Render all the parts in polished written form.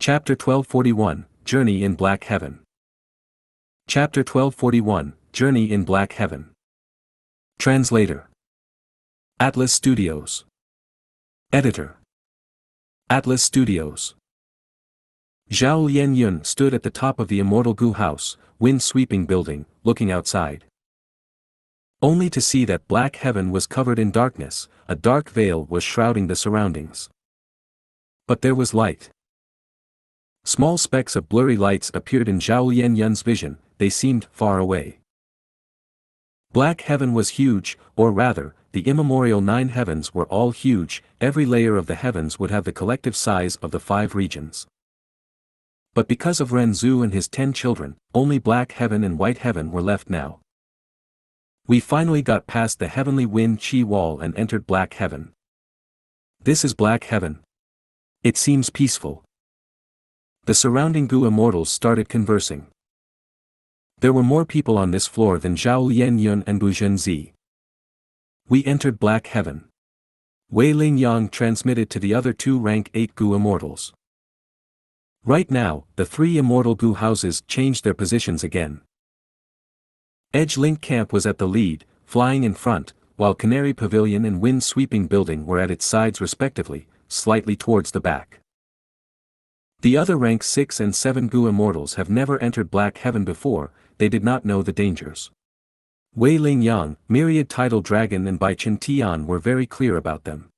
Chapter 1241, Journey in Black Heaven. Chapter 1241, Journey in Black Heaven. Translator. Atlas Studios. Editor. Atlas Studios. Zhao Lianyun stood at the top of the Immortal Gu house, wind-sweeping building, looking outside. Only to see that Black Heaven was covered in darkness, a dark veil was shrouding the surroundings. But there was light. Small specks of blurry lights appeared in Zhao Lianyun's vision, they seemed far away. Black Heaven was huge, or rather, the immemorial 9 heavens were all huge, every layer of the heavens would have the collective size of the 5 regions. But because of Renzu and his 10 children, only Black Heaven and White Heaven were left now. We finally got past the heavenly wind chi wall and entered Black Heaven. This is Black Heaven. It seems peaceful. The surrounding Gu immortals started conversing. There were more people on this floor than Zhao Lianyun and Bu Zhenzi. We entered Black Heaven. Wei Lingyang transmitted to the other 2 rank 8 Gu immortals. Right now, the 3 immortal Gu houses changed their positions again. Edge Link Camp was at the lead, flying in front, while Canary Pavilion and Wind Sweeping Building were at its sides respectively, slightly towards the back. The other rank 6 and 7 Gu immortals have never entered Black Heaven before, they did not know the dangers. Wei Lingyang, Myriad Tidal Dragon and Bai Chen Tian were very clear about them.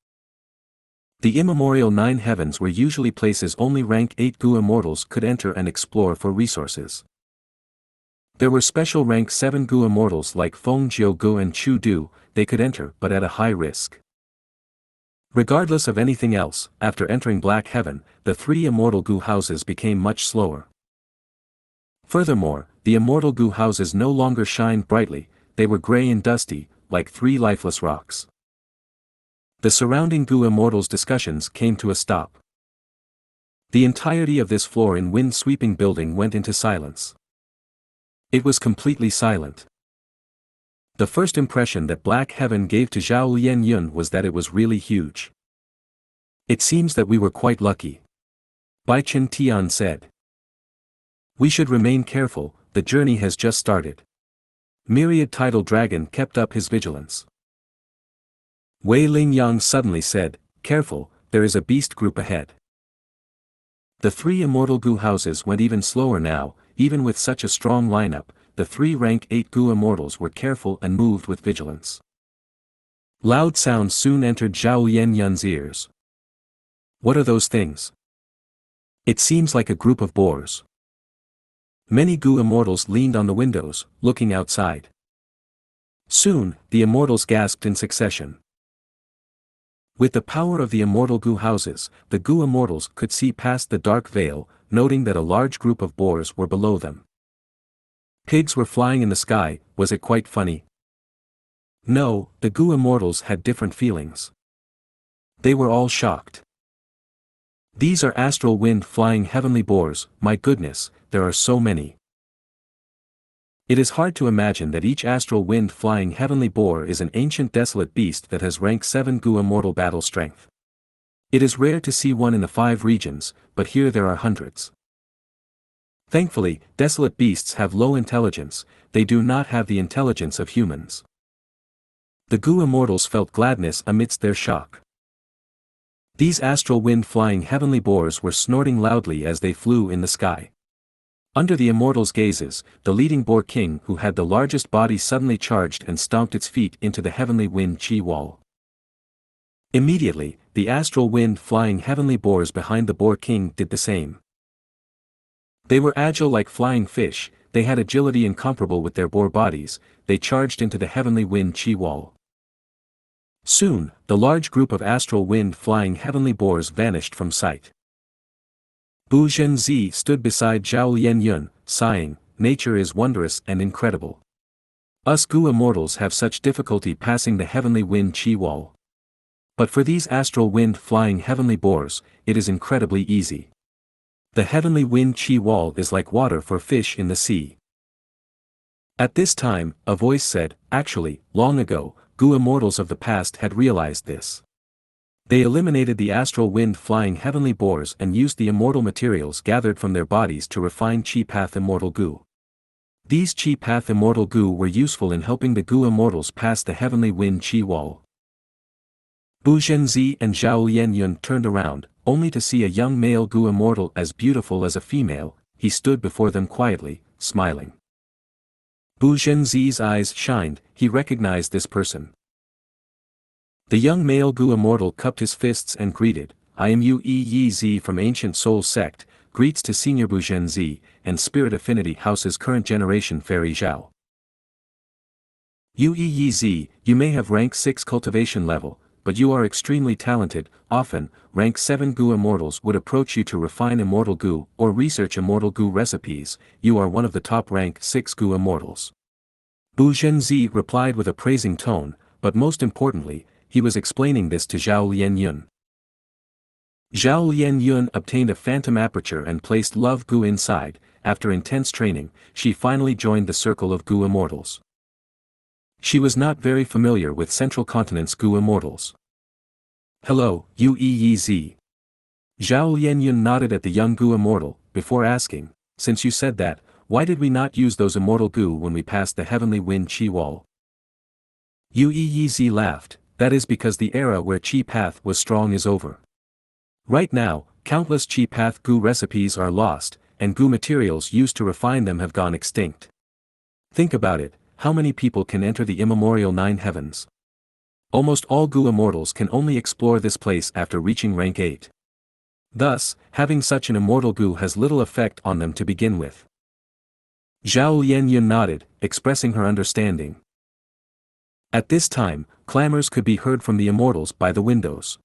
The immemorial 9 heavens were usually places only rank 8 Gu immortals could enter and explore for resources. There were special rank 7 Gu immortals like Feng Jiu Gu and Chu Du, they could enter but at a high risk. Regardless of anything else, after entering Black Heaven, the 3 immortal Gu houses became much slower. Furthermore, the immortal Gu houses no longer shined brightly, they were gray and dusty, like 3 lifeless rocks. The surrounding Gu immortals' discussions came to a stop. The entirety of this floor in wind-sweeping building went into silence. It was completely silent. The first impression that Black Heaven gave to Zhao Lianyun was that it was really huge. It seems that we were quite lucky. Bai Chen Tian said. We should remain careful, the journey has just started. Myriad Tidal Dragon kept up his vigilance. Wei Lingyang suddenly said, careful, there is a beast group ahead. The 3 immortal Gu houses went even slower now, even with such a strong lineup, the 3 rank 8 Gu immortals were careful and moved with vigilance. Loud sounds soon entered Zhao Lianyun's ears. What are those things? It seems like a group of boars. Many Gu immortals leaned on the windows, looking outside. Soon, the immortals gasped in succession. With the power of the immortal Gu houses, the Gu immortals could see past the dark veil, noting that a large group of boars were below them. Pigs were flying in the sky, was it quite funny? No, the Gu immortals had different feelings. They were all shocked. These are astral wind flying heavenly boars, my goodness, there are so many. It is hard to imagine that each astral wind flying heavenly boar is an ancient desolate beast that has rank 7 Gu immortal battle strength. It is rare to see one in the 5 regions, but here there are hundreds. Thankfully, desolate beasts have low intelligence, they do not have the intelligence of humans. The Gu immortals felt gladness amidst their shock. These astral wind flying heavenly boars were snorting loudly as they flew in the sky. Under the immortals' gazes, the leading boar king who had the largest body suddenly charged and stomped its feet into the heavenly wind chi wall. Immediately, the astral wind flying heavenly boars behind the boar king did the same. They were agile like flying fish, they had agility incomparable with their boar bodies, they charged into the heavenly wind chi wall. Soon, the large group of astral wind flying heavenly boars vanished from sight. Bu Zhenzi stood beside Zhao Lianyun, sighing, nature is wondrous and incredible. Us Gu immortals have such difficulty passing the heavenly wind chi wall. But for these astral wind flying heavenly boars, it is incredibly easy. The heavenly wind chi wall is like water for fish in the sea. At this time, a voice said, actually, long ago, Gu immortals of the past had realized this. They eliminated the astral wind-flying heavenly boars and used the immortal materials gathered from their bodies to refine Chi Path Immortal Gu. These Chi Path Immortal Gu were useful in helping the Gu immortals pass the heavenly wind Chi wall. Bu Zhenzi and Zhao Lianyun turned around, only to see a young male Gu immortal as beautiful as a female. He stood before them quietly, smiling. Bu Zhenzi's eyes shined, he recognized this person. The young male Gu immortal cupped his fists and greeted, "I am Yu Yi Zi from Ancient Soul Sect, greets to Senior Bu Zhenzi, and Spirit Affinity House's current generation Fairy Zhao. Yu Yi Zi, you may have rank 6 cultivation level, but you are extremely talented. Often, rank 7 Gu immortals would approach you to refine Immortal Gu or research Immortal Gu recipes. You are one of the top rank 6 Gu immortals." Bu Zhenzi replied with a praising tone, but most importantly, he was explaining this to Zhao Lianyun. Zhao Lianyun obtained a phantom aperture and placed Love Gu inside. After intense training, she finally joined the circle of Gu immortals. She was not very familiar with Central Continent's Gu immortals. "Hello, Yu Yi Zi." Zhao Lianyun nodded at the young Gu immortal, before asking, "Since you said that, why did we not use those immortal Gu when we passed the heavenly wind Chi wall?" Yu Yi Zi laughed, "That is because the era where Chi Path was strong is over. Right now, countless Chi Path Gu recipes are lost, and Gu materials used to refine them have gone extinct. Think about it, how many people can enter the immemorial 9 heavens? Almost all Gu immortals can only explore this place after reaching rank 8. Thus, having such an immortal Gu has little effect on them to begin with." Zhao Lianyun nodded, expressing her understanding. At this time, clamors could be heard from the immortals by the windows.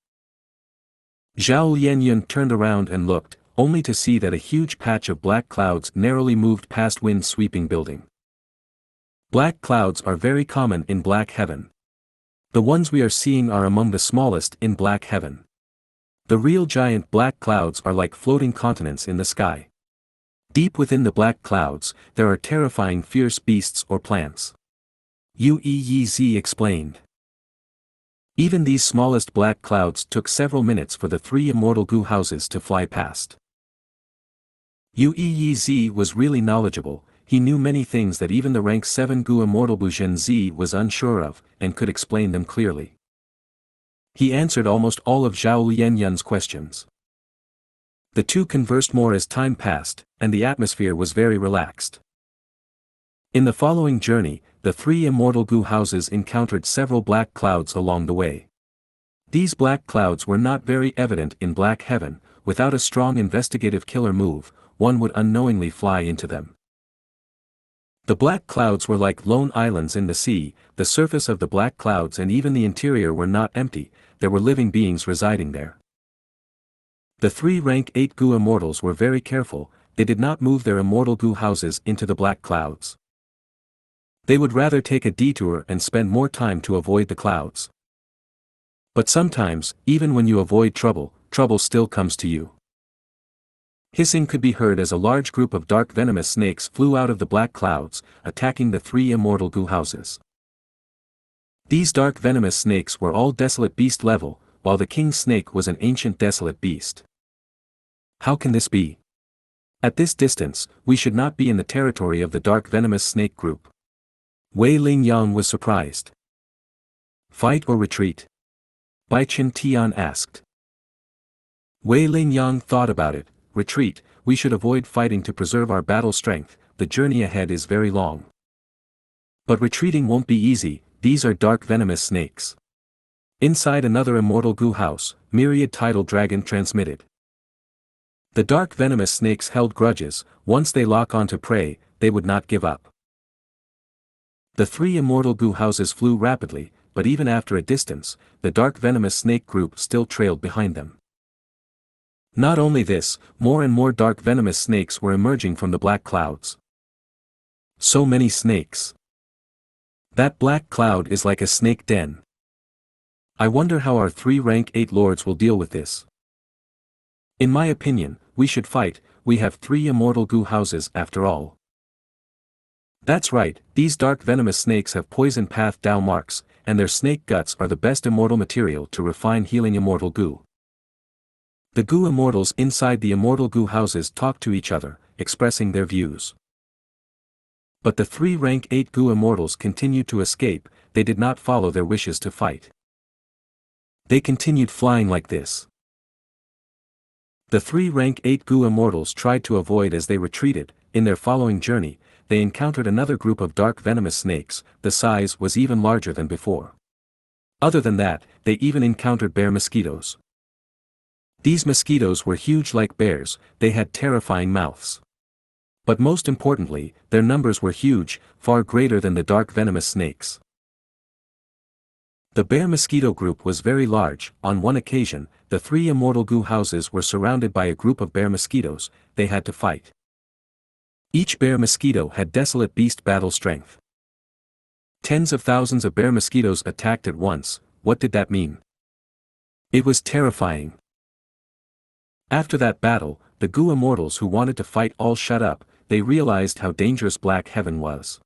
Zhao Lianyun turned around and looked, only to see that a huge patch of black clouds narrowly moved past wind-sweeping building. Black clouds are very common in Black Heaven. The ones we are seeing are among the smallest in Black Heaven. The real giant black clouds are like floating continents in the sky. Deep within the black clouds, there are terrifying fierce beasts or plants. Yu Yi Zi explained. Even these smallest black clouds took several minutes for the 3 immortal Gu houses to fly past. Yu Yi Zi was really knowledgeable. He knew many things that even the rank 7 Gu immortal Bu Zhenzi was unsure of, and could explain them clearly. He answered almost all of Zhao Lianyun's questions. The two conversed more as time passed, and the atmosphere was very relaxed. In the following journey, the 3 immortal Gu houses encountered several black clouds along the way. These black clouds were not very evident in Black Heaven. Without a strong investigative killer move, one would unknowingly fly into them. The black clouds were like lone islands in the sea. The surface of the black clouds and even the interior were not empty, there were living beings residing there. The 3 rank 8 Gu immortals were very careful. They did not move their immortal Gu houses into the black clouds. They would rather take a detour and spend more time to avoid the clouds. But sometimes, even when you avoid trouble, trouble still comes to you. Hissing could be heard as a large group of dark venomous snakes flew out of the black clouds, attacking the 3 immortal Gu houses. These dark venomous snakes were all desolate beast level, while the king snake was an ancient desolate beast. How can this be? At this distance, we should not be in the territory of the dark venomous snake group. Wei Lingyang was surprised. "Fight or retreat?" Bai Chen Tian asked. Wei Lingyang thought about it. "Retreat, we should avoid fighting to preserve our battle strength, the journey ahead is very long. But retreating won't be easy, these are dark venomous snakes." Inside another immortal Gu house, Myriad Tidal Dragon transmitted. The dark venomous snakes held grudges. Once they lock onto prey, they would not give up. The 3 immortal Gu houses flew rapidly, but even after a distance, the dark venomous snake group still trailed behind them. Not only this, more and more dark venomous snakes were emerging from the black clouds. So many snakes. That black cloud is like a snake den. I wonder how our 3 rank 8 lords will deal with this. In my opinion, we should fight, we have 3 immortal Gu houses after all. That's right, these dark venomous snakes have poison path Dao marks, and their snake guts are the best immortal material to refine healing immortal Gu. The Gu immortals inside the immortal Gu houses talk to each other, expressing their views. But the 3 rank 8 Gu immortals continued to escape, they did not follow their wishes to fight. They continued flying like this. The 3 rank 8 Gu immortals tried to avoid as they retreated. In their following journey, they encountered another group of dark venomous snakes, the size was even larger than before. Other than that, they even encountered bear mosquitoes. These mosquitoes were huge like bears, they had terrifying mouths. But most importantly, their numbers were huge, far greater than the dark venomous snakes. The bear mosquito group was very large. On one occasion, the 3 immortal Gu houses were surrounded by a group of bear mosquitoes, they had to fight. Each bear mosquito had desolate beast battle strength. Tens of thousands of bear mosquitoes attacked at once. What did that mean? It was terrifying. After that battle, the Gu immortals who wanted to fight all shut up, they realized how dangerous Black Heaven was.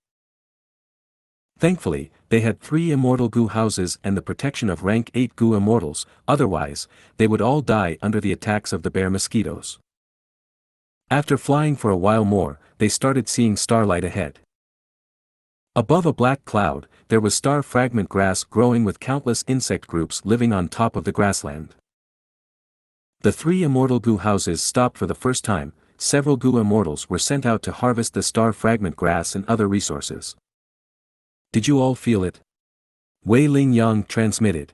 Thankfully, they had 3 immortal Gu houses and the protection of rank 8 Gu immortals, otherwise, they would all die under the attacks of the bear mosquitoes. After flying for a while more, they started seeing starlight ahead. Above a black cloud, there was star fragment grass growing with countless insect groups living on top of the grassland. The 3 immortal Gu houses stopped for the first time. Several Gu immortals were sent out to harvest the star fragment grass and other resources. Did you all feel it? Wei Ling Yang transmitted.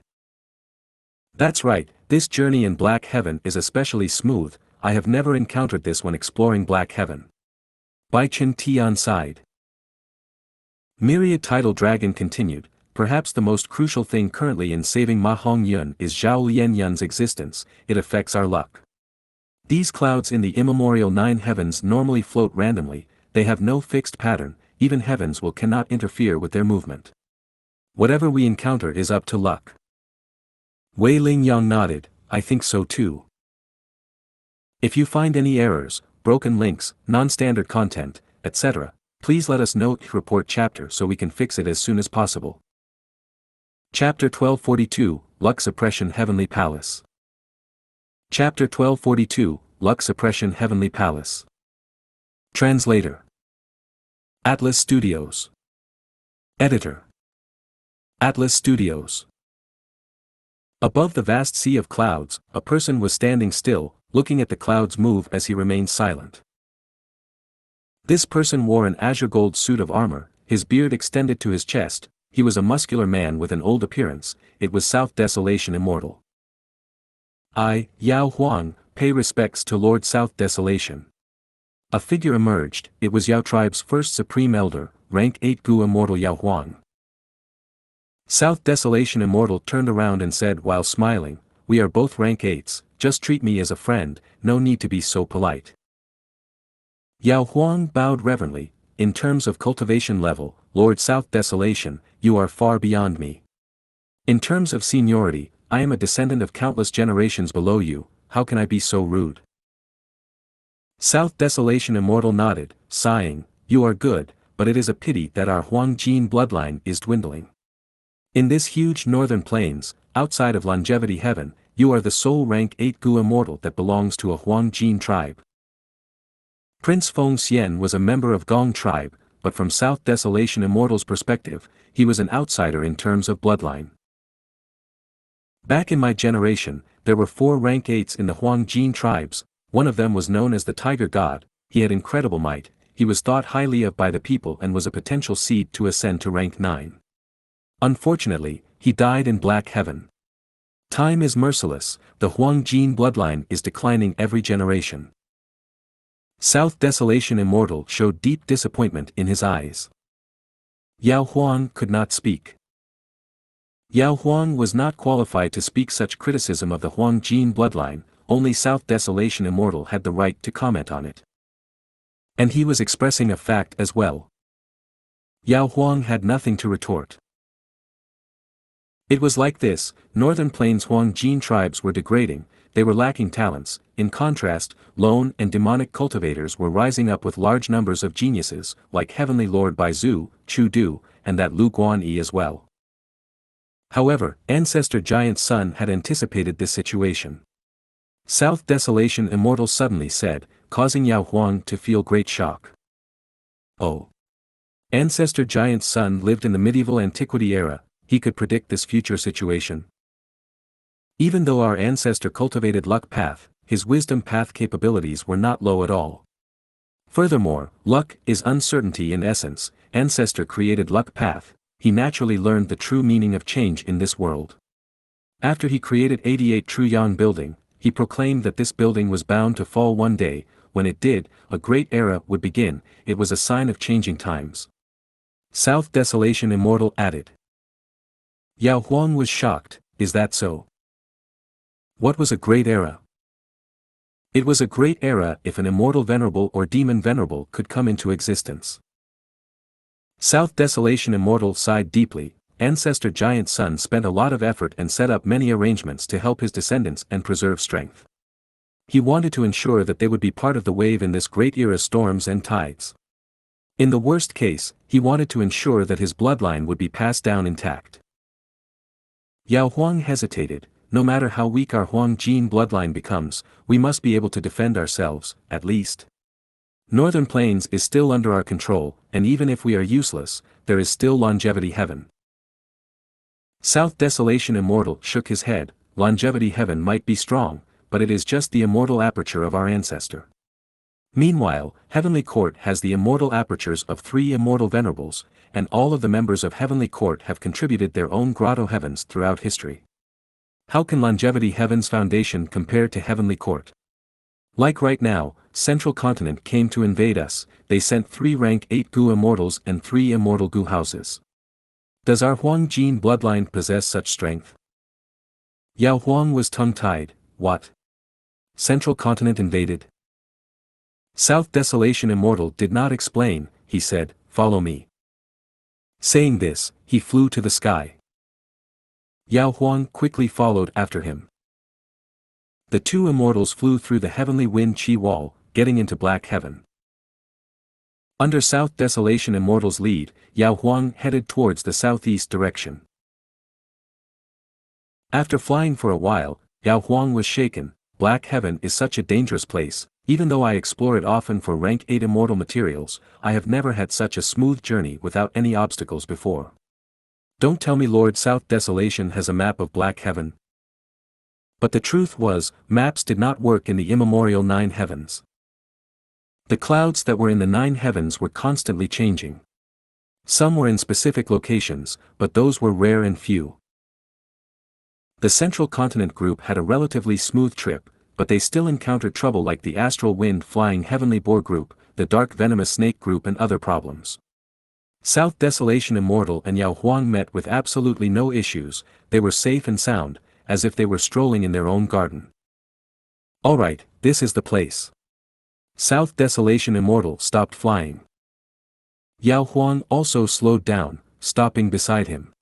That's right, this journey in Black Heaven is especially smooth, I have never encountered this when exploring Black Heaven. Bai Chen Tian sighed. Myriad Tidal Dragon continued, perhaps the most crucial thing currently in saving Ma Hong Yun is Zhao Lian Yun's existence, it affects our luck. These clouds in the immemorial 9 heavens normally float randomly, they have no fixed pattern, even heavens cannot interfere with their movement. Whatever we encounter is up to luck. Wei Ling Yang nodded, I think so too. If you find any errors, broken links, non-standard content, etc., please let us know report chapter so we can fix it as soon as possible. Chapter 1242, Luck Suppression Heavenly Palace. Chapter 1242, Luck Suppression Heavenly Palace. Translator. Atlas Studios. Editor. Atlas Studios. Above the vast sea of clouds, a person was standing still, looking at the clouds move as he remained silent. This person wore an azure gold suit of armor, his beard extended to his chest, he was a muscular man with an old appearance, it was South Desolation Immortal. I, Yao Huang, pay respects to Lord South Desolation. A figure emerged, it was Yao Tribe's first Supreme Elder, rank 8 Gu Immortal Yao Huang. South Desolation Immortal turned around and said while smiling, we are both rank 8s, just treat me as a friend, no need to be so polite. Yao Huang bowed reverently, in terms of cultivation level, Lord South Desolation, you are far beyond me. In terms of seniority, I am a descendant of countless generations below you, how can I be so rude? South Desolation Immortal nodded, sighing, you are good, but it is a pity that our Huang gene bloodline is dwindling. In this huge northern plains, outside of Longevity Heaven, you are the sole rank 8 Gu Immortal that belongs to a Huang gene tribe. Prince Feng Xian was a member of Gong tribe, but from South Desolation Immortal's perspective, he was an outsider in terms of bloodline. Back in my generation, there were 4 rank 8s in the Huang gene tribes, one of them was known as the Tiger God, he had incredible might, he was thought highly of by the people and was a potential seed to ascend to rank 9. Unfortunately, he died in Black Heaven. Time is merciless, the Huang gene bloodline is declining every generation. South Desolation Immortal showed deep disappointment in his eyes. Yao Huang could not speak. Yao Huang was not qualified to speak such criticism of the Huang gene bloodline, only South Desolation Immortal had the right to comment on it. And he was expressing a fact as well. Yao Huang had nothing to retort. It was like this, Northern Plains Huang gene tribes were degrading, they were lacking talents. In contrast, lone and demonic cultivators were rising up with large numbers of geniuses, like Heavenly Lord Baizu, Chu Du, and that Lu Guanyi as well. However, Ancestor Giant Sun had anticipated this situation. South Desolation Immortal suddenly said, causing Yao Huang to feel great shock. Oh. Ancestor Giant Sun lived in the medieval antiquity era, he could predict this future situation. Even though our ancestor cultivated luck path, his wisdom path capabilities were not low at all. Furthermore, luck is uncertainty in essence. Ancestor created luck path, he naturally learned the true meaning of change in this world. After he created 88 True Yang building, he proclaimed that this building was bound to fall one day. When it did, a great era would begin. It was a sign of changing times. South Desolation Immortal added. Yao Huang was shocked. Is that so? What was a great era? It was a great era if an immortal venerable or demon venerable could come into existence. South Desolation Immortal sighed deeply. Ancestor Giant Sun spent a lot of effort and set up many arrangements to help his descendants and preserve strength. He wanted to ensure that they would be part of the wave in this great era's storms and tides. In the worst case, he wanted to ensure that his bloodline would be passed down intact. Yao Huang hesitated. No matter how weak our Huang Jin bloodline becomes, we must be able to defend ourselves, at least. Northern Plains is still under our control, and even if we are useless, there is still Longevity Heaven. South Desolation Immortal shook his head. Longevity Heaven might be strong, but it is just the immortal aperture of our ancestor. Meanwhile, Heavenly Court has the immortal apertures of 3 immortal venerables, and all of the members of Heavenly Court have contributed their own grotto heavens throughout history. How can Longevity Heaven's foundation compare to Heavenly Court? Like right now, Central Continent came to invade us. They sent 3 rank 8 Gu immortals and 3 immortal Gu houses. Does our Huang Jin bloodline possess such strength? Yao Huang was tongue-tied. What? Central Continent invaded? South Desolation Immortal did not explain. He said, "Follow me." Saying this, he flew to the sky. Yao Huang quickly followed after him. The 2 immortals flew through the heavenly wind chi wall, getting into Black Heaven. Under South Desolation Immortal's lead, Yao Huang headed towards the southeast direction. After flying for a while, Yao Huang was shaken. Black Heaven is such a dangerous place. Even though I explore it often for rank 8 immortal materials, I have never had such a smooth journey without any obstacles before. Don't tell me Lord South Desolation has a map of Black Heaven. But the truth was, maps did not work in the immemorial 9 heavens. The clouds that were in the 9 heavens were constantly changing. Some were in specific locations, but those were rare and few. The Central Continent group had a relatively smooth trip, but they still encountered trouble like the Astral Wind Flying Heavenly Boar group, the Dark Venomous Snake group and other problems. South Desolation Immortal and Yao Huang met with absolutely no issues. They were safe and sound, as if they were strolling in their own garden. Alright, this is the place. South Desolation Immortal stopped flying. Yao Huang also slowed down, stopping beside him.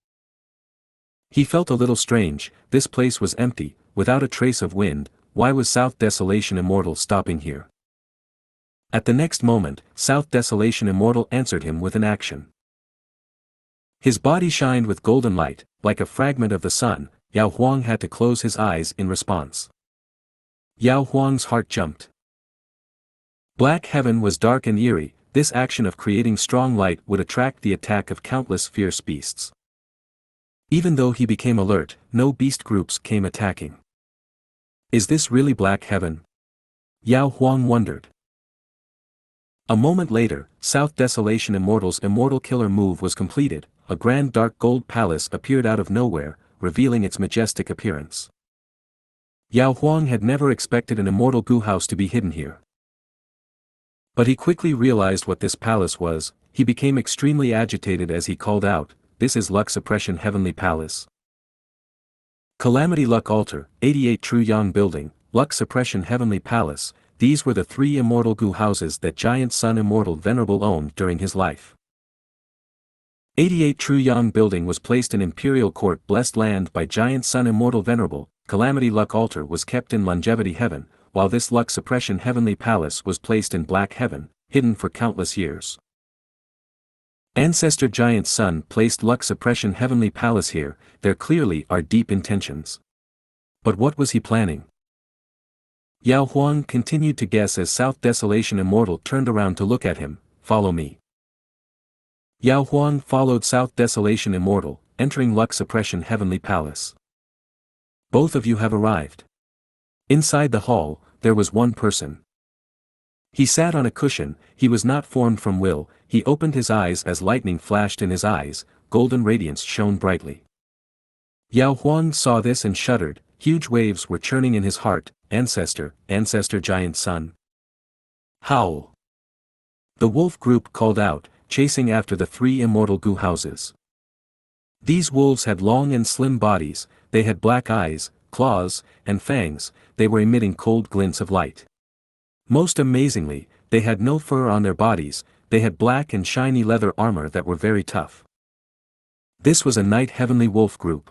He felt a little strange. This place was empty, without a trace of wind. Why was South Desolation Immortal stopping here? At the next moment, South Desolation Immortal answered him with an action. His body shined with golden light, like a fragment of the sun. Yao Huang had to close his eyes in response. Yao Huang's heart jumped. Black Heaven was dark and eerie. This action of creating strong light would attract the attack of countless fierce beasts. Even though he became alert, no beast groups came attacking. Is this really Black Heaven? Yao Huang wondered. A moment later, South Desolation Immortal's immortal killer move was completed. A grand dark gold palace appeared out of nowhere, revealing its majestic appearance. Yao Huang had never expected an immortal Gu house to be hidden here. But he quickly realized what this palace was. He became extremely agitated as he called out, "This is Luck Suppression Heavenly Palace." Calamity Luck Altar, 88 True Yang Building, Luck Suppression Heavenly Palace. These were the 3 immortal Gu houses that Giant Sun Immortal Venerable owned during his life. 88 True Yang Building was placed in Imperial Court Blessed Land by Giant Sun Immortal Venerable. Calamity Luck Altar was kept in Longevity Heaven, while this Luck Suppression Heavenly Palace was placed in Black Heaven, hidden for countless years. Ancestor Giant's son placed Luck Suppression Heavenly Palace here, there clearly are deep intentions. But what was he planning? Yao Huang continued to guess as South Desolation Immortal turned around to look at him. Follow me. Yao Huang followed South Desolation Immortal, entering Luck Suppression Heavenly Palace. Both of you have arrived. Inside the hall, there was one person. He sat on a cushion, he was not formed from will, he opened his eyes as lightning flashed in his eyes, golden radiance shone brightly. Yao Huang saw this and shuddered, huge waves were churning in his heart. Ancestor Giant's son. Howl! The wolf group called out, chasing after the three immortal Gu houses. These wolves had long and slim bodies, they had black eyes, claws, and fangs, they were emitting cold glints of light. Most amazingly, they had no fur on their bodies, they had black and shiny leather armor that were very tough. This was a Night Heavenly Wolf group.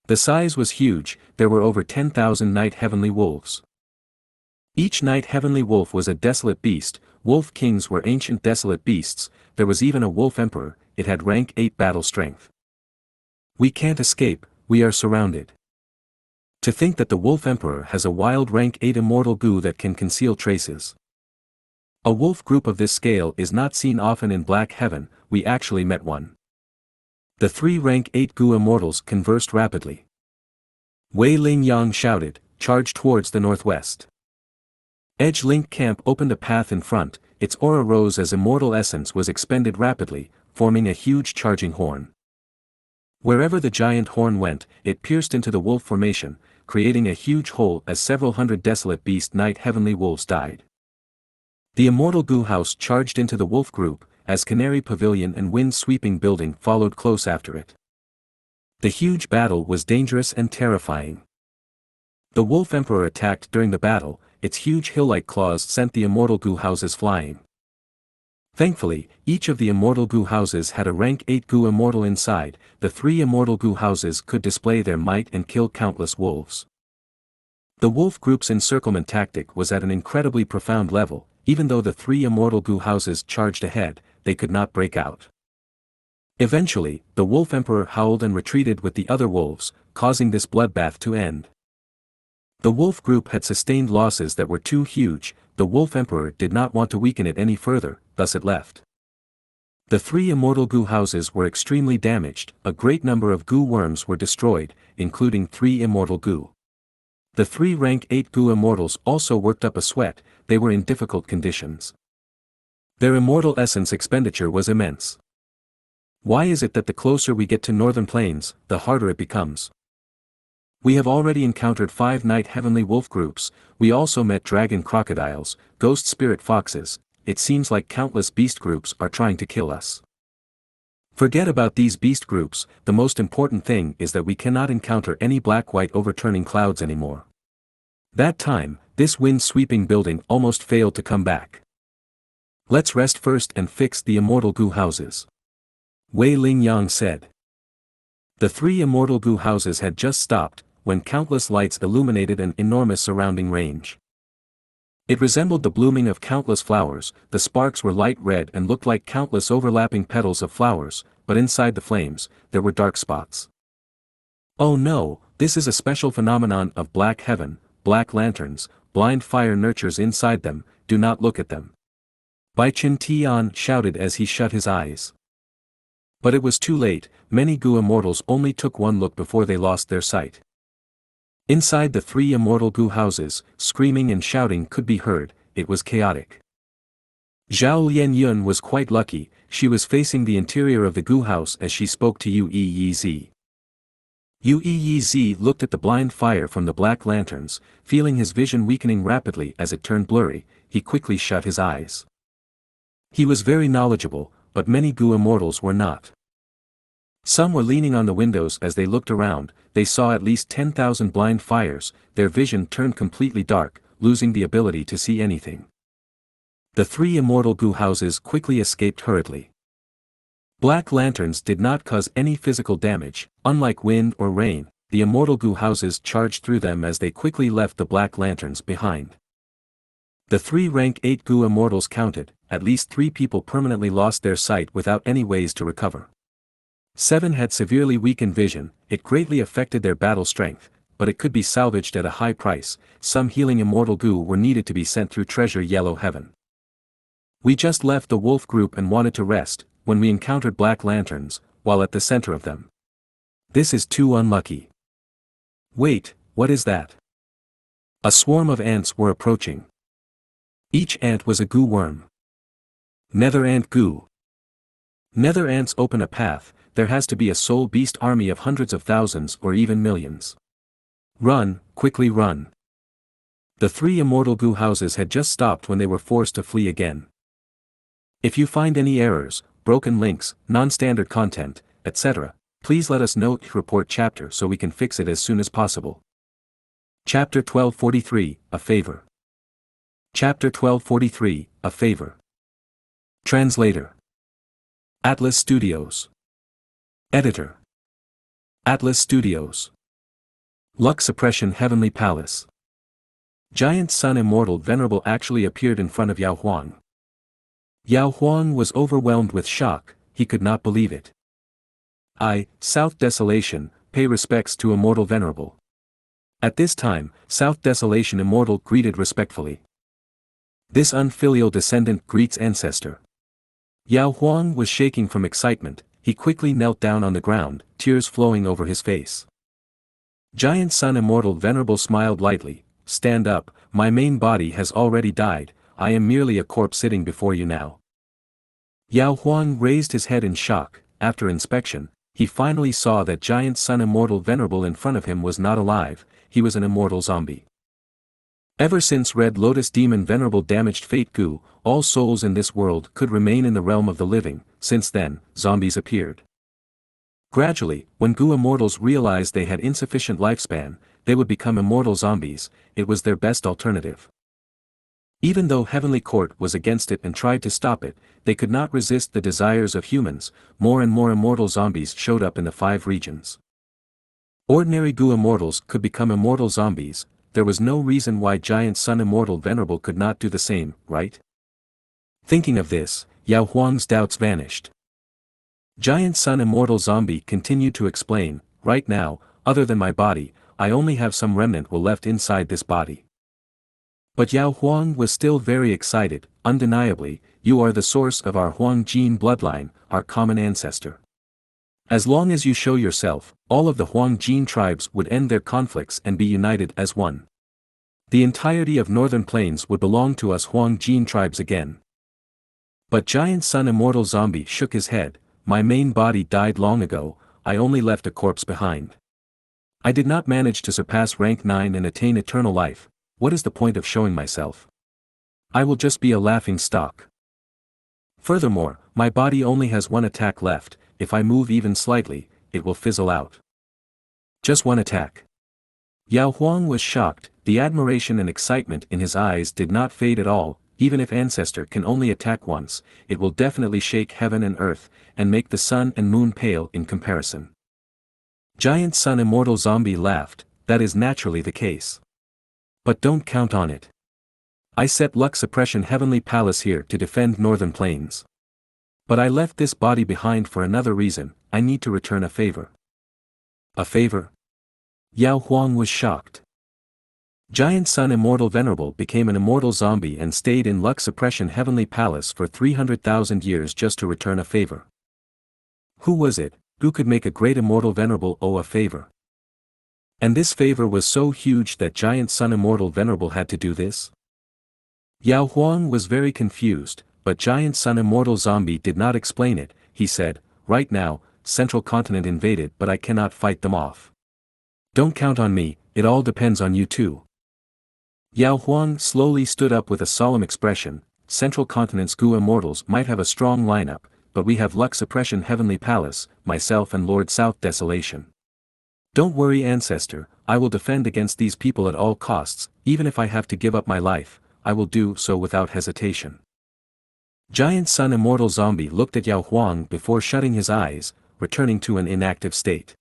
The size was huge, there were over 10,000 Night Heavenly Wolves. Each Night Heavenly Wolf was a desolate beast, Wolf Kings were ancient desolate beasts, there was even a Wolf Emperor, it had rank 8 battle strength. We can't escape, we are surrounded. To think that the Wolf Emperor has a wild rank 8 immortal Gu that can conceal traces. A wolf group of this scale is not seen often in Black Heaven, we actually met one. The 3 rank 8 Gu immortals conversed rapidly. Wei Ling Yang shouted, charge towards the northwest. Edge Link Camp opened a path in front, its aura rose as immortal essence was expended rapidly, forming a huge charging horn. Wherever the giant horn went, it pierced into the wolf formation, creating a huge hole as several hundred desolate beast Night Heavenly Wolves died. The immortal Gu house charged into the wolf group, as Canary Pavilion and Wind Sweeping Building followed close after it. The huge battle was dangerous and terrifying. The Wolf Emperor attacked during the battle, its huge hill-like claws sent the immortal Gu houses flying. Thankfully, each of the immortal Gu houses had a rank 8 Gu immortal inside, the 3 immortal Gu houses could display their might and kill countless wolves. The wolf group's encirclement tactic was at an incredibly profound level, even though the 3 immortal Gu houses charged ahead, they could not break out. Eventually, the Wolf Emperor howled and retreated with the other wolves, causing this bloodbath to end. The wolf group had sustained losses that were too huge, the Wolf Emperor did not want to weaken it any further, thus it left. The 3 immortal Gu houses were extremely damaged, a great number of Gu worms were destroyed, including 3 immortal Gu. The 3 rank 8 Gu immortals also worked up a sweat, they were in difficult conditions. Their immortal essence expenditure was immense. Why is it that the closer we get to Northern Plains, the harder it becomes? We have already encountered 5 Night Heavenly Wolf groups, we also met dragon crocodiles, ghost spirit foxes, it seems like countless beast groups are trying to kill us. Forget about these beast groups, the most important thing is that we cannot encounter any black-white overturning clouds anymore. That time, this wind-sweeping building almost failed to come back. Let's rest first and fix the immortal Gu houses. Wei Ling Yang said. The 3 immortal Gu houses had just stopped, when countless lights illuminated an enormous surrounding range. It resembled the blooming of countless flowers, the sparks were light red and looked like countless overlapping petals of flowers, but inside the flames, there were dark spots. Oh no, this is a special phenomenon of Black Heaven, black lanterns, blind fire nurtures inside them, do not look at them. Bai Chen Tian shouted as he shut his eyes. But it was too late, many Gu immortals only took one look before they lost their sight. Inside the 3 immortal Gu houses, screaming and shouting could be heard, it was chaotic. Zhao Lianyun was quite lucky, she was facing the interior of the Gu house as she spoke to Yu Yi. Yu Yi looked at the blind fire from the black lanterns, feeling his vision weakening rapidly as it turned blurry, he quickly shut his eyes. He was very knowledgeable, but many Gu immortals were not. Some were leaning on the windows as they looked around, they saw at least 10,000 blind fires, their vision turned completely dark, losing the ability to see anything. The 3 immortal Gu houses quickly escaped hurriedly. Black lanterns did not cause any physical damage, unlike wind or rain, the immortal Gu houses charged through them as they quickly left the black lanterns behind. The 3 rank 8 Gu immortals counted, at least 3 people permanently lost their sight without any ways to recover. 7 had severely weakened vision, it greatly affected their battle strength, but it could be salvaged at a high price. Some healing immortal Gu were needed to be sent through Treasure Yellow Heaven. We just left the wolf group and wanted to rest, when we encountered black lanterns, while at the center of them. This is too unlucky. Wait, what is that? A swarm of ants were approaching. Each ant was a Gu worm. Nether Ant Gu. Nether ants open a path, there has to be a soul beast army of hundreds of thousands or even millions. Run, quickly run. The 3 immortal Gu houses had just stopped when they were forced to flee again. If you find any errors, broken links, non-standard content, etc., please let us know. Report chapter so we can fix it as soon as possible. Chapter 1243, A Favor. Chapter 1243, A Favor. Translator. Atlas Studios. Editor. Atlas Studios. Luck Suppression Heavenly Palace. Giant Sun Immortal Venerable actually appeared in front of Yao Huang. Yao Huang was overwhelmed with shock, he could not believe it. South Desolation, pay respects to Immortal Venerable. At this time, South Desolation Immortal greeted respectfully. This unfilial descendant greets ancestor. Yao Huang was shaking from excitement, he quickly knelt down on the ground, tears flowing over his face. Giant Sun Immortal Venerable smiled lightly, stand up, my main body has already died, I am merely a corpse sitting before you now. Yao Huang raised his head in shock, after inspection, he finally saw that Giant Sun Immortal Venerable in front of him was not alive, he was an immortal zombie. Ever since Red Lotus Demon Venerable damaged Fate Gu, all souls in this world could remain in the realm of the living, since then, zombies appeared. Gradually, when Gu immortals realized they had insufficient lifespan, they would become immortal zombies, it was their best alternative. Even though Heavenly Court was against it and tried to stop it, they could not resist the desires of humans, more and more immortal zombies showed up in the 5 regions. Ordinary Gu immortals could become immortal zombies, there was no reason why Giant Sun Immortal Venerable could not do the same, right? Thinking of this, Yao Huang's doubts vanished. Giant Sun Immortal Zombie continued to explain, right now, other than my body, I only have some remnant will left inside this body. But Yao Huang was still very excited, undeniably, you are the source of our Huang gene bloodline, our common ancestor. As long as you show yourself, all of the Huang gene tribes would end their conflicts and be united as one. The entirety of Northern Plains would belong to us Huang gene tribes again. But Giant Sun Immortal Zombie shook his head, my main body died long ago, I only left a corpse behind. I did not manage to surpass rank 9 and attain eternal life. What is the point of showing myself? I will just be a laughing stock. Furthermore, my body only has 1 attack left, if I move even slightly, it will fizzle out. Just 1 attack. Yao Huang was shocked, the admiration and excitement in his eyes did not fade at all, even if Ancestor can only attack once, it will definitely shake heaven and earth, and make the sun and moon pale in comparison. Giant Sun Immortal Zombie laughed, that is naturally the case. But don't count on it. I set Luck Suppression Heavenly Palace here to defend Northern Plains. But I left this body behind for another reason, I need to return a favor. A favor? Yao Huang was shocked. Giant Sun Immortal Venerable became an immortal zombie and stayed in Luck Suppression Heavenly Palace for 300,000 years just to return a favor. Who was it, who could make a great immortal venerable owe a favor? And this favor was so huge that Giant Sun Immortal Venerable had to do this? Yao Huang was very confused, but Giant Sun Immortal Zombie did not explain it, he said, right now, Central Continent invaded but I cannot fight them off. Don't count on me, it all depends on you too. Yao Huang slowly stood up with a solemn expression, Central Continent's Gu Immortals might have a strong lineup, but we have Luck Suppression Heavenly Palace, myself and Lord South Desolation. Don't worry Ancestor, I will defend against these people at all costs, even if I have to give up my life, I will do so without hesitation. Giant Sun Immortal Zombie looked at Yao Huang before shutting his eyes, returning to an inactive state.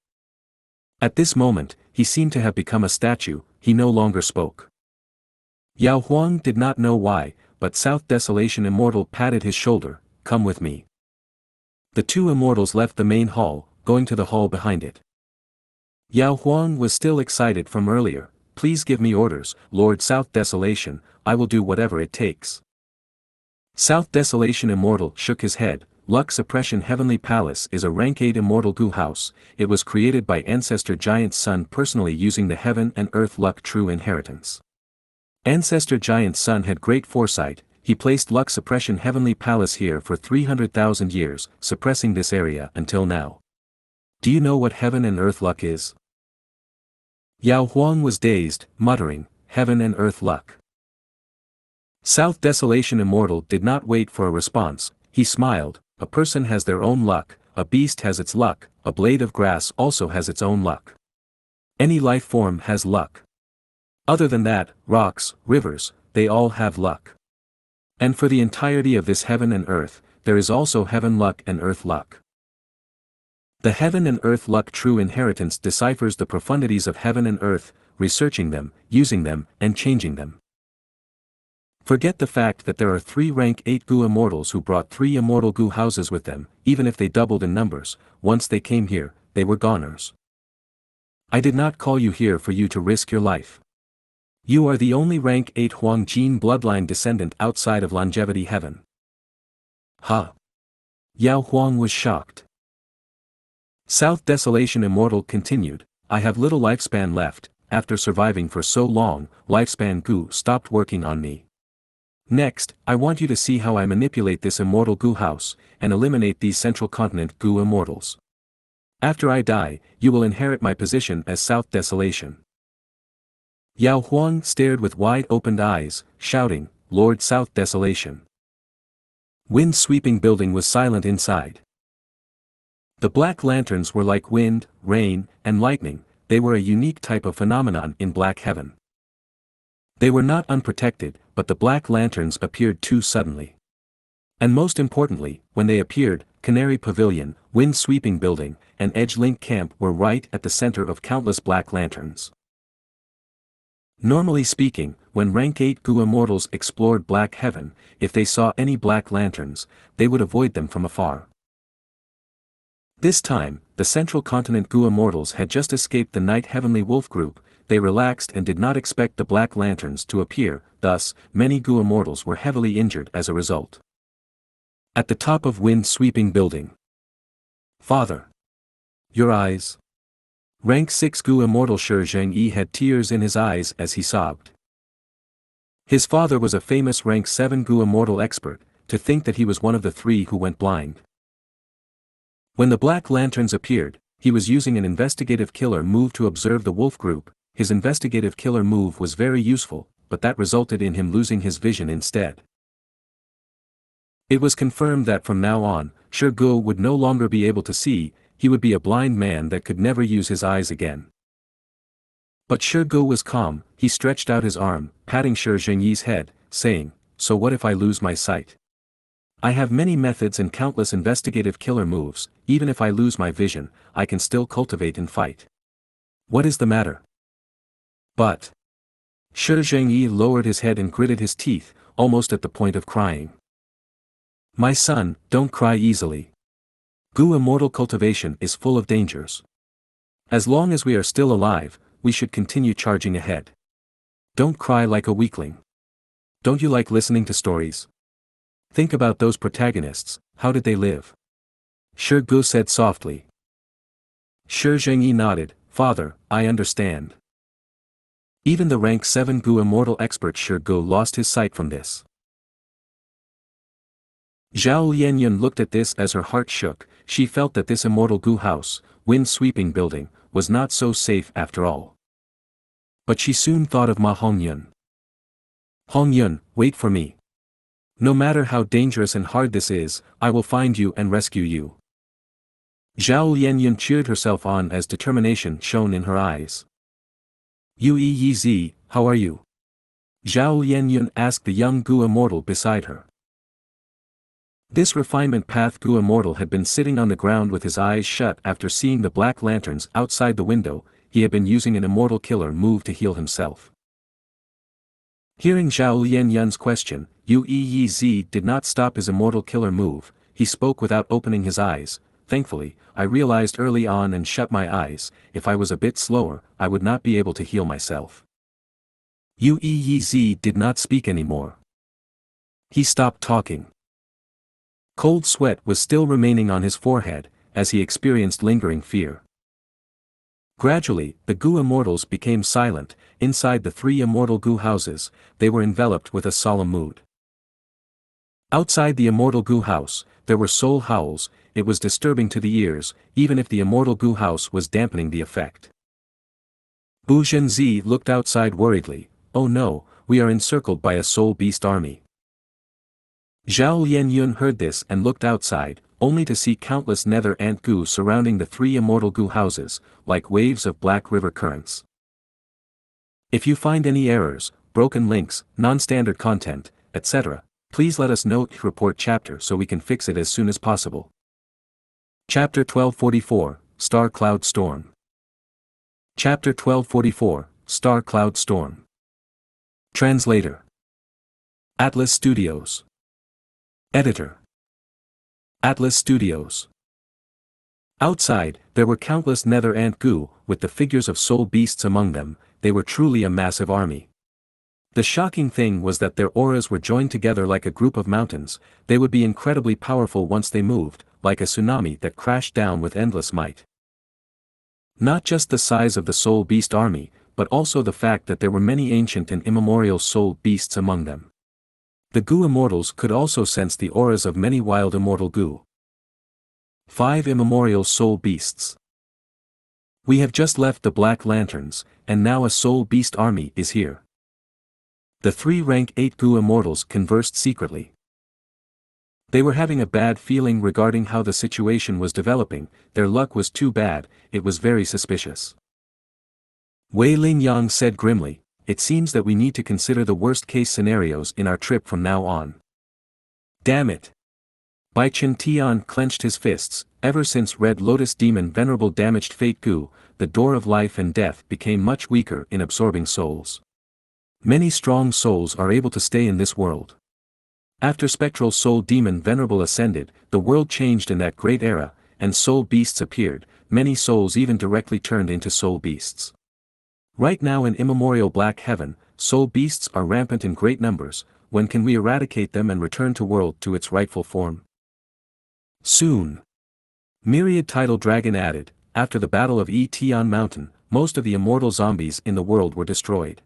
At this moment, he seemed to have become a statue, he no longer spoke. Yao Huang did not know why, but South Desolation Immortal patted his shoulder, "Come with me." The two immortals left the main hall, going to the hall behind it. Yao Huang was still excited from earlier. "Please give me orders, Lord South Desolation, I will do whatever it takes." South Desolation Immortal shook his head. Luck Suppression Heavenly Palace is a rank 8 Immortal Gu house. It was created by Ancestor Giant's son personally using the Heaven and Earth Luck True Inheritance. Ancestor Giant's son had great foresight. He placed Luck Suppression Heavenly Palace here for 300,000 years, suppressing this area until now. Do you know what Heaven and Earth Luck is? Yao Huang was dazed, muttering, "Heaven and Earth Luck." South Desolation Immortal did not wait for a response. He smiled. "A person has their own luck, a beast has its luck, a blade of grass also has its own luck. Any life form has luck. Other than that, rocks, rivers, they all have luck. And for the entirety of this heaven and earth, there is also heaven luck and earth luck. The Heaven and Earth Luck True Inheritance deciphers the profundities of heaven and earth, researching them, using them, and changing them. Forget the fact that there are 3 rank 8 Gu immortals who brought 3 immortal Gu houses with them. Even if they doubled in numbers, once they came here, they were goners. I did not call you here for you to risk your life. You are the only rank 8 Huang Jin bloodline descendant outside of Longevity Heaven." Huh? Yao Huang was shocked. South Desolation Immortal continued, "I have little lifespan left. After surviving for so long, Lifespan Gu stopped working on me. Next, I want you to see how I manipulate this Immortal Gu house, and eliminate these Central Continent Gu immortals. After I die, you will inherit my position as South Desolation." Yao Huang stared with wide-opened eyes, shouting, "Lord South Desolation." Wind-sweeping building was silent inside. The black lanterns were like wind, rain, and lightning. They were a unique type of phenomenon in Black Heaven. They were not unprotected, but the black lanterns appeared too suddenly. And most importantly, when they appeared, Canary Pavilion, Wind-sweeping building, and Edge Link Camp were right at the center of countless black lanterns. Normally speaking, when rank 8 Gu immortals explored Black Heaven, if they saw any black lanterns, they would avoid them from afar. This time, the Central Continent Gu immortals had just escaped the Night Heavenly Wolf group. They relaxed and did not expect the black lanterns to appear, thus, many Gu immortals were heavily injured as a result. At the top of Wind-sweeping building. "Father. Your eyes." Rank 6 Gu immortal Xianxia had tears in his eyes as he sobbed. His father was a famous rank 7 Gu immortal expert. To think that he was one of the 3 who went blind. When the black lanterns appeared, he was using an investigative killer move to observe the wolf group. His investigative killer move was very useful, but that resulted in him losing his vision instead. It was confirmed that from now on, Gu would no longer be able to see. He would be a blind man that could never use his eyes again. But Gu was calm. He stretched out his arm, patting Xianxia's head, saying, "So what if I lose my sight? I have many methods and countless investigative killer moves. Even if I lose my vision, I can still cultivate and fight. What is the matter?" But Xianxia lowered his head and gritted his teeth, almost at the point of crying. "My son, don't cry easily. Gu immortal cultivation is full of dangers. As long as we are still alive, we should continue charging ahead. Don't cry like a weakling. Don't you like listening to stories? Think about those protagonists. How did they live?" Gu said softly. Xianxia nodded, "Father, I understand." Even the rank 7 Gu immortal expert Gu lost his sight from this. Zhao Lianyun looked at this as her heart shook. She felt that this immortal Gu house, Wind-sweeping building, was not so safe after all. But she soon thought of Ma Hongyun. "Hongyun, wait for me. No matter how dangerous and hard this is, I will find you and rescue you." Zhao Lianyun cheered herself on as determination shone in her eyes. "Yue Yizi, how are you?" Zhao Lianyun asked the young Gu immortal beside her. This refinement path Gu immortal had been sitting on the ground with his eyes shut after seeing the black lanterns outside the window. he had been using an immortal killer move to heal himself. Hearing Zhao Lianyun's question, Yu did not stop his immortal killer move. He spoke without opening his eyes. Thankfully, I realized early on and shut my eyes. If I was a bit slower, I would not be able to heal myself. Yu did not speak anymore. He stopped talking. Cold sweat was still remaining on his forehead, as he experienced lingering fear. Gradually, the Gu immortals became silent. Inside the 3 immortal Gu houses, they were enveloped with a solemn mood. Outside the immortal Gu house, there were soul howls. It was disturbing to the ears, even if the immortal Gu house was dampening the effect. Bu Zhenzi looked outside worriedly. Oh no, we are encircled by a soul beast army. Zhao Lianyun heard this and looked outside, only to see countless nether ant Gu surrounding the 3 immortal Gu houses, like waves of black river currents. If you find any errors, broken links, non-standard content, etc., please let us know. Report chapter so we can fix it as soon as possible. Chapter 1244, Star Cloud Storm. Chapter 1244, Star Cloud Storm. Translator. Atlas Studios. Editor. Atlas Studios. Outside, there were countless nether ant Gu, with the figures of soul beasts among them. They were truly a massive army. The shocking thing was that their auras were joined together like a group of mountains. They would be incredibly powerful once they moved, like a tsunami that crashed down with endless might. Not just the size of the soul beast army, but also the fact that there were many ancient and immemorial soul beasts among them. The Gu immortals could also sense the auras of many wild immortal Gu. 5 immemorial soul beasts. We have just left the Black Lanterns, and now a soul beast army is here. The 3 rank 8 Gu immortals conversed secretly. They were having a bad feeling regarding how the situation was developing. Their luck was too bad, it was very suspicious. Wei Lingyang said grimly, it seems that we need to consider the worst-case scenarios in our trip from now on. Damn it! Bai Chen Tian clenched his fists. Ever since Red Lotus Demon Venerable damaged Fate Gu, the door of life and death became much weaker in absorbing souls. Many strong souls are able to stay in this world. After Spectral Soul Demon Venerable ascended, the world changed in that great era, and soul beasts appeared. Many souls even directly turned into soul beasts. Right now in immemorial Black Heaven, soul beasts are rampant in great numbers. When can we eradicate them and return the world to its rightful form? Soon. Myriad Tidal Dragon added, after the Battle of Tian Mountain, most of the immortal zombies in the world were destroyed.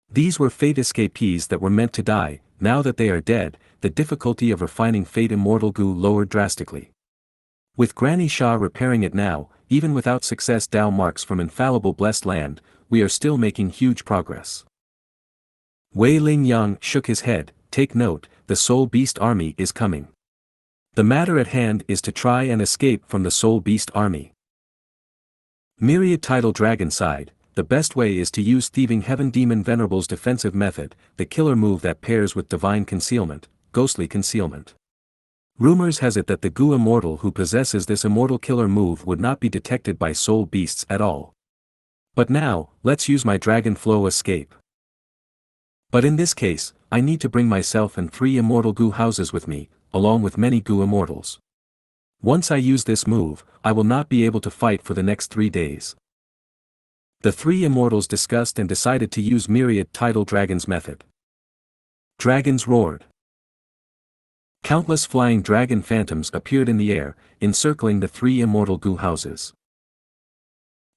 These were Fate escapees that were meant to die. Now that they are dead, the difficulty of refining Fate Immortal Gu lowered drastically. With Granny Sha repairing it now, even without success Dao marks from infallible blessed land, we are still making huge progress. Wei Lingyang shook his head. Take note, the Soul Beast army is coming. The matter at hand is to try and escape from the Soul Beast army. Myriad Tidal Dragon sighed. The best way is to use Thieving Heaven Demon Venerable's defensive method, the killer move that pairs with divine concealment, ghostly concealment. Rumors has it that the Gu immortal who possesses this immortal killer move would not be detected by soul beasts at all. But now, let's use my Dragon Flow escape. But in this case, I need to bring myself and 3 immortal Gu houses with me, along with many Gu immortals. Once I use this move, I will not be able to fight for the next 3 days. The 3 immortals discussed and decided to use Myriad Tidal Dragon's method. Dragons roared. Countless flying dragon phantoms appeared in the air, encircling the 3 immortal Gu houses.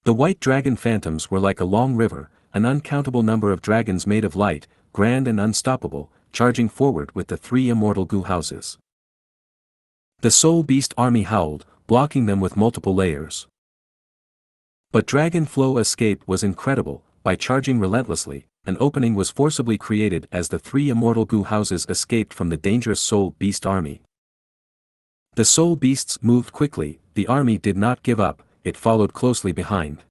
The white dragon phantoms were like a long river, an uncountable number of dragons made of light, grand and unstoppable, charging forward with the 3 immortal Gu houses. The Soul Beast army howled, blocking them with multiple layers. But Dragon Flow escape was incredible. By charging relentlessly, an opening was forcibly created as the 3 immortal Gu houses escaped from the dangerous Soul Beast army. The Soul Beasts moved quickly. The army did not give up, it followed closely behind.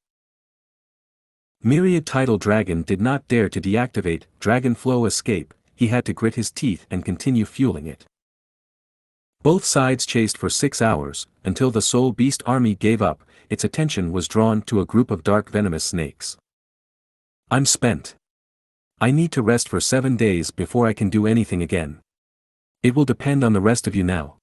Myriad Tidal Dragon did not dare to deactivate Dragon Flow escape. He had to grit his teeth and continue fueling it. Both sides chased for 6 hours, until the Soul Beast army gave up. its attention was drawn to a group of dark venomous snakes. I'm spent. I need to rest for 7 days before I can do anything again. It will depend on the rest of you now.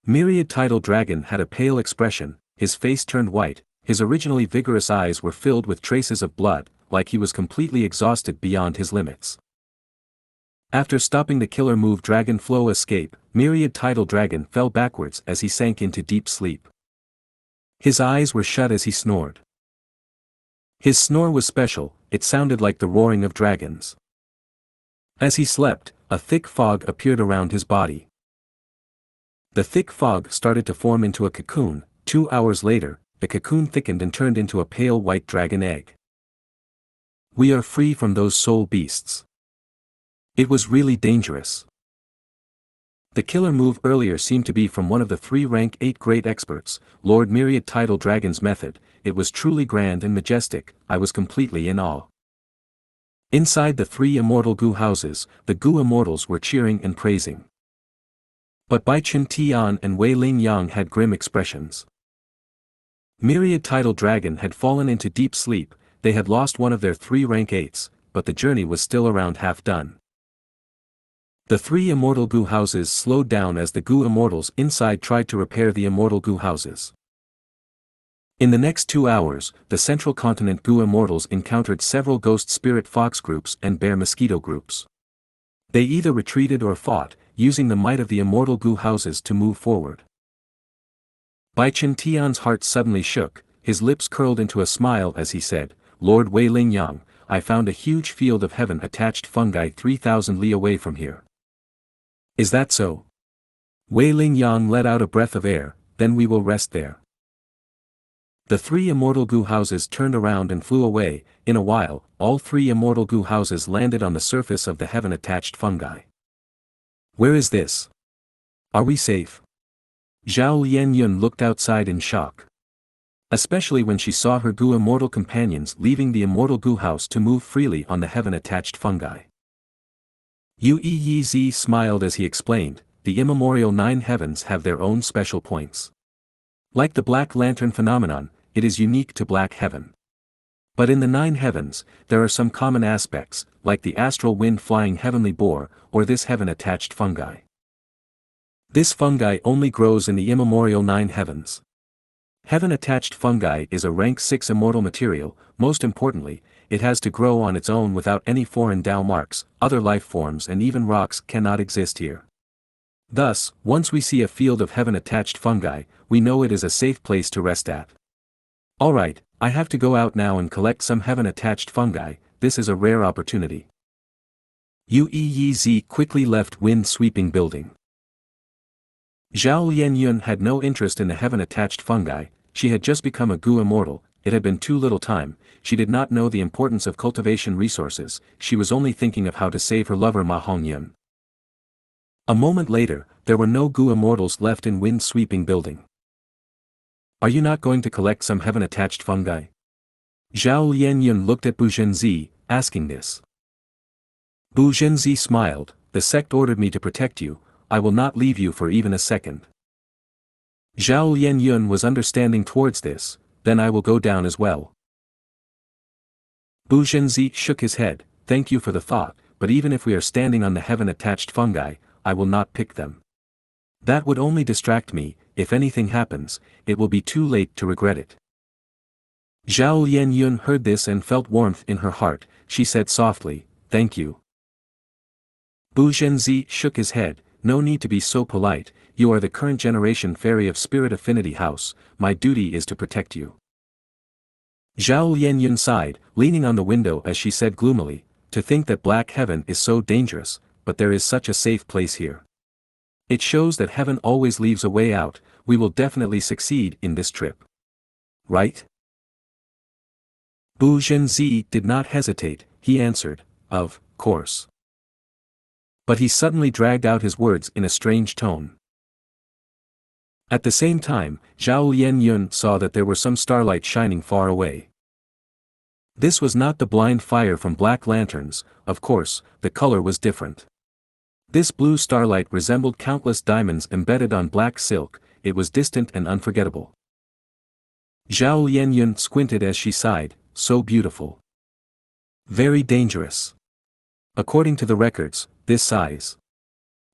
Myriad Tidal Dragon had a pale expression, his face turned white, his originally vigorous eyes were filled with traces of blood, like he was completely exhausted beyond his limits. After stopping the killer move Dragon Flow Escape, Myriad Tidal Dragon fell backwards as he sank into deep sleep. His eyes were shut as he snored. His snore was special, it sounded like the roaring of dragons. As he slept, a thick fog appeared around his body. The thick fog started to form into a cocoon. 2 hours later, the cocoon thickened and turned into a pale white dragon egg. We are free from those soul beasts. It was really dangerous. The killer move earlier seemed to be from one of the 3 rank 8 great experts, Lord Myriad Tidal Dragon's method. It was truly grand and majestic, I was completely in awe. Inside the 3 immortal Gu houses, the Gu immortals were cheering and praising. But Bai Chen Tian and Wei Ling Yang had grim expressions. Myriad Tidal Dragon had fallen into deep sleep, they had lost one of their 3 rank 8s, but the journey was still around half done. The 3 immortal Gu houses slowed down as the Gu immortals inside tried to repair the immortal Gu houses. In the next 2 hours, the central continent Gu immortals encountered several ghost spirit fox groups and bear mosquito groups. They either retreated or fought, using the might of the immortal Gu houses to move forward. Bai Chen Tian's heart suddenly shook, his lips curled into a smile as he said, Lord Wei Ling Yang, I found a huge field of heaven-attached fungi 3,000 li away from here. Is that so? Wei Ling Yang let out a breath of air, then we will rest there. The 3 immortal Gu houses turned around and flew away. In a while, all 3 immortal Gu houses landed on the surface of the heaven-attached fungi. Where is this? Are we safe? Zhao Lianyun looked outside in shock. Especially when she saw her Gu immortal companions leaving the immortal Gu house to move freely on the heaven-attached fungi. Yu Yi smiled as he explained, the immemorial 9 heavens have their own special points. Like the Black Lantern phenomenon, it is unique to Black Heaven. But in the 9 heavens, there are some common aspects, like the astral wind flying heavenly boar, or this heaven-attached fungi. This fungi only grows in the immemorial 9 heavens. Heaven-attached fungi is a rank 6 immortal material, most importantly, it has to grow on its own without any foreign Dao marks, other life forms and even rocks cannot exist here. Thus, once we see a field of heaven-attached fungi, we know it is a safe place to rest at. Alright, I have to go out now and collect some heaven-attached fungi, this is a rare opportunity. Yu Yi quickly left wind-sweeping building. Zhao Lianyun had no interest in the heaven-attached fungi, she had just become a Gu immortal, it had been too little time, she did not know the importance of cultivation resources, she was only thinking of how to save her lover Ma Hongyun. A moment later, there were no Gu immortals left in wind-sweeping building. Are you not going to collect some heaven-attached fungi? Zhao Lianyun looked at Bu Zhenzi, asking this. Bu Zhenzi smiled, the sect ordered me to protect you, I will not leave you for even a second. Zhao Lianyun was understanding towards this, then I will go down as well. Bu Zhenzi shook his head, thank you for the thought, but even if we are standing on the heaven-attached fungi, I will not pick them. That would only distract me, if anything happens, it will be too late to regret it. Zhao Lianyun heard this and felt warmth in her heart, she said softly, thank you. Bu Zhenzi shook his head, no need to be so polite, you are the current generation fairy of Spirit Affinity House, my duty is to protect you. Zhao Lianyun sighed, leaning on the window as she said gloomily, to think that Black Heaven is so dangerous, but there is such a safe place here. It shows that heaven always leaves a way out, we will definitely succeed in this trip. Right? Bu Zhenzi did not hesitate, he answered, of course. But he suddenly dragged out his words in a strange tone. At the same time, Zhao Lianyun saw that there were some starlight shining far away. This was not the blind fire from black lanterns, of course, the color was different. This blue starlight resembled countless diamonds embedded on black silk, it was distant and unforgettable. Zhao Lianyun squinted as she sighed, so beautiful. Very dangerous. According to the records, this size.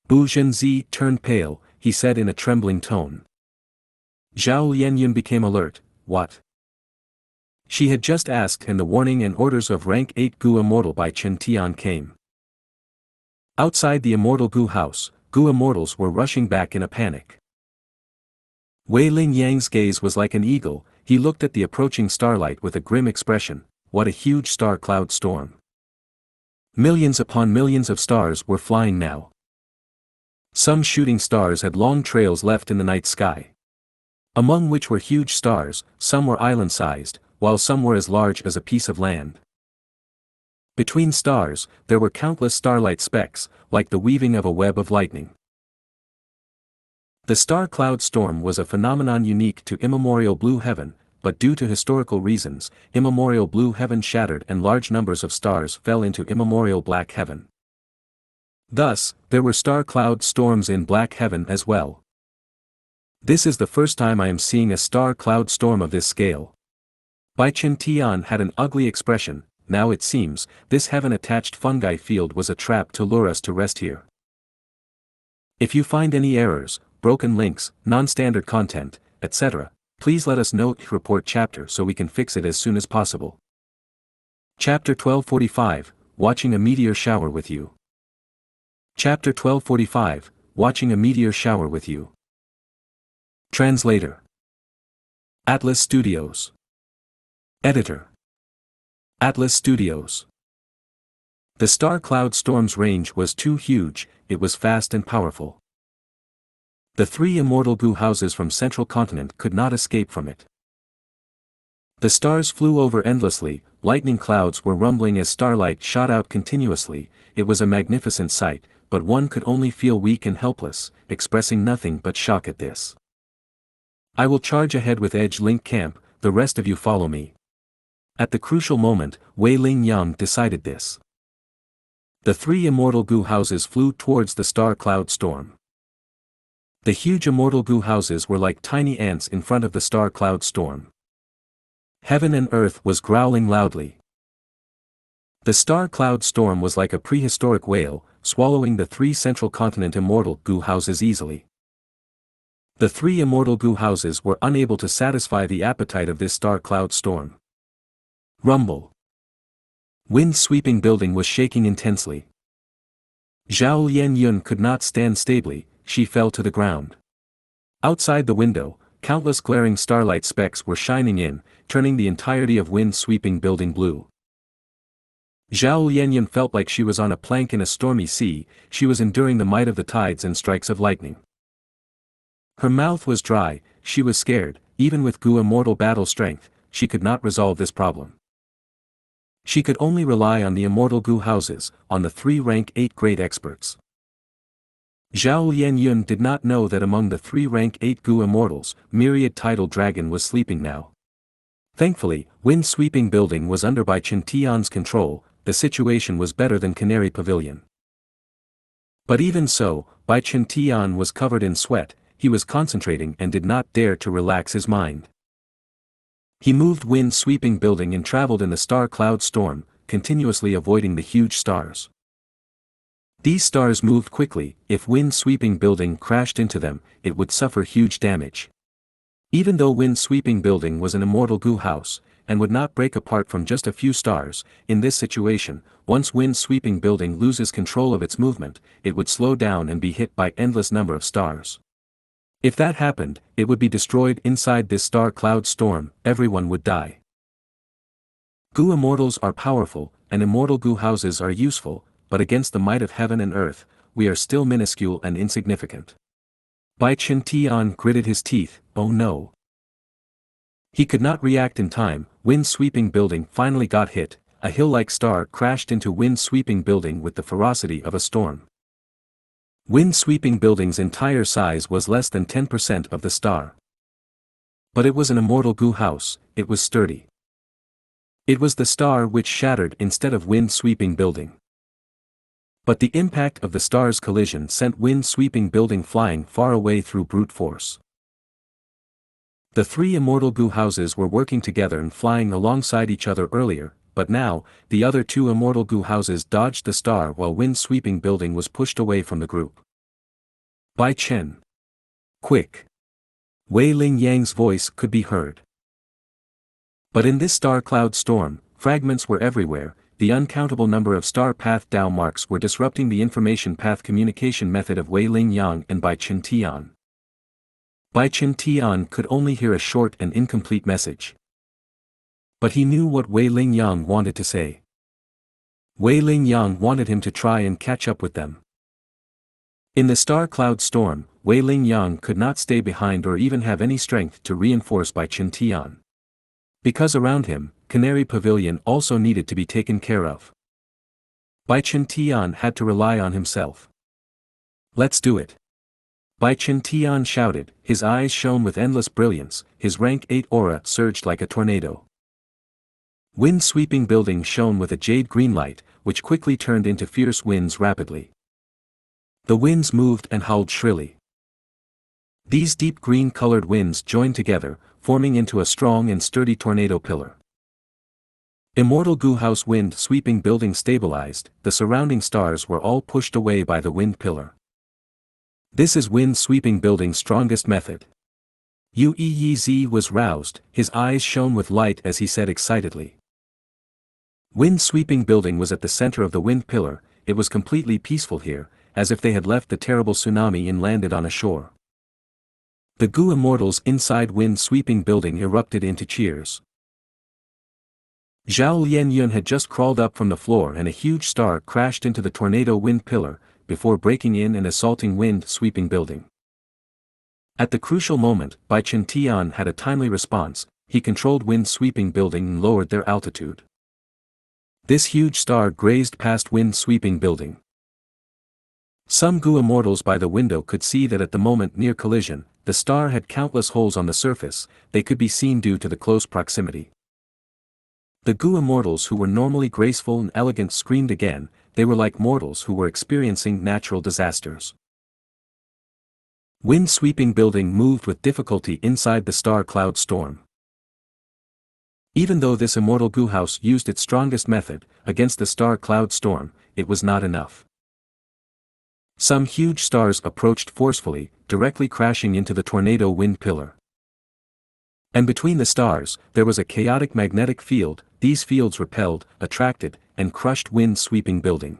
Bu Zhenzi turned pale, he said in a trembling tone. Zhao Lianyun became alert. What? She had just asked, and the warning and orders of rank 8 Gu Immortal by Chen Tian came. Outside the Immortal Gu house, Gu Immortals were rushing back in a panic. Wei Ling Yang's gaze was like an eagle, he looked at the approaching starlight with a grim expression. What a huge star cloud storm. Millions upon millions of stars were flying now. Some shooting stars had long trails left in the night sky. Among which were huge stars, some were island-sized, while some were as large as a piece of land. Between stars, there were countless starlight specks, like the weaving of a web of lightning. The star cloud storm was a phenomenon unique to immemorial blue heaven, but due to historical reasons, immemorial blue heaven shattered and large numbers of stars fell into immemorial black heaven. Thus, there were star cloud storms in black heaven as well. This is the first time I am seeing a star cloud storm of this scale. Bai Chen Tian had an ugly expression. Now it seems, this heaven-attached fungi field was a trap to lure us to rest here. If you find any errors, broken links, non-standard content, etc., please let us know. Report chapter so we can fix it as soon as possible. Chapter 1245, Watching a Meteor Shower with You. Chapter 1245, Watching a Meteor Shower with You. Translator. Atlas Studios. Editor. Atlas Studios. The star cloud storm's range was too huge, it was fast and powerful. The 3 immortal Gu houses from central continent could not escape from it. The stars flew over endlessly, lightning clouds were rumbling as starlight shot out continuously. It was a magnificent sight, but one could only feel weak and helpless, expressing nothing but shock at this. I will charge ahead with Edge Link Camp, the rest of you follow me. At the crucial moment, Wei Ling Yang decided this. The 3 immortal Gu houses flew towards the star cloud storm. The huge immortal Gu houses were like tiny ants in front of the star cloud storm. Heaven and earth was growling loudly. The star cloud storm was like a prehistoric whale, swallowing the 3 central continent immortal Gu houses easily. The 3 immortal Gu houses were unable to satisfy the appetite of this star cloud storm. Rumble. Wind-sweeping building was shaking intensely. Zhao Lianyun could not stand stably, she fell to the ground. Outside the window, countless glaring starlight specks were shining in, turning the entirety of wind-sweeping building blue. Zhao Lianyun felt like she was on a plank in a stormy sea, she was enduring the might of the tides and strikes of lightning. Her mouth was dry, she was scared, even with Gu immortal battle strength, she could not resolve this problem. She could only rely on the immortal Gu houses, on the 3 rank 8 great experts. Zhao Lianyun did not know that among the 3 rank 8 Gu immortals, Myriad Tidal Dragon was sleeping now. Thankfully, wind-sweeping building was under Bai Chen Tian's control, the situation was better than Canary Pavilion. But even so, Bai Chen Tian was covered in sweat, he was concentrating and did not dare to relax his mind. He moved wind-sweeping building and traveled in the star cloud storm, continuously avoiding the huge stars. These stars moved quickly, if wind-sweeping building crashed into them, it would suffer huge damage. Even though wind-sweeping building was an immortal Gu house, and would not break apart from just a few stars, in this situation, once wind-sweeping building loses control of its movement, it would slow down and be hit by endless number of stars. If that happened, it would be destroyed inside this star cloud storm, everyone would die. Gu immortals are powerful, and immortal Gu houses are useful, but against the might of heaven and earth, we are still minuscule and insignificant. Bai Chen Tian gritted his teeth, oh no. He could not react in time, wind-sweeping building finally got hit, a hill-like star crashed into wind-sweeping building with the ferocity of a storm. Wind-sweeping building's entire size was less than 10% of the star. But it was an immortal Gu house, it was sturdy. It was the star which shattered instead of wind-sweeping building. But the impact of the star's collision sent wind-sweeping building flying far away through brute force. The three immortal Gu houses were working together and flying alongside each other earlier, but now, the other two immortal Gu houses dodged the star while wind-sweeping building was pushed away from the group. Bai Chen. Quick! Wei Ling Yang's voice could be heard. But in this star cloud storm, fragments were everywhere. The uncountable number of star path Dao marks were disrupting the information path communication method of Wei Ling Yang and Bai Chen Tian. Bai Chen Tian could only hear a short and incomplete message. But he knew what Wei Ling Yang wanted to say. Wei Ling Yang wanted him to try and catch up with them. In the star cloud storm, Wei Ling Yang could not stay behind or even have any strength to reinforce Bai Chen Tian. Because around him, Canary Pavilion also needed to be taken care of. Bai Chen Tian had to rely on himself. Let's do it. Bai Chen Tian shouted, his eyes shone with endless brilliance, his rank 8 aura surged like a tornado. Wind-sweeping building shone with a jade green light, which quickly turned into fierce winds rapidly. The winds moved and howled shrilly. These deep green-colored winds joined together, forming into a strong and sturdy tornado pillar. Immortal Gu House wind-sweeping building stabilized, the surrounding stars were all pushed away by the wind pillar. This is wind-sweeping building's strongest method. Ueyz was roused, his eyes shone with light as he said excitedly. Wind-sweeping building was at the center of the wind pillar. It was completely peaceful here, as if they had left the terrible tsunami and landed on a shore. The Gu immortals inside wind-sweeping building erupted into cheers. Zhao Lianyun had just crawled up from the floor and a huge star crashed into the tornado wind pillar, before breaking in and assaulting wind-sweeping building. At the crucial moment, Bai Chen Tian had a timely response. He controlled wind-sweeping building and lowered their altitude. This huge star grazed past wind-sweeping building. Some Gu immortals by the window could see that at the moment near collision, the star had countless holes on the surface. They could be seen due to the close proximity. The Gu immortals who were normally graceful and elegant screamed again. They were like mortals who were experiencing natural disasters. Wind-sweeping building moved with difficulty inside the star cloud storm. Even though this immortal Gu house used its strongest method, against the star cloud storm, it was not enough. Some huge stars approached forcefully, directly crashing into the tornado wind pillar. And between the stars, there was a chaotic magnetic field. These fields repelled, attracted, and crushed wind-sweeping building.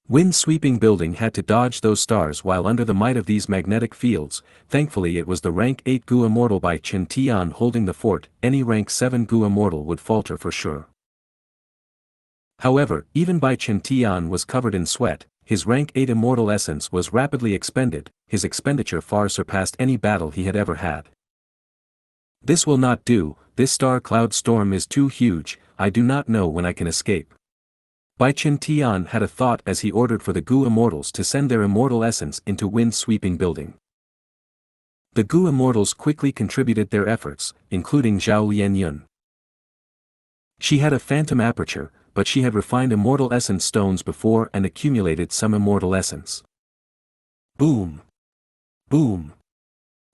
Wind-sweeping building had to dodge those stars while under the might of these magnetic fields. Thankfully it was the rank 8 Gu immortal Bai Chen Tian holding the fort. Any rank 7 Gu immortal would falter for sure. However, even Bai Chen Tian was covered in sweat. His rank 8 immortal essence was rapidly expended. His expenditure far surpassed any battle he had ever had. This will not do. This star cloud storm is too huge. I do not know when I can escape. Bai Chen Tian had a thought as he ordered for the Gu immortals to send their immortal essence into wind-sweeping building. The Gu immortals quickly contributed their efforts, including Zhao Lianyun. She had a phantom aperture, but she had refined immortal essence stones before and accumulated some immortal essence. Boom! Boom!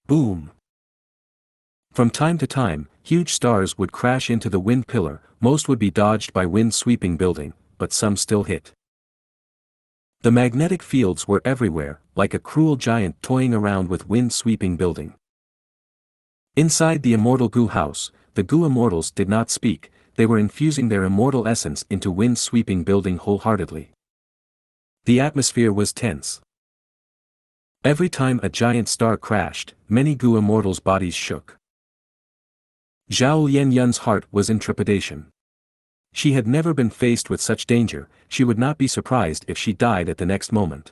Boom! From time to time, huge stars would crash into the wind pillar. Most would be dodged by wind-sweeping building, but some still hit. The magnetic fields were everywhere, like a cruel giant toying around with wind-sweeping building. Inside the immortal Gu house, the Gu immortals did not speak. They were infusing their immortal essence into wind-sweeping building wholeheartedly. The atmosphere was tense. Every time a giant star crashed, many Gu immortals' bodies shook. Zhao Lianyun's heart was in trepidation. She had never been faced with such danger. She would not be surprised if she died at the next moment.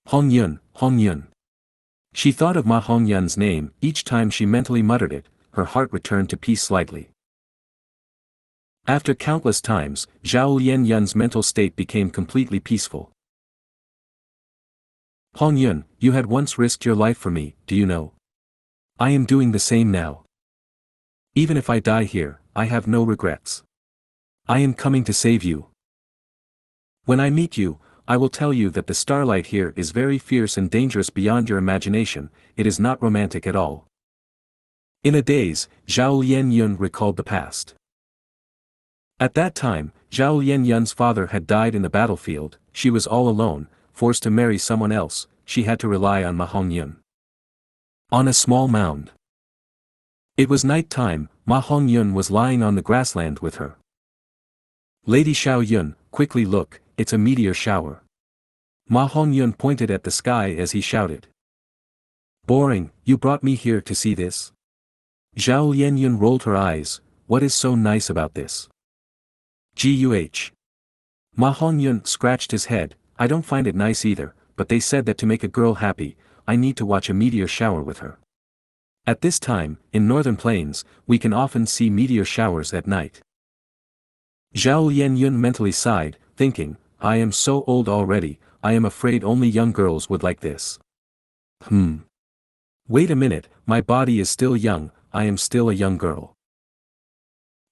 Hongyun, Hongyun. She thought of Ma Hongyun's name. Each time she mentally muttered it, her heart returned to peace slightly. After countless times, Zhao Lianyun's mental state became completely peaceful. Hongyun, you had once risked your life for me, do you know? I am doing the same now. Even if I die here, I have no regrets. I am coming to save you. When I meet you, I will tell you that the starlight here is very fierce and dangerous beyond your imagination. It is not romantic at all. In a daze, Zhao Lianyun recalled the past. At that time, Zhao Lianyun's father had died in the battlefield, she was all alone, forced to marry someone else, she had to rely on Ma Hongyun. On a small mound. It was night time, Ma Hongyun was lying on the grassland with her. Lady Xiaoyun, quickly look, it's a meteor shower. Ma Hongyun pointed at the sky as he shouted. Boring, you brought me here to see this? Zhao Lianyun rolled her eyes, what is so nice about this? Guh. Ma Hongyun scratched his head, I don't find it nice either, but they said that to make a girl happy, I need to watch a meteor shower with her. At this time, in northern plains, we can often see meteor showers at night. Zhao Lianyun mentally sighed, thinking, I am so old already, I am afraid only young girls would like this. Wait a minute, my body is still young, I am still a young girl.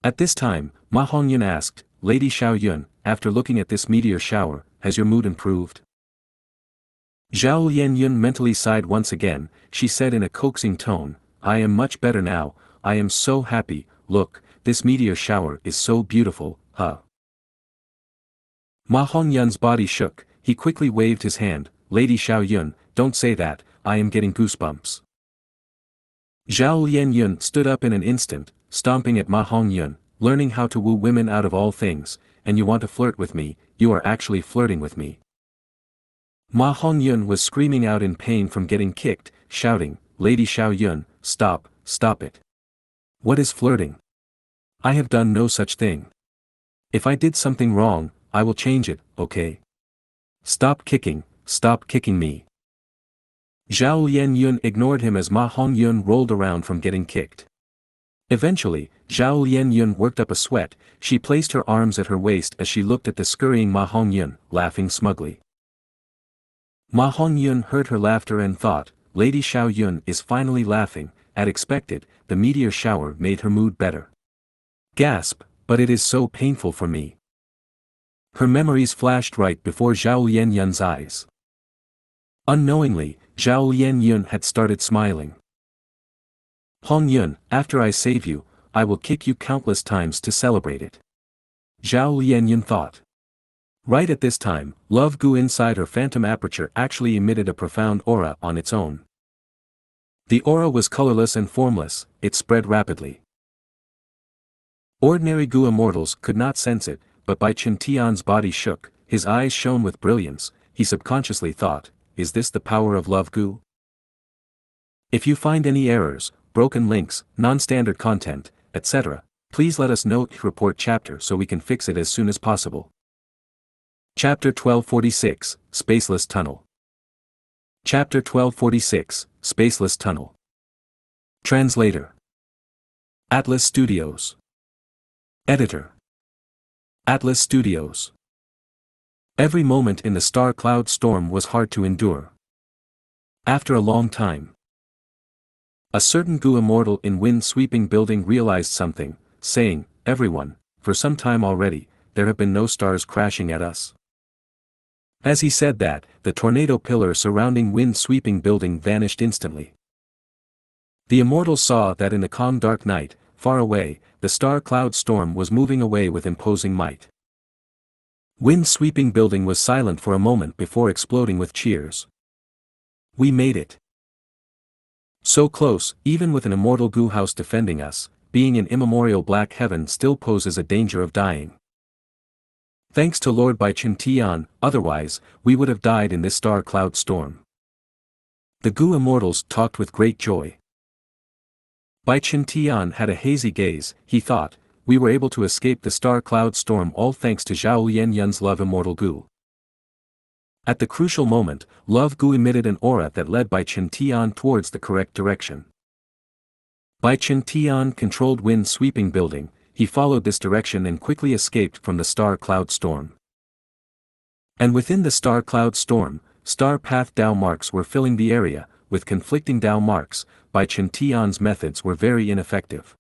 At this time, Ma Hongyun asked, Lady Xiaoyun, after looking at this meteor shower, has your mood improved? Zhao Lianyun mentally sighed once again, she said in a coaxing tone, I am much better now, I am so happy, look, this meteor shower is so beautiful, huh? Ma Hongyun's body shook, he quickly waved his hand, Lady Xiaoyun, don't say that, I am getting goosebumps. Zhao Lianyun stood up in an instant, stomping at Ma Hongyun, learning how to woo women out of all things, and you want to flirt with me, you are actually flirting with me. Ma Hongyun was screaming out in pain from getting kicked, shouting, Lady Xiaoyun, stop, stop it. What is flirting? I have done no such thing. If I did something wrong, I will change it, okay? Stop kicking me. Zhao Lianyun ignored him as Ma Hongyun rolled around from getting kicked. Eventually, Zhao Lianyun worked up a sweat, she placed her arms at her waist as she looked at the scurrying Ma Hongyun, laughing smugly. Ma Hongyun heard her laughter and thought, Lady Xiaoyun is finally laughing, as expected, the meteor shower made her mood better. Gasp, but it is so painful for me. Her memories flashed right before Zhao Lianyun's eyes. Unknowingly, Zhao Lianyun had started smiling. Hongyun, after I save you, I will kick you countless times to celebrate it. Zhao Lianyun thought. Right at this time, Love Gu inside her phantom aperture actually emitted a profound aura on its own. The aura was colorless and formless, it spread rapidly. Ordinary Gu immortals could not sense it, but Bai Qiantian's body shook, his eyes shone with brilliance, he subconsciously thought, is this the power of Love Gu? If you find any errors, broken links, non-standard content, etc., please let us know to report chapter so we can fix it as soon as possible. Chapter 1246, Spaceless Tunnel. Chapter 1246, Spaceless Tunnel. Translator. Atlas Studios. Editor. Atlas Studios. Every moment in the star cloud storm was hard to endure. After a long time, a certain Gu immortal in wind-sweeping building realized something, saying, everyone, for some time already, there have been no stars crashing at us. As he said that, the tornado pillar surrounding wind-sweeping building vanished instantly. The immortal saw that in the calm dark night, far away, the star cloud storm was moving away with imposing might. Wind-sweeping building was silent for a moment before exploding with cheers. We made it. So close, even with an immortal Gu house defending us, being in immemorial black heaven still poses a danger of dying. Thanks to Lord Bai Qiantian, otherwise, we would have died in this star cloud storm. The Gu immortals talked with great joy. Bai Qiantian had a hazy gaze, he thought, we were able to escape the star cloud storm all thanks to Zhao Lianyun's love immortal Gu. At the crucial moment, Love Gu emitted an aura that led Bai Qiantian towards the correct direction. Bai Qiantian controlled wind-sweeping building, he followed this direction and quickly escaped from the star cloud storm. And within the star cloud storm, star path Dao marks were filling the area, with conflicting Dao marks, Bai Qiantian's methods were very ineffective.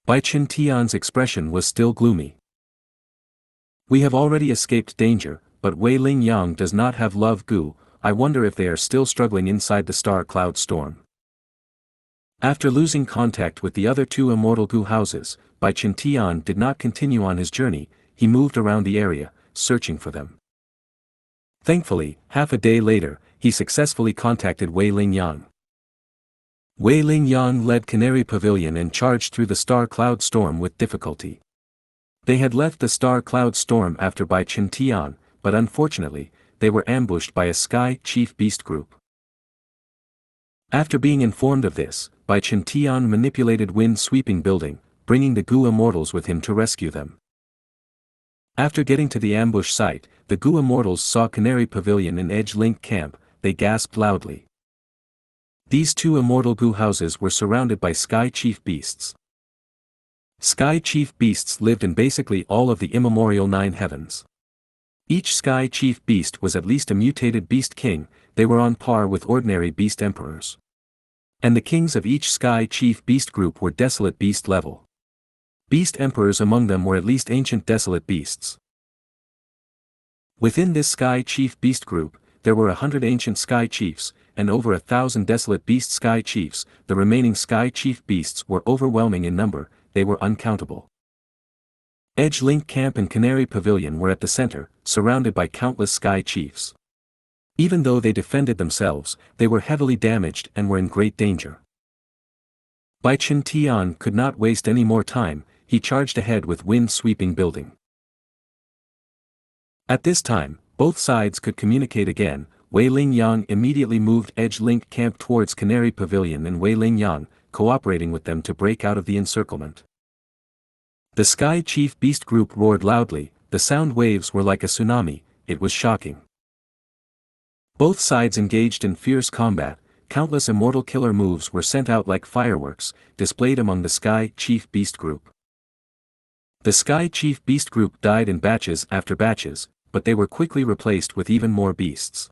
Bai Qiantian's expression was still gloomy. We have already escaped danger, but Wei Ling Yang does not have Love Gu, I wonder if they are still struggling inside the star cloud storm. After losing contact with the other two Immortal Gu houses, Bai Qiantian did not continue on his journey, he moved around the area, searching for them. Thankfully, half a day later, he successfully contacted Wei Lingyang. Wei Lingyang led Canary Pavilion and charged through the Star Cloud Storm with difficulty. They had left the Star Cloud Storm after Bai Qiantian, but unfortunately, they were ambushed by a Sky Chief Beast group. After being informed of this, Bai Qiantian manipulated Wind Sweeping Building, bringing the Gu Immortals with him to rescue them. After getting to the ambush site, the Gu Immortals saw Canary Pavilion and Edge Link Camp. They gasped loudly. These two Immortal Gu houses were surrounded by Sky Chief Beasts. Sky Chief Beasts lived in basically all of the immemorial 9 heavens. Each Sky Chief Beast was at least a mutated Beast King. They were on par with ordinary Beast Emperors. And the kings of each Sky Chief Beast group were Desolate Beast level. Beast Emperors among them were at least ancient Desolate Beasts. Within this Sky Chief Beast group, there were 100 ancient Sky Chiefs, and over 1,000 Desolate Beast Sky Chiefs. The remaining Sky Chief Beasts were overwhelming in number, they were uncountable. Edge Link Camp and Canary Pavilion were at the center, surrounded by countless Sky Chiefs. Even though they defended themselves, they were heavily damaged and were in great danger. Bai Qiantian could not waste any more time, he charged ahead with Wind Sweeping Building. At this time, both sides could communicate again. Wei Lingyang immediately moved Edge Link Camp towards Canary Pavilion and Wei Lingyang, cooperating with them to break out of the encirclement. The Sky Chief Beast group roared loudly, the sound waves were like a tsunami, it was shocking. Both sides engaged in fierce combat, countless immortal killer moves were sent out like fireworks, displayed among the Sky Chief Beast group. The Sky Chief Beast group died in batches after batches, but they were quickly replaced with even more beasts.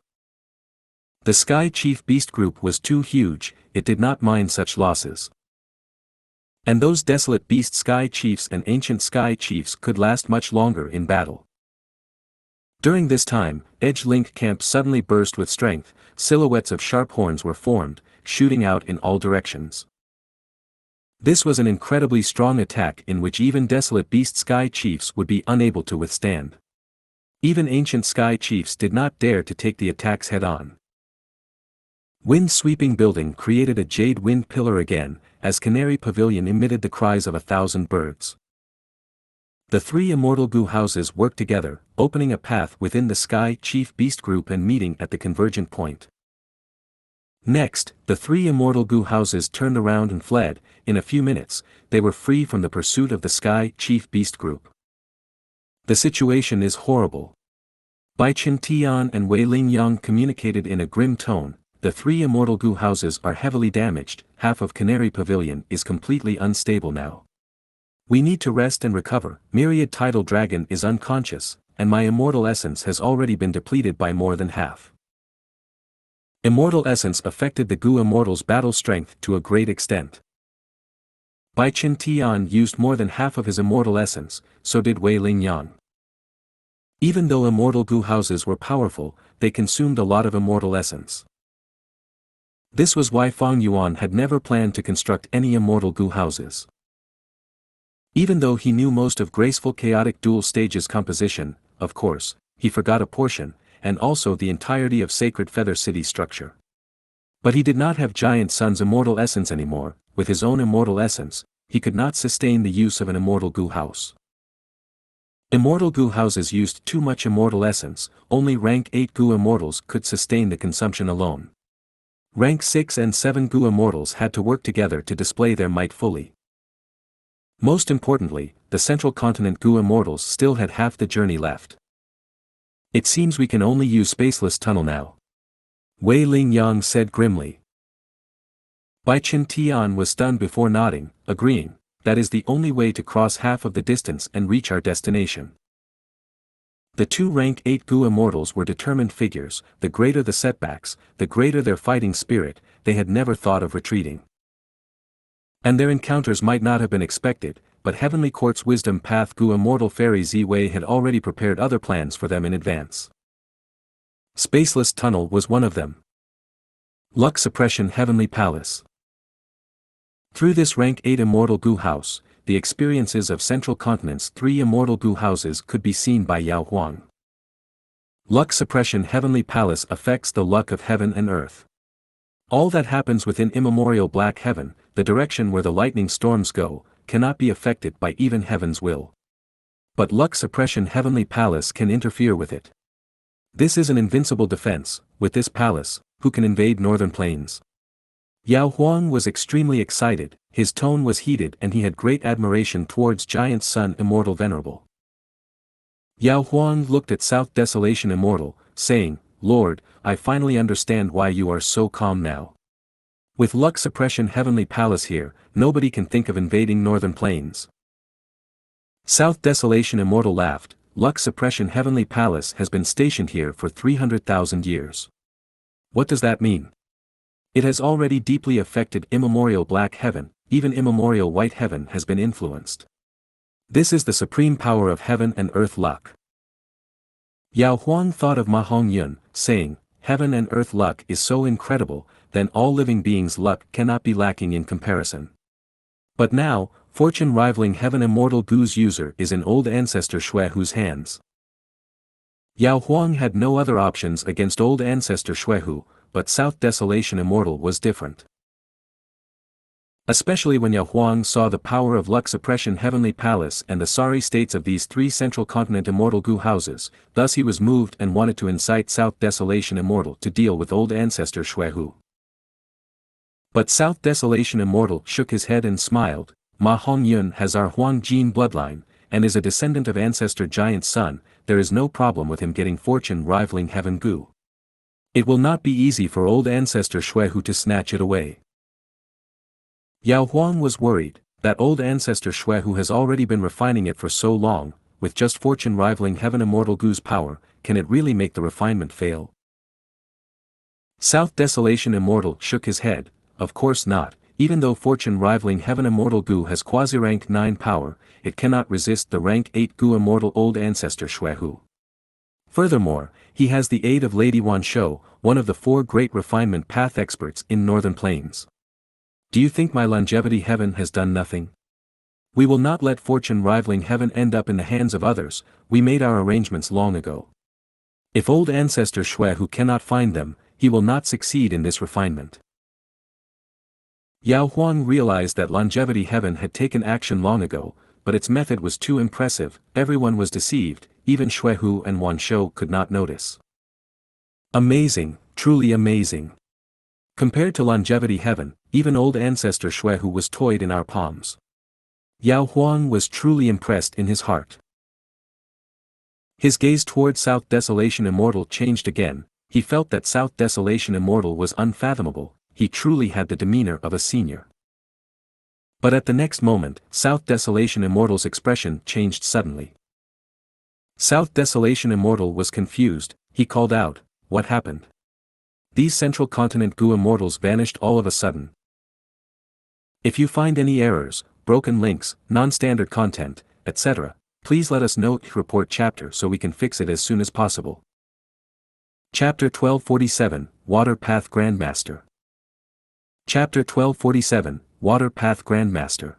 The Sky Chief Beast group was too huge, it did not mind such losses. And those Desolate Beast Sky Chiefs and Ancient Sky Chiefs could last much longer in battle. During this time, Edge Link Camp suddenly burst with strength, silhouettes of sharp horns were formed, shooting out in all directions. This was an incredibly strong attack in which even Desolate Beast Sky Chiefs would be unable to withstand. Even Ancient Sky Chiefs did not dare to take the attacks head-on. Wind Sweeping Building created a jade wind pillar again, as Canary Pavilion emitted the cries of 1,000 birds. The 3 Immortal Gu houses worked together, opening a path within the Sky Chief Beast group and meeting at the convergent point. Next, the 3 Immortal Gu houses turned around and fled. In a few minutes, they were free from the pursuit of the Sky Chief Beast group. The situation is horrible. Bai Qiantian and Wei Lingyang communicated in a grim tone. The 3 Immortal Gu houses are heavily damaged, half of Canary Pavilion is completely unstable now. We need to rest and recover. Myriad Tidal Dragon is unconscious, and my immortal essence has already been depleted by more than half. Immortal essence affected the Gu Immortals' battle strength to a great extent. Bai Qiantian used more than half of his immortal essence, so did Wei Lingyang. Even though Immortal Gu houses were powerful, they consumed a lot of immortal essence. This was why Fang Yuan had never planned to construct any Immortal Gu houses. Even though he knew most of Graceful Chaotic Dual Stage's composition, of course, he forgot a portion, and also the entirety of Sacred Feather City's structure. But he did not have Giant Sun's immortal essence anymore. With his own immortal essence, he could not sustain the use of an Immortal Gu house. Immortal Gu houses used too much immortal essence, only rank 8 Gu Immortals could sustain the consumption alone. Rank 6 and 7 Gu Immortals had to work together to display their might fully. Most importantly, the Central Continent Gu Immortals still had half the journey left. It seems we can only use Spaceless Tunnel now. Wei Lingyang said grimly. Bai Qiantian was stunned before nodding, agreeing, that is the only way to cross half of the distance and reach our destination. The 2 rank 8 Gu Immortals were determined figures, the greater the setbacks, the greater their fighting spirit, they had never thought of retreating. And their encounters might not have been expected, but Heavenly Court's Wisdom Path Gu Immortal Fairy Ziwei had already prepared other plans for them in advance. Spaceless Tunnel was one of them. Luck Suppression Heavenly Palace. Through this rank 8 immortal Gu house, the experiences of Central Continent's 3 immortal Gu houses could be seen by Yao Huang. Luck suppression. Heavenly Palace affects the luck of heaven and earth. All that happens within immemorial black heaven, the direction where the lightning storms go, cannot be affected by even heaven's will. But luck suppression. Heavenly Palace can interfere with it. This is an invincible defense. With this palace, who can invade northern plains? Yao Huang was extremely excited, his tone was heated and he had great admiration towards Giant Sun Immortal Venerable. Yao Huang looked at South Desolation Immortal, saying, "Lord, I finally understand why you are so calm now. With luck suppression Heavenly Palace here, nobody can think of invading northern plains." South Desolation Immortal laughed, "Luck suppression Heavenly Palace has been stationed here for 300,000 years. What does that mean? It has already deeply affected immemorial black heaven, even immemorial white heaven has been influenced. This is the supreme power of heaven and earth luck." Yao Huang thought of Ma Hongyun, saying, "Heaven and earth luck is so incredible, then all living beings' luck cannot be lacking in comparison. But now, fortune rivaling heaven immortal Gu's user is in old ancestor Xuehu's hands." Yao Huang had no other options against old ancestor Xuehu, but South Desolation Immortal was different. Especially when Yao Huang saw the power of luck suppression Heavenly Palace and the sorry states of these 3 Central Continent Immortal Gu houses, thus he was moved and wanted to incite South Desolation Immortal to deal with old ancestor Xuehu. But South Desolation Immortal shook his head and smiled. "Ma Hongyun has our Huang Jin bloodline, and is a descendant of ancestor Giant Sun, there is no problem with him getting fortune rivaling Heaven Gu. It will not be easy for old ancestor Xuehu to snatch it away." Yao Huang was worried, that old ancestor Xuehu has already been refining it for so long, with just fortune rivaling Heaven Immortal Gu's power, can it really make the refinement fail? South Desolation Immortal shook his head, "Of course not, even though fortune rivaling Heaven Immortal Gu has quasi-rank 9 power, it cannot resist the rank 8 Gu Immortal old ancestor Xuehu. Furthermore, he has the aid of Lady Wanshou, one of the 4 great refinement path experts in northern plains. Do you think my longevity heaven has done nothing? We will not let fortune rivaling heaven end up in the hands of others, we made our arrangements long ago. If old ancestor Xuehu cannot find them, he will not succeed in this refinement." Yao Huang realized that longevity heaven had taken action long ago, but its method was too impressive, everyone was deceived, even Xuehu and Wanshou could not notice. Amazing, truly amazing. Compared to longevity heaven, even old ancestor Xuehu was toyed in our palms. Yao Huang was truly impressed in his heart. His gaze toward South Desolation Immortal changed again, he felt that South Desolation Immortal was unfathomable, he truly had the demeanor of a senior. But at the next moment, South Desolation Immortal's expression changed suddenly. South Desolation Immortal was confused, he called out, "What happened? These Central Continent Gu Immortals vanished all of a sudden. If you find any errors, broken links, non-standard content, etc., please let us know. Report chapter so we can fix it as soon as possible." Chapter 1247, Water Path Grandmaster. Chapter 1247, Water Path Grandmaster.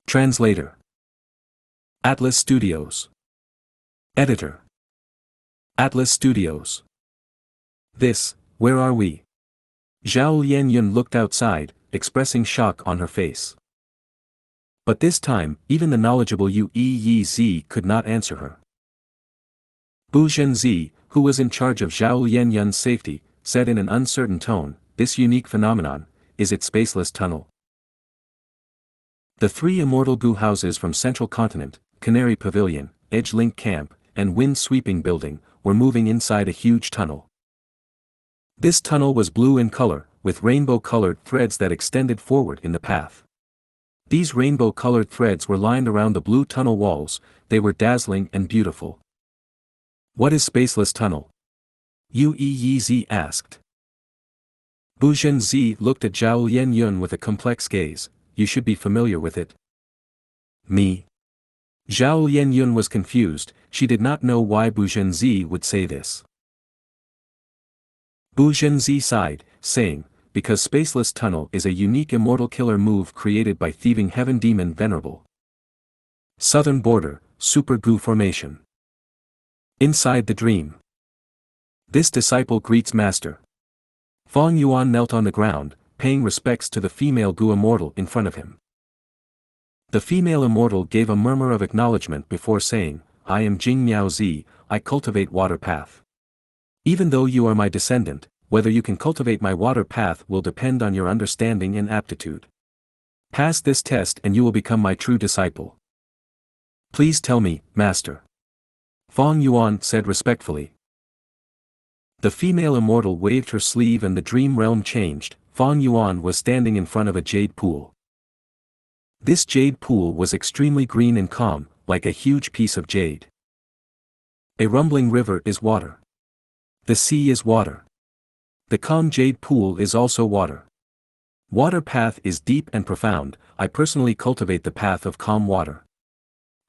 Translator. Atlas Studios. Editor. Atlas Studios. This, where are we? Zhao Lianyun looked outside, expressing shock on her face. But this time, even the knowledgeable Yu Yi could not answer her. Bu Zhenzi, who was in charge of Zhao Lianyun's safety, said in an uncertain tone, "This unique phenomenon, is it spaceless tunnel?" The 3 immortal Gu houses from Central Continent, Canary Pavilion, Edge Link Camp, and Wind Sweeping Building, were moving inside a huge tunnel. This tunnel was blue in color, with rainbow-colored threads that extended forward in the path. These rainbow-colored threads were lined around the blue tunnel walls, they were dazzling and beautiful. "What is spaceless tunnel?" Yu Yi asked. Bu Zhenzi looked at Zhao Lianyun with a complex gaze, "You should be familiar with it." "Me?" Zhao Lianyun was confused, she did not know why Bu Zhenzi would say this. Bu Zhenzi sighed, saying, because Spaceless Tunnel is a unique immortal killer move created by Thieving Heaven Demon Venerable. Southern Border, Super Gu Formation. Inside the Dream. This disciple greets Master. Fong Yuan knelt on the ground, paying respects to the female Gu immortal in front of him. The female immortal gave a murmur of acknowledgement before saying, I am Jing Miao Zi, I cultivate water path. Even though you are my descendant, whether you can cultivate my water path will depend on your understanding and aptitude. Pass this test and you will become my true disciple. Please tell me, Master. Fong Yuan said respectfully. The female immortal waved her sleeve and the dream realm changed. Fong Yuan was standing in front of a jade pool. This jade pool was extremely green and calm, like a huge piece of jade. A rumbling river is water. The sea is water. The calm jade pool is also water. Water path is deep and profound. I personally cultivate the path of calm water.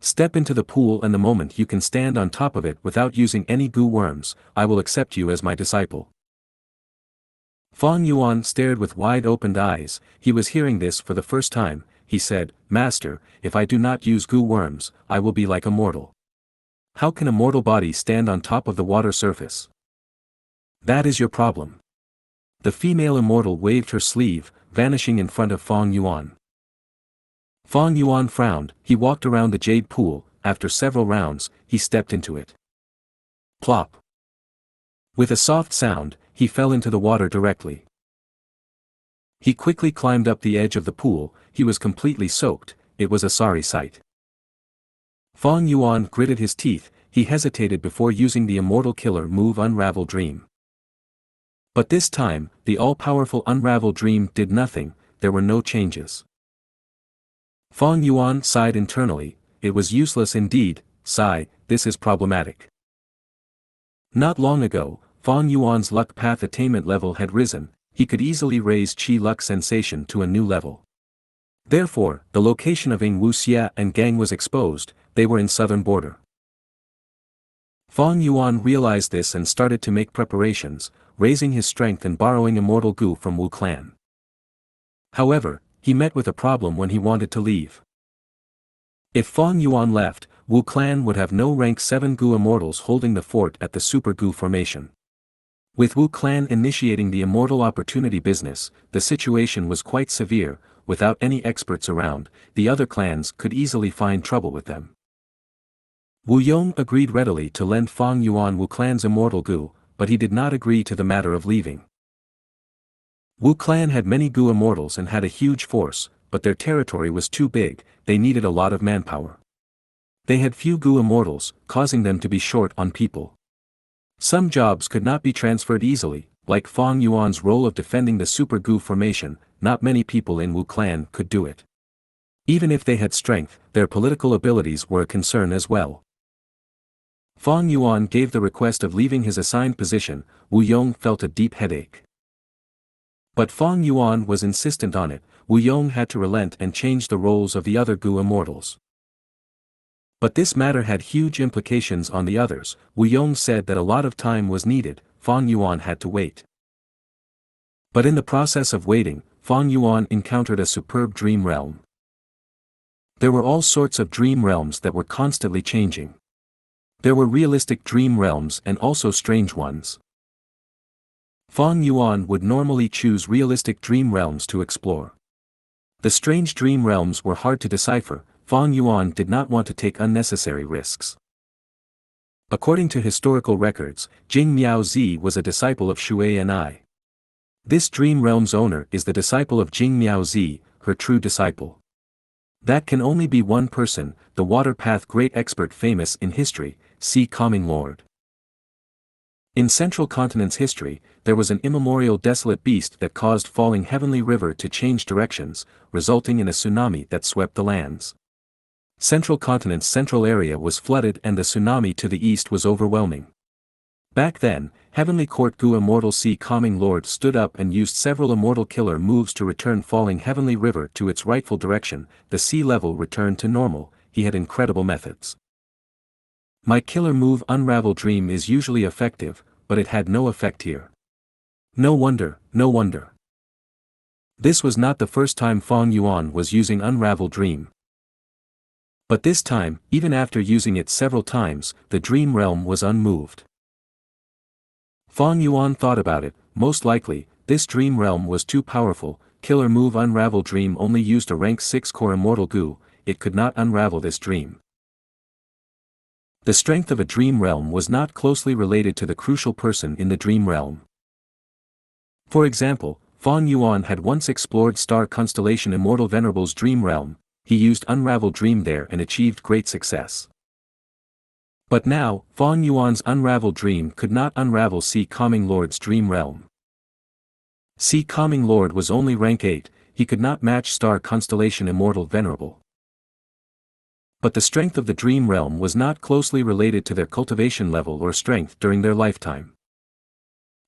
Step into the pool and the moment you can stand on top of it without using any Gu worms, I will accept you as my disciple. Fong Yuan stared with wide-opened eyes. He was hearing this for the first time. He said, Master, if I do not use Gu worms, I will be like a mortal. How can a mortal body stand on top of the water surface? That is your problem. The female immortal waved her sleeve, vanishing in front of Fong Yuan. Fong Yuan frowned. He walked around the jade pool. After several rounds, he stepped into it. Plop. With a soft sound, he fell into the water directly. He quickly climbed up the edge of the pool. He was completely soaked. It was a sorry sight. Fong Yuan gritted his teeth. He hesitated before using the immortal killer move Unravel Dream. But this time, the all-powerful Unravel Dream did nothing. There were no changes. Fong Yuan sighed internally. It was useless indeed. Sigh, this is problematic. Not long ago, Fong Yuan's luck path attainment level had risen. He could easily raise Qi luck sensation to a new level. Therefore, the location of Ing Wuxia and Gang was exposed. They were in southern border. Fong Yuan realized this and started to make preparations, raising his strength and borrowing immortal Gu from Wu clan. However, he met with a problem when he wanted to leave. If Fong Yuan left, Wu clan would have no rank 7 Gu immortals holding the fort at the Super Gu formation. With Wu clan initiating the immortal opportunity business, the situation was quite severe. Without any experts around, the other clans could easily find trouble with them. Wu Yong agreed readily to lend Fong Yuan Wu clan's immortal Gu, but he did not agree to the matter of leaving. Wu clan had many Gu immortals and had a huge force, but their territory was too big. They needed a lot of manpower. They had few Gu immortals, causing them to be short on people. Some jobs could not be transferred easily, like Fong Yuan's role of defending the Super Gu formation. Not many people in Wu clan could do it. Even if they had strength, their political abilities were a concern as well. Fong Yuan gave the request of leaving his assigned position. Wu Yong felt a deep headache. But Fong Yuan was insistent on it. Wu Yong had to relent and change the roles of the other Gu immortals. But this matter had huge implications on the others. Wu Yong said that a lot of time was needed. Fong Yuan had to wait. But in the process of waiting, Fong Yuan encountered a superb dream realm. There were all sorts of dream realms that were constantly changing. There were realistic dream realms and also strange ones. Fong Yuan would normally choose realistic dream realms to explore. The strange dream realms were hard to decipher. Fong Yuan did not want to take unnecessary risks. According to historical records, Jing Miao Zi was a disciple of Shui and I. This dream realm's owner is the disciple of Jing Miao Zi, her true disciple. That can only be one person, the water path great expert famous in history, Sea Calming Lord. In Central Continent's history, there was an immemorial desolate beast that caused falling heavenly river to change directions, resulting in a tsunami that swept the lands. Central Continent's central area was flooded and the tsunami to the east was overwhelming. Back then, Heavenly Court Gu Immortal Sea Calming Lord stood up and used several immortal killer moves to return falling heavenly river to its rightful direction. The sea level returned to normal. He had incredible methods. My killer move Unravel Dream is usually effective, but it had no effect here. No wonder, no wonder. This was not the first time Fang Yuan was using Unravel Dream. But this time, even after using it several times, the dream realm was unmoved. Fang Yuan thought about it. Most likely, this dream realm was too powerful. Killer move Unravel Dream only used a rank 6 core Immortal Gu, it could not unravel this dream. The strength of a dream realm was not closely related to the crucial person in the dream realm. For example, Fang Yuan had once explored star constellation Immortal Venerable's dream realm. He used Unravel Dream there and achieved great success. But now, Fang Yuan's Unravel Dream could not unravel Sea Calming Lord's dream realm. Sea Calming Lord was only rank 8, he could not match star constellation Immortal Venerable. But the strength of the dream realm was not closely related to their cultivation level or strength during their lifetime.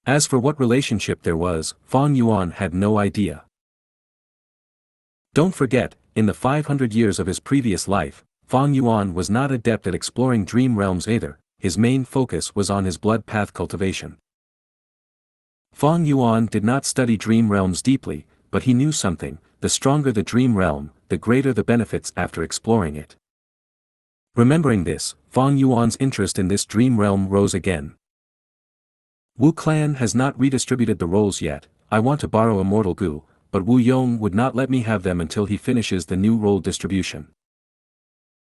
As for what relationship there was, Fang Yuan had no idea. Don't forget, in the 500 years of his previous life, Fang Yuan was not adept at exploring dream realms either, his main focus was on his blood path cultivation. Fang Yuan did not study dream realms deeply, but he knew something: the stronger the dream realm, the greater the benefits after exploring it. Remembering this, Fang Yuan's interest in this dream realm rose again. Wu clan has not redistributed the roles yet. I want to borrow Immortal Gu, but Wu Yong would not let me have them until he finishes the new role distribution.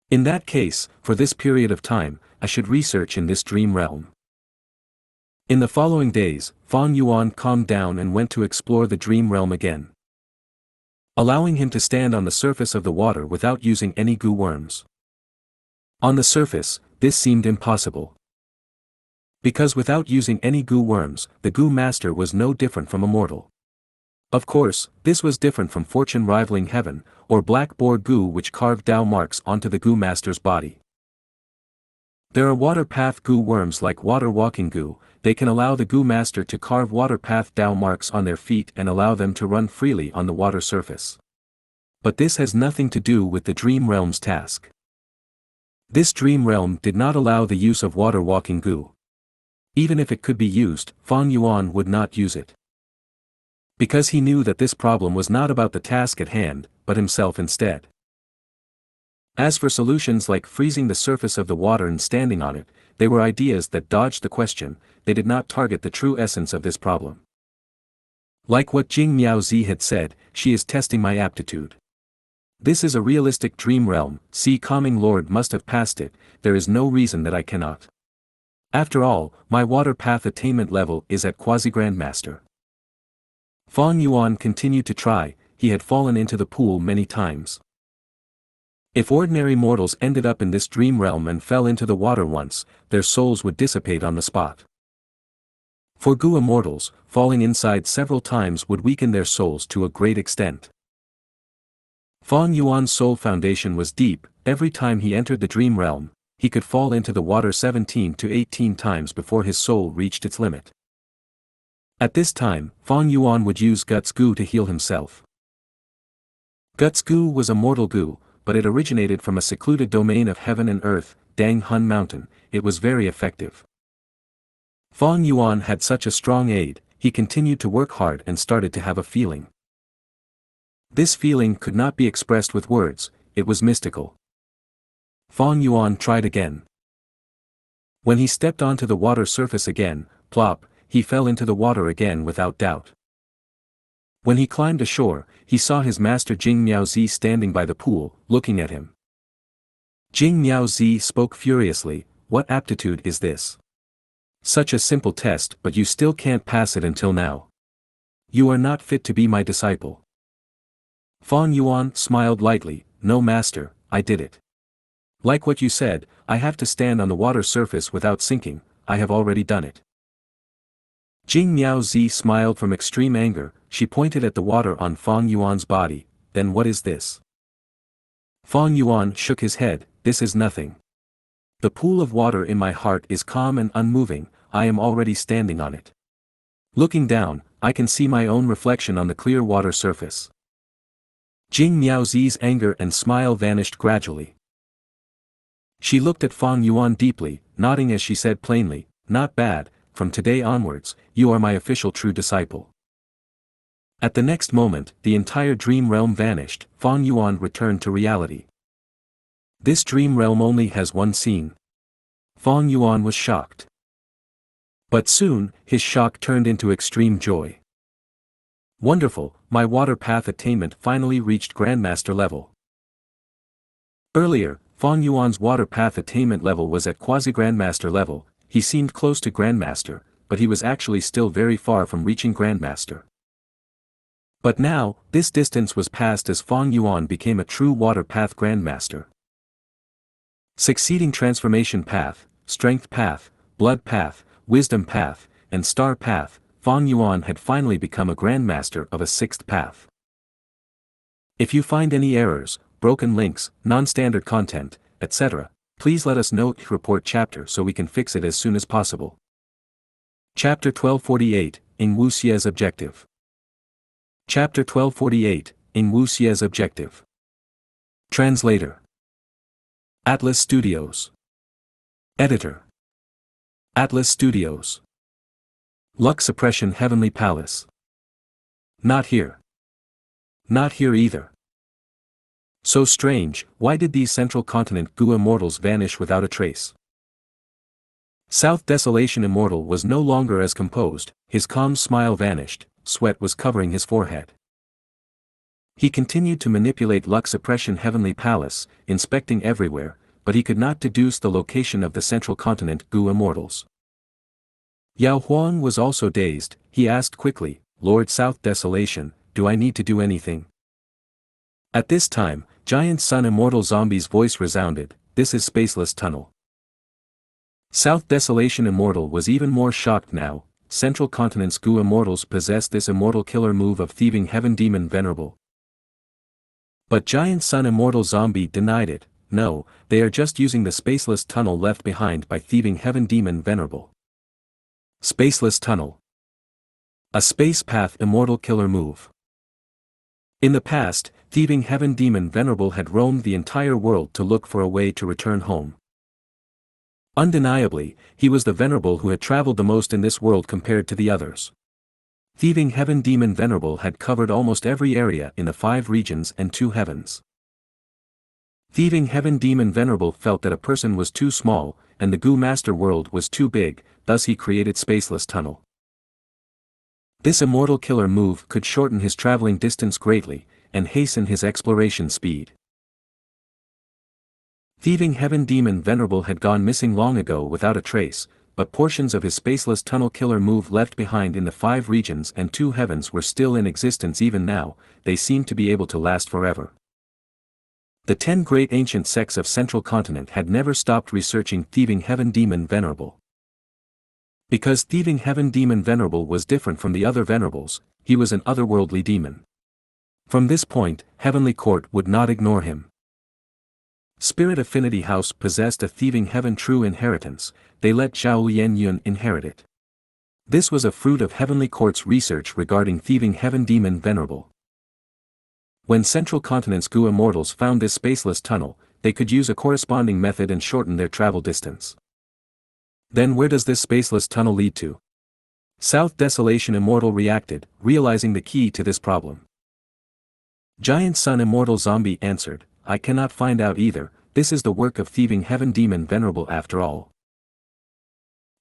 In that case, for this period of time, I should research in this dream realm. In the following days, Fang Yuan calmed down and went to explore the dream realm again, allowing him to stand on the surface of the water without using any Gu worms. On the surface, this seemed impossible. Because without using any Gu worms, the Gu Master was no different from a mortal. Of course, this was different from fortune rivaling heaven, or black boar Gu which carved Tao marks onto the Gu Master's body. There are water path Gu worms like water walking Gu, they can allow the Gu Master to carve water path Tao marks on their feet and allow them to run freely on the water surface. But this has nothing to do with the dream realm's task. This dream realm did not allow the use of water walking Gu. Even if it could be used, Fang Yuan would not use it. Because he knew that this problem was not about the task at hand, but himself instead. As for solutions like freezing the surface of the water and standing on it, they were ideas that dodged the question, they did not target the true essence of this problem. Like what Jing Miaozi had said, she is testing my aptitude. This is a realistic dream realm, Sea Calming Lord must have passed it, there is no reason that I cannot. After all, my water path attainment level is at Quasi-Grandmaster. Fang Yuan continued to try, he had fallen into the pool many times. If ordinary mortals ended up in this dream realm and fell into the water once, their souls would dissipate on the spot. For Gu immortals, falling inside several times would weaken their souls to a great extent. Fang Yuan's soul foundation was deep, every time he entered the dream realm, he could fall into the water 17 to 18 times before his soul reached its limit. At this time, Fang Yuan would use Guts Gu to heal himself. Guts Gu was a mortal Gu, but it originated from a secluded domain of heaven and earth, Dang Hun Mountain, it was very effective. Fang Yuan had such a strong aid, he continued to work hard and started to have a feeling. This feeling could not be expressed with words, it was mystical. Fang Yuan tried again. When he stepped onto the water surface again, plop, he fell into the water again without doubt. When he climbed ashore, he saw his master Jing Miaozi standing by the pool, looking at him. Jing Miaozi spoke furiously, "What aptitude is this? Such a simple test but you still can't pass it until now. You are not fit to be my disciple." Fang Yuan smiled lightly, "No master, I did it. Like what you said, I have to stand on the water surface without sinking, I have already done it." Jing Miaozi smiled from extreme anger, she pointed at the water on Fang Yuan's body, "Then what is this?" Fang Yuan shook his head, "This is nothing. The pool of water in my heart is calm and unmoving, I am already standing on it. Looking down, I can see my own reflection on the clear water surface." Jing Miaozi's anger and smile vanished gradually. She looked at Fang Yuan deeply, nodding as she said plainly, "Not bad, from today onwards, you are my official true disciple." At the next moment, the entire dream realm vanished. Fang Yuan returned to reality. This dream realm only has one scene. Fang Yuan was shocked. But soon, his shock turned into extreme joy. Wonderful, my water path attainment finally reached Grandmaster level. Earlier, Fang Yuan's water path attainment level was at quasi-Grandmaster level. He seemed close to Grandmaster, but he was actually still very far from reaching Grandmaster. But now, this distance was passed as Fang Yuan became a true water path Grandmaster. Succeeding transformation path, strength path, blood path, wisdom path, and star path, Fang Yuan had finally become a Grandmaster of a sixth path. If you find any errors, broken links, non-standard content, etc., please let us know. Report chapter so we can fix it as soon as possible. Chapter 1248, In Wu Xie's Objective. Chapter 1248, In Wu Xie's Objective. Translator. Atlas Studios. Editor. Atlas Studios. Luck Suppression Heavenly Palace. Not here. Not here either. So strange, why did these Central Continent Gu immortals vanish without a trace? South Desolation Immortal was no longer as composed, his calm smile vanished, sweat was covering his forehead. He continued to manipulate Luck Suppression Heavenly Palace, inspecting everywhere, but he could not deduce the location of the Central Continent Gu immortals. Yao Huang was also dazed. He asked quickly, Lord South Desolation, do I need to do anything? At this time, Giant Sun Immortal Zombie's voice resounded, this is Spaceless Tunnel. South Desolation Immortal was even more shocked now. Central Continent's Gu immortals possessed this immortal killer move of thieving Heaven Demon Venerable. But Giant Sun Immortal Zombie denied it. No, they are just using the spaceless tunnel left behind by thieving Heaven Demon Venerable. Spaceless Tunnel. A space path immortal killer move. In the past, thieving Heaven Demon Venerable had roamed the entire world to look for a way to return home. Undeniably, he was the Venerable who had traveled the most in this world compared to the others. Thieving Heaven Demon Venerable had covered almost every area in the 5 regions and 2 heavens. Thieving Heaven Demon Venerable felt that a person was too small, and the Gu Master world was too big, thus he created Spaceless Tunnel. This immortal killer move could shorten his traveling distance greatly, and hasten his exploration speed. Thieving Heaven Demon Venerable had gone missing long ago without a trace, but portions of his Spaceless Tunnel killer move left behind in the 5 regions and 2 heavens were still in existence even now. They seemed to be able to last forever. The 10 great ancient sects of Central Continent had never stopped researching Thieving Heaven Demon Venerable. Because Thieving Heaven Demon Venerable was different from the other Venerables, he was an otherworldly demon. From this point, Heavenly Court would not ignore him. Spirit Affinity House possessed a Thieving Heaven true inheritance, they let Zhao Lianyun inherit it. This was a fruit of Heavenly Court's research regarding Thieving Heaven Demon Venerable. When Central Continent's Gu immortals found this spaceless tunnel, they could use a corresponding method and shorten their travel distance. Then where does this spaceless tunnel lead to? South Desolation Immortal reacted, realizing the key to this problem. Giant Sun Immortal Zombie answered, I cannot find out either, this is the work of Thieving Heaven Demon Venerable after all.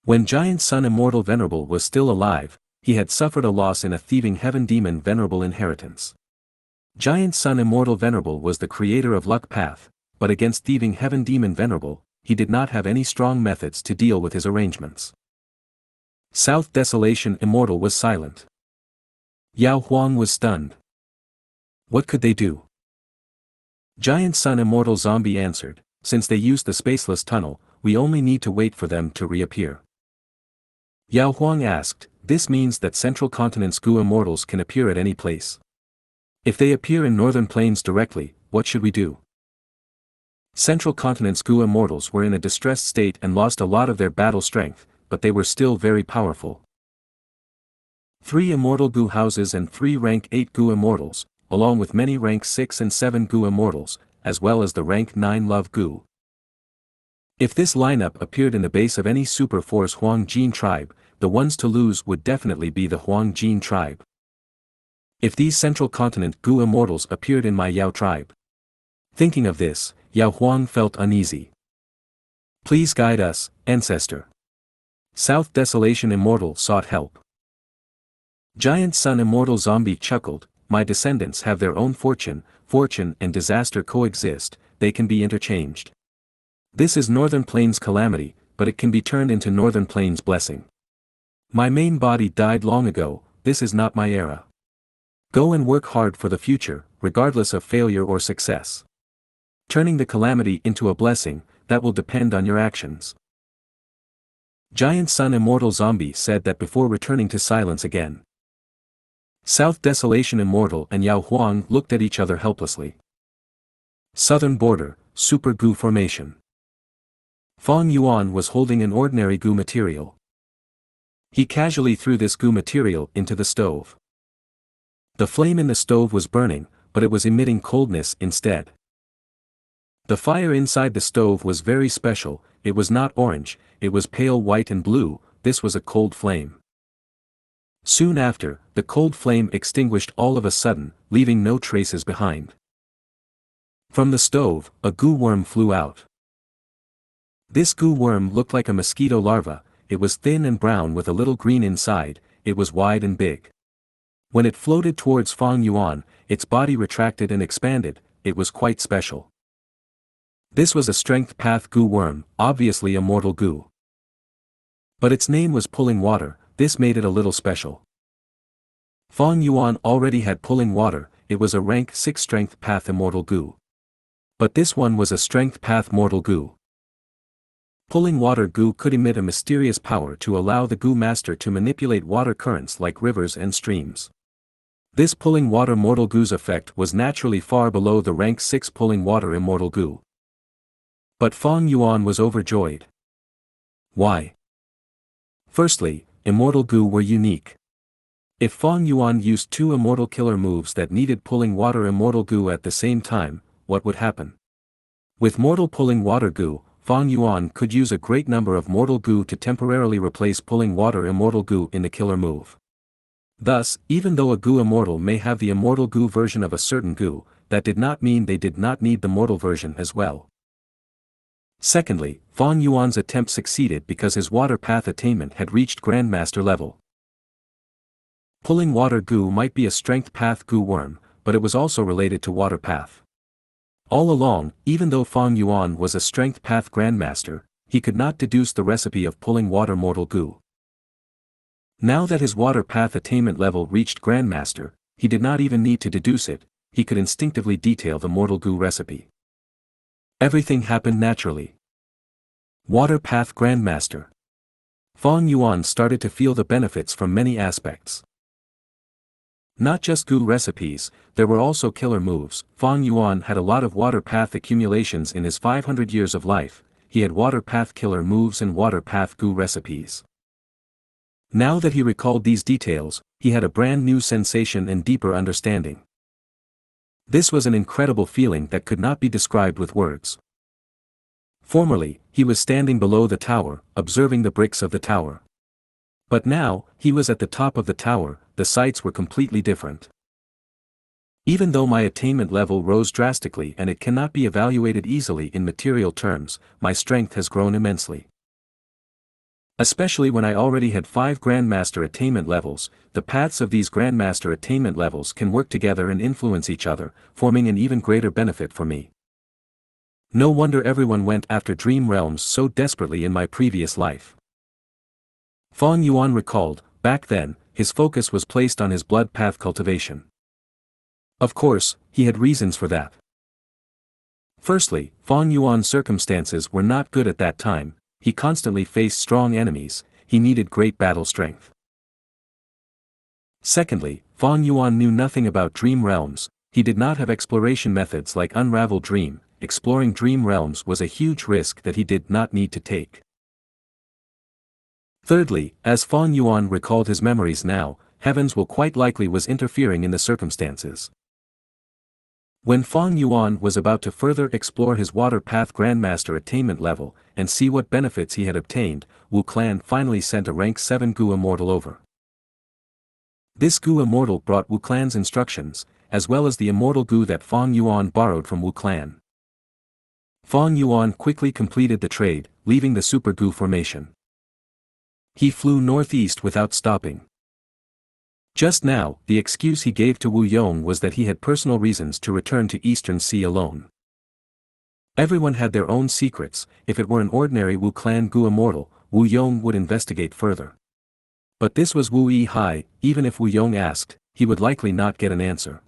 When Giant Sun Immortal Venerable was still alive, he had suffered a loss in a Thieving Heaven Demon Venerable inheritance. Giant Sun Immortal Venerable was the creator of Luck Path, but against Thieving Heaven Demon Venerable, he did not have any strong methods to deal with his arrangements. South Desolation Immortal was silent. Yao Huang was stunned. What could they do? Giant Sun Immortal Zombie answered, since they used the spaceless tunnel, we only need to wait for them to reappear. Yao Huang asked, this means that Central Continent's Gu immortals can appear at any place. If they appear in Northern Plains directly, what should we do? Central Continent's Gu immortals were in a distressed state and lost a lot of their battle strength, but they were still very powerful. 3 immortal Gu houses and 3 rank 8 Gu immortals, along with many rank 6 and 7 Gu immortals, as well as the rank 9 Love Gu. If this lineup appeared in the base of any super force Huang Jin tribe, the ones to lose would definitely be the Huang Jin tribe. If these central continent Gu immortals appeared in my Yao tribe. Thinking of this, Yao Huang felt uneasy. Please guide us, ancestor. South Desolation Immortal sought help. Giant Sun Immortal Zombie chuckled, my descendants have their own fortune and disaster coexist, they can be interchanged. This is Northern Plains calamity, but it can be turned into Northern Plains blessing. My main body died long ago, this is not my era. Go and work hard for the future, regardless of failure or success. Turning the calamity into a blessing, that will depend on your actions. Giant Sun Immortal Zombie said that before returning to silence again. South Desolation Immortal and Yao Huang looked at each other helplessly. Southern Border, Super Gu Formation. Fang Yuan was holding an ordinary Gu material. He casually threw this Gu material into the stove. The flame in the stove was burning, but it was emitting coldness instead. The fire inside the stove was very special, it was not orange, it was pale white and blue, this was a cold flame. Soon after, the cold flame extinguished all of a sudden, leaving no traces behind. From the stove, a Gu worm flew out. This Gu worm looked like a mosquito larva, it was thin and brown with a little green inside, it was wide and big. When it floated towards Fang Yuan, its body retracted and expanded, it was quite special. This was a strength path Gu worm, obviously a mortal Gu. But its name was Pulling Water, this made it a little special. Fang Yuan already had Pulling Water, it was a rank 6 strength path immortal Gu. But this one was a strength path mortal Gu. Pulling Water Gu could emit a mysterious power to allow the Gu master to manipulate water currents like rivers and streams. This Pulling Water mortal Gu's effect was naturally far below the rank 6 Pulling Water immortal Gu. But Fang Yuan was overjoyed. Why? Firstly, immortal Gu were unique. If Fang Yuan used 2 immortal killer moves that needed Pulling Water immortal Gu at the same time, what would happen? With mortal Pulling Water Gu, Fang Yuan could use a great number of mortal Gu to temporarily replace Pulling Water immortal Gu in the killer move. Thus, even though a Gu immortal may have the immortal Gu version of a certain Gu, that did not mean they did not need the mortal version as well. Secondly, Fang Yuan's attempt succeeded because his water path attainment had reached Grandmaster level. Pulling Water Gu might be a strength path Gu worm, but it was also related to water path. All along, even though Fang Yuan was a strength path Grandmaster, he could not deduce the recipe of Pulling Water mortal Gu. Now that his water path attainment level reached Grandmaster, he did not even need to deduce it, he could instinctively detail the mortal Gu recipe. Everything happened naturally. Water Path Grandmaster. Fang Yuan started to feel the benefits from many aspects. Not just Gu recipes, there were also killer moves. Fang Yuan had a lot of water path accumulations in his 500 years of life, he had water path killer moves and water path Gu recipes. Now that he recalled these details, he had a brand new sensation and deeper understanding. This was an incredible feeling that could not be described with words. Formerly, he was standing below the tower, observing the bricks of the tower. But now, he was at the top of the tower, the sights were completely different. Even though my attainment level rose drastically and it cannot be evaluated easily in material terms, my strength has grown immensely. Especially when I already had 5 Grandmaster attainment levels, the paths of these Grandmaster attainment levels can work together and influence each other, forming an even greater benefit for me. No wonder everyone went after dream realms so desperately in my previous life. Fang Yuan recalled, back then, his focus was placed on his blood path cultivation. Of course, he had reasons for that. Firstly, Fang Yuan's circumstances were not good at that time. He constantly faced strong enemies, he needed great battle strength. Secondly, Fang Yuan knew nothing about dream realms, he did not have exploration methods like Unravel Dream, exploring dream realms was a huge risk that he did not need to take. Thirdly, as Fang Yuan recalled his memories now, heavens will quite likely was interfering in the circumstances. When Fang Yuan was about to further explore his water path Grandmaster attainment level, and see what benefits he had obtained, Wu Clan finally sent a rank 7 Gu immortal over. This Gu immortal brought Wu Clan's instructions, as well as the immortal Gu that Fang Yuan borrowed from Wu Clan. Fang Yuan quickly completed the trade, leaving the Super Gu formation. He flew northeast without stopping. Just now, the excuse he gave to Wu Yong was that he had personal reasons to return to Eastern Sea alone. Everyone had their own secrets. If it were an ordinary Wu Clan Gu immortal, Wu Yong would investigate further. But this was Wu Yi-hai. Even if Wu Yong asked, he would likely not get an answer.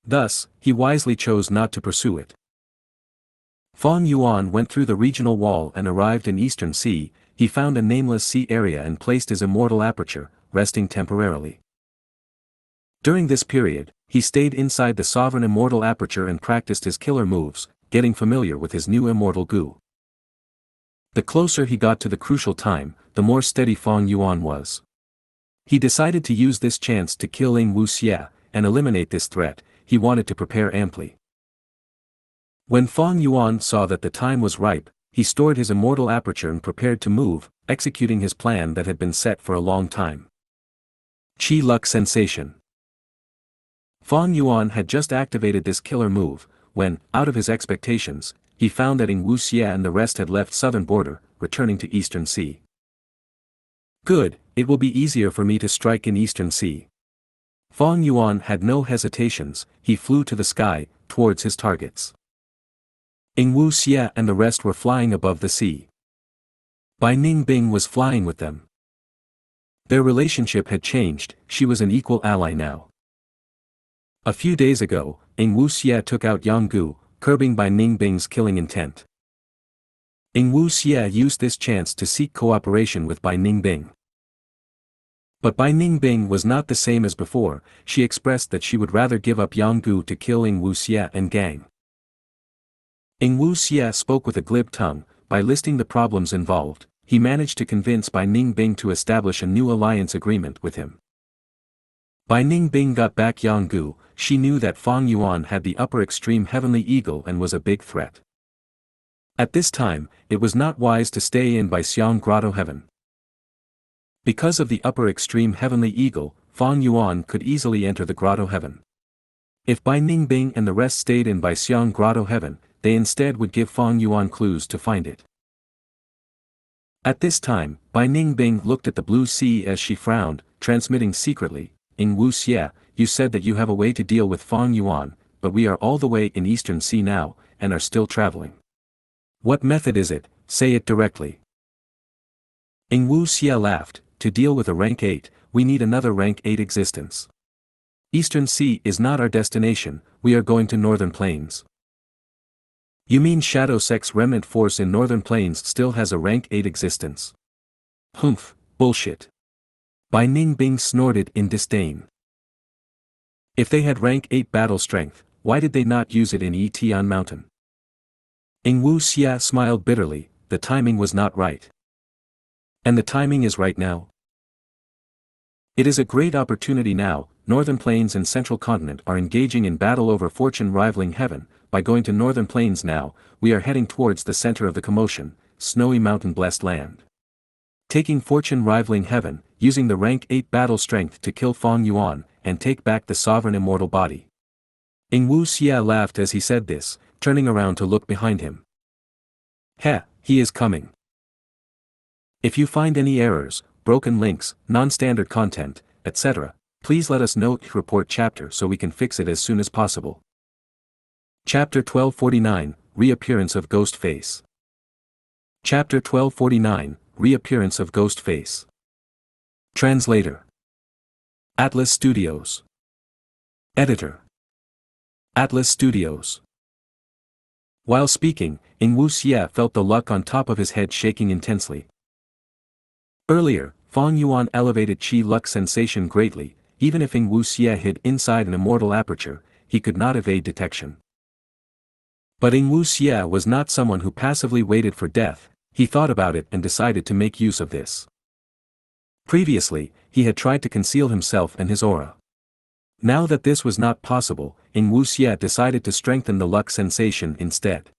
Thus, he wisely chose not to pursue it. Fang Yuan went through the regional wall and arrived in Eastern Sea. He found a nameless sea area and placed his immortal aperture, resting temporarily. During this period, he stayed inside the sovereign immortal aperture and practiced his killer moves, getting familiar with his new immortal Gu. The closer he got to the crucial time, the more steady Fang Yuan was. He decided to use this chance to kill Ing Wuxia, and eliminate this threat. He wanted to prepare amply. When Fang Yuan saw that the time was ripe, he stored his immortal aperture and prepared to move, executing his plan that had been set for a long time. Chi Luck Sensation. Fang Yuan had just activated this killer move, when, out of his expectations, he found that Ing Wuxia and the rest had left southern border, returning to Eastern Sea. Good, it will be easier for me to strike in Eastern Sea. Fang Yuan had no hesitations. He flew to the sky, towards his targets. Ing Wuxia and the rest were flying above the sea. Bai Ningbing was flying with them. Their relationship had changed. She was an equal ally now. A few days ago, Ing Wuxia took out Yang Gu, curbing Bai Ningbing's killing intent. Ing Wuxia used this chance to seek cooperation with Bai Ningbing. But Bai Ningbing was not the same as before. She expressed that she would rather give up Yang Gu to kill Ing Wuxia and gang. Ing Wuxia spoke with a glib tongue. By listing the problems involved, he managed to convince Bai Ningbing to establish a new alliance agreement with him. Bai Ningbing got back Yang Gu. She knew that Fang Yuan had the upper extreme heavenly eagle and was a big threat. At this time, it was not wise to stay in Baixiang Grotto Heaven. Because of the upper extreme heavenly eagle, Fang Yuan could easily enter the Grotto Heaven. If Bai Ningbing and the rest stayed in Baixiang Grotto Heaven, they instead would give Fang Yuan clues to find it. At this time, Bai Ningbing looked at the blue sea as she frowned, transmitting secretly, Ing Wuxia, you said that you have a way to deal with Fang Yuan, but we are all the way in Eastern Sea now, and are still traveling. What method is it? Say it directly. Ing Wuxia laughed. To deal with a rank 8, we need another rank 8 existence. Eastern Sea is not our destination, we are going to Northern Plains. You mean Shadow Sect's remnant force in Northern Plains still has a rank 8 existence? Humph, bullshit. Bai Ningbing snorted in disdain. If they had rank 8 battle strength, why did they not use it in Yitian Mountain? Ing Wuxia smiled bitterly. The timing was not right. And the timing is right now? It is a great opportunity now. Northern Plains and Central Continent are engaging in battle over fortune rivaling heaven. By going to Northern Plains now, we are heading towards the center of the commotion, snowy mountain-blessed land. Taking fortune rivaling heaven, using the rank 8 battle strength to kill Fang Yuan, and take back the sovereign immortal body. Ing Wuxia laughed as he said this, turning around to look behind him. Heh, he is coming. If you find any errors, broken links, non-standard content, etc., please let us know. Report chapter so we can fix it as soon as possible. Chapter 1249, Reappearance of Ghost Face. Chapter 1249, Reappearance of Ghost Face. Translator. Atlas Studios. Editor. Atlas Studios. While speaking, Ing Wuxia felt the luck on top of his head shaking intensely. Earlier, Fang Yuan elevated Chi Luck sensation greatly. Even if Ing Wuxia hid inside an immortal aperture, he could not evade detection. But Ing Wuxia was not someone who passively waited for death. He thought about it and decided to make use of this. Previously, he had tried to conceal himself and his aura. Now that this was not possible, Ing Wuxia decided to strengthen the luck sensation instead.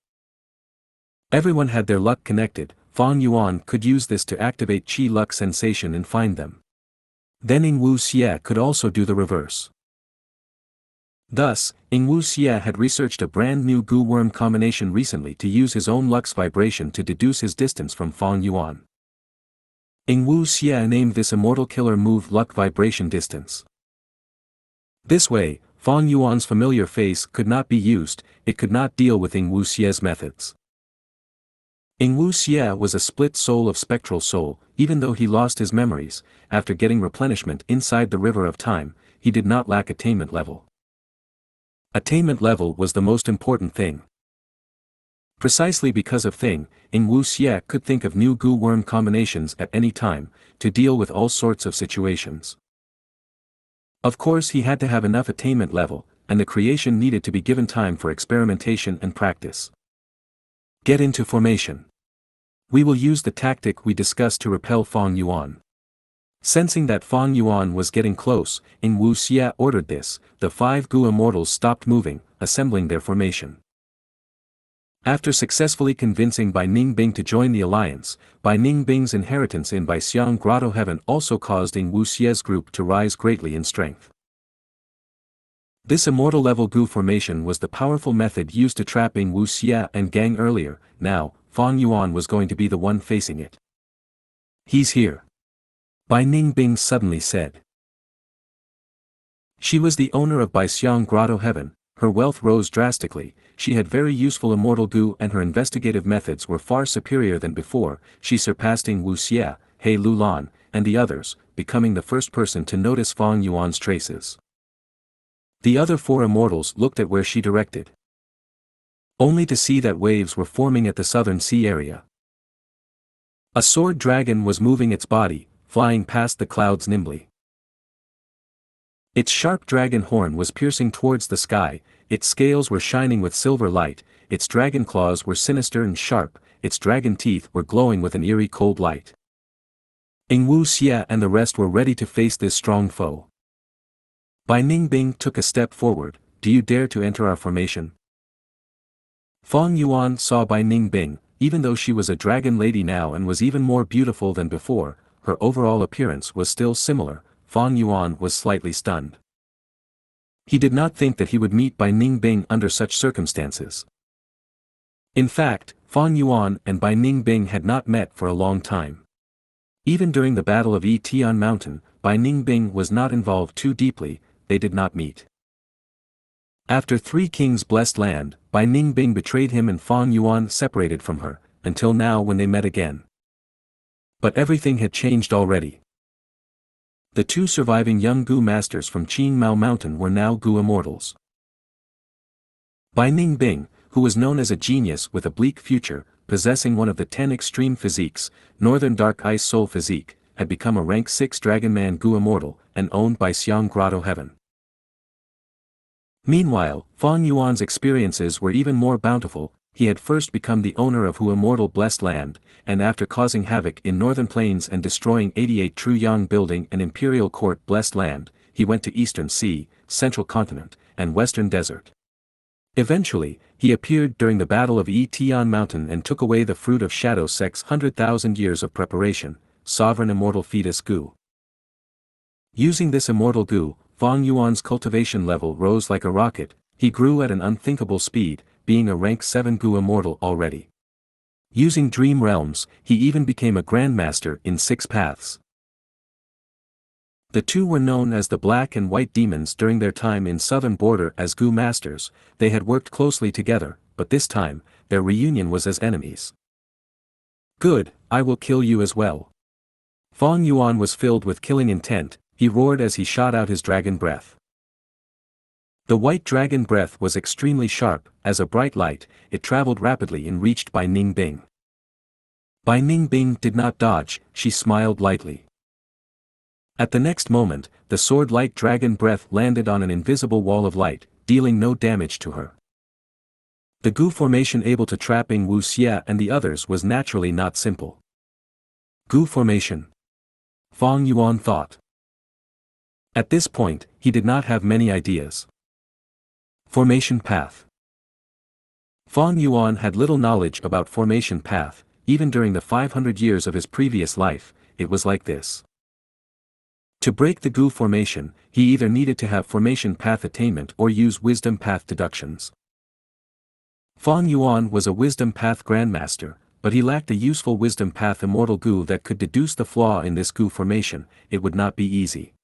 Everyone had their luck connected. Fang Yuan could use this to activate Chi Luck sensation and find them. Then Xianxia could also do the reverse. Thus, Xianxia had researched a brand new Gu worm combination recently to use his own lux vibration to deduce his distance from Fang Yuan. Xianxia named this immortal killer move Luck Vibration Distance. This way, Fang Yuan's familiar face could not be used, it could not deal with Xia's methods. Xia was a split soul of spectral soul, even though he lost his memories, after getting replenishment inside the river of time, he did not lack attainment level. Attainment level was the most important thing. Precisely because of thing, Xia could think of new Gu worm combinations at any time, to deal with all sorts of situations. Of course he had to have enough attainment level, and the creation needed to be given time for experimentation and practice. Get into formation. We will use the tactic we discussed to repel Fang Yuan. Sensing that Fang Yuan was getting close, Xia ordered this, the 5 Gu immortals stopped moving, assembling their formation. After successfully convincing Bai Ningbing to join the alliance, Bai Ningbing's inheritance in Baixiang Grotto Heaven also caused Xia's group to rise greatly in strength. This immortal level Gu formation was the powerful method used to trap Xia and gang earlier. Now, Fang Yuan was going to be the one facing it. He's here. Bai Ningbing suddenly said. She was the owner of Baixiang Grotto Heaven, her wealth rose drastically, she had very useful immortal Gu and her investigative methods were far superior than before, she surpassed Xia, He Lulan, and the others, becoming the first person to notice Fang Yuan's traces. The other 4 immortals looked at where she directed. Only to see that waves were forming at the southern sea area. A sword dragon was moving its body, flying past the clouds nimbly. Its sharp dragon horn was piercing towards the sky, its scales were shining with silver light, its dragon claws were sinister and sharp, its dragon teeth were glowing with an eerie cold light. Xia and the rest were ready to face this strong foe. Bai Ningbing took a step forward, do you dare to enter our formation? Fang Yuan saw Bai Ningbing, even though she was a dragon lady now and was even more beautiful than before, her overall appearance was still similar, Fang Yuan was slightly stunned. He did not think that he would meet Bai Ningbing under such circumstances. In fact, Fang Yuan and Bai Ningbing had not met for a long time. Even during the Battle of Tian Mountain, Bai Ningbing was not involved too deeply, they did not meet. After 3 kings blessed land, Bai Ningbing betrayed him and Fang Yuan separated from her, until now when they met again. But everything had changed already. The 2 surviving young Gu masters from Qingmao Mountain were now Gu immortals. Bai Ningbing, who was known as a genius with a bleak future, possessing one of the 10 extreme physiques, Northern Dark Ice Soul physique, had become a rank 6 Dragonman Gu immortal, and owned by Xiang Grotto Heaven. Meanwhile, Fang Yuan's experiences were even more bountiful, he had first become the owner of Hu Immortal Blessed Land, and after causing havoc in northern plains and destroying 88 True Yang building an imperial court Blessed Land, he went to Eastern Sea, Central Continent, and Western Desert. Eventually, he appeared during the Battle of Tian Mountain and took away the fruit of Shadow Sect's 100,000 years of preparation, Sovereign Immortal Fetus Gu. Using this Immortal Gu, Fang Yuan's cultivation level rose like a rocket, he grew at an unthinkable speed, being a rank 7 Gu immortal already. Using Dream Realms, he even became a Grandmaster in 6 paths. The 2 were known as the Black and White Demons during their time in Southern Border as Gu Masters, they had worked closely together, but this time, their reunion was as enemies. Good, I will kill you as well. Fang Yuan was filled with killing intent, he roared as he shot out his dragon breath. The white dragon breath was extremely sharp, as a bright light, it traveled rapidly and reached Bai Ningbing. Bai Ningbing did not dodge, she smiled lightly. At the next moment, the sword-like dragon breath landed on an invisible wall of light, dealing no damage to her. The Gu formation able to trap Xia and the others was naturally not simple. Gu formation. Fang Yuan thought. At this point, he did not have many ideas. Formation path. Fang Yuan had little knowledge about formation path, even during the 500 years of his previous life, it was like this. To break the Gu formation, he either needed to have formation path attainment or use wisdom path deductions. Fang Yuan was a wisdom path grandmaster, but he lacked a useful wisdom path immortal Gu that could deduce the flaw in this Gu formation. It would not be easy.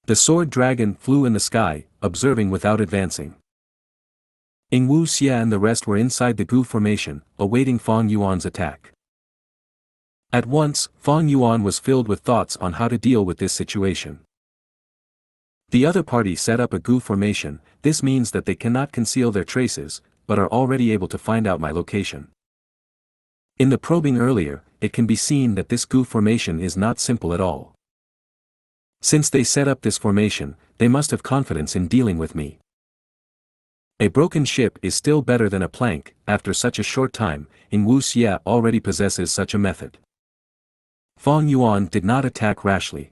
The sword dragon flew in the sky, observing without advancing. Wu Xia and the rest were inside the Gu formation, awaiting Fang Yuan's attack. At once, Fang Yuan was filled with thoughts on how to deal with this situation. The other party set up a Gu formation. This means that they cannot conceal their traces, but are already able to find out my location. In the probing earlier, it can be seen that this Gu formation is not simple at all. Since they set up this formation, they must have confidence in dealing with me. A broken ship is still better than a plank. After such a short time, Wu Xia already possesses such a method. Fang Yuan did not attack rashly.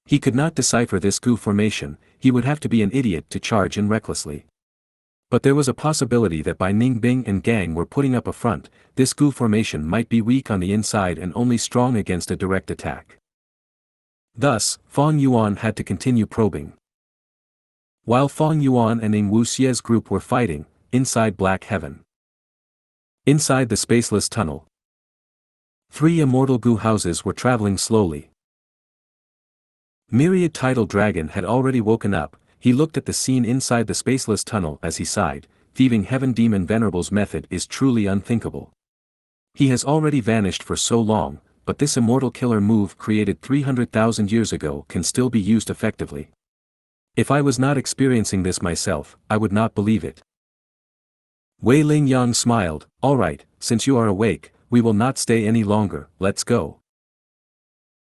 He could not decipher this Gu formation. He would have to be an idiot to charge in recklessly. But there was a possibility that by Ning Bing and gang were putting up a front, this Gu formation might be weak on the inside and only strong against a direct attack. Thus, Fang Yuan had to continue probing. While Fang Yuan and Wu Xia's group were fighting, inside Black Heaven. Inside the spaceless tunnel, 3 immortal Gu houses were traveling slowly. Myriad Tidal Dragon had already woken up. He looked at the scene inside the spaceless tunnel as he sighed. Thieving Heaven Demon Venerable's method is truly unthinkable. He has already vanished for so long, but this immortal killer move created 300,000 years ago can still be used effectively. If I was not experiencing this myself, I would not believe it. Wei Lingyang smiled. All right, since you are awake, we will not stay any longer, let's go.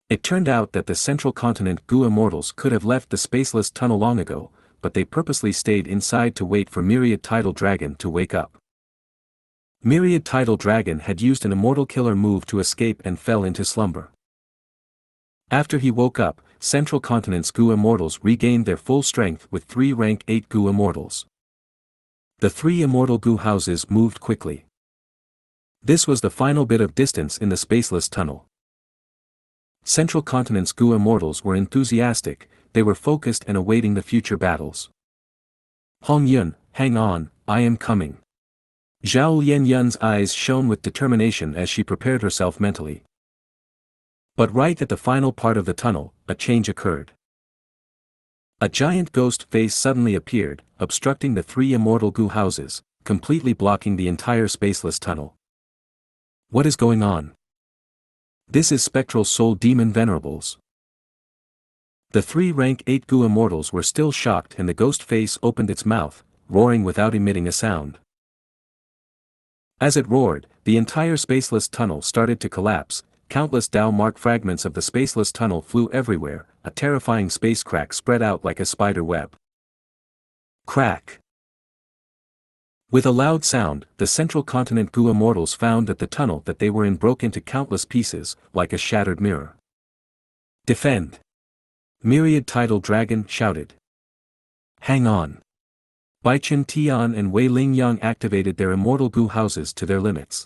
It turned out that the Central Continent Gu immortals could have left the spaceless tunnel long ago, but they purposely stayed inside to wait for Myriad Tidal Dragon to wake up. Myriad Tidal Dragon had used an immortal killer move to escape and fell into slumber. After he woke up, Central Continent's Gu immortals regained their full strength with 3 rank 8 Gu immortals. The 3 immortal Gu houses moved quickly. This was the final bit of distance in the spaceless tunnel. Central Continent's Gu immortals were enthusiastic. They were focused and awaiting the future battles. Hong Yun, hang on, I am coming. Zhao Lianyun's eyes shone with determination as she prepared herself mentally. But right at the final part of the tunnel, a change occurred. A giant ghost face suddenly appeared, obstructing the 3 immortal Gu houses, completely blocking the entire spaceless tunnel. What is going on? This is Spectral Soul Demon Venerables. The 3 rank 8 Gu immortals were still shocked and the ghost face opened its mouth, roaring without emitting a sound. As it roared, the entire spaceless tunnel started to collapse. Countless Dao mark fragments of the spaceless tunnel flew everywhere. A terrifying space crack spread out like a spider web. Crack! With a loud sound, the Central Continent Gu immortals found that the tunnel that they were in broke into countless pieces, like a shattered mirror. Defend! Myriad Tidal Dragon shouted. Hang on! Baichen Tian and Wei Lingyang activated their immortal Gu houses to their limits.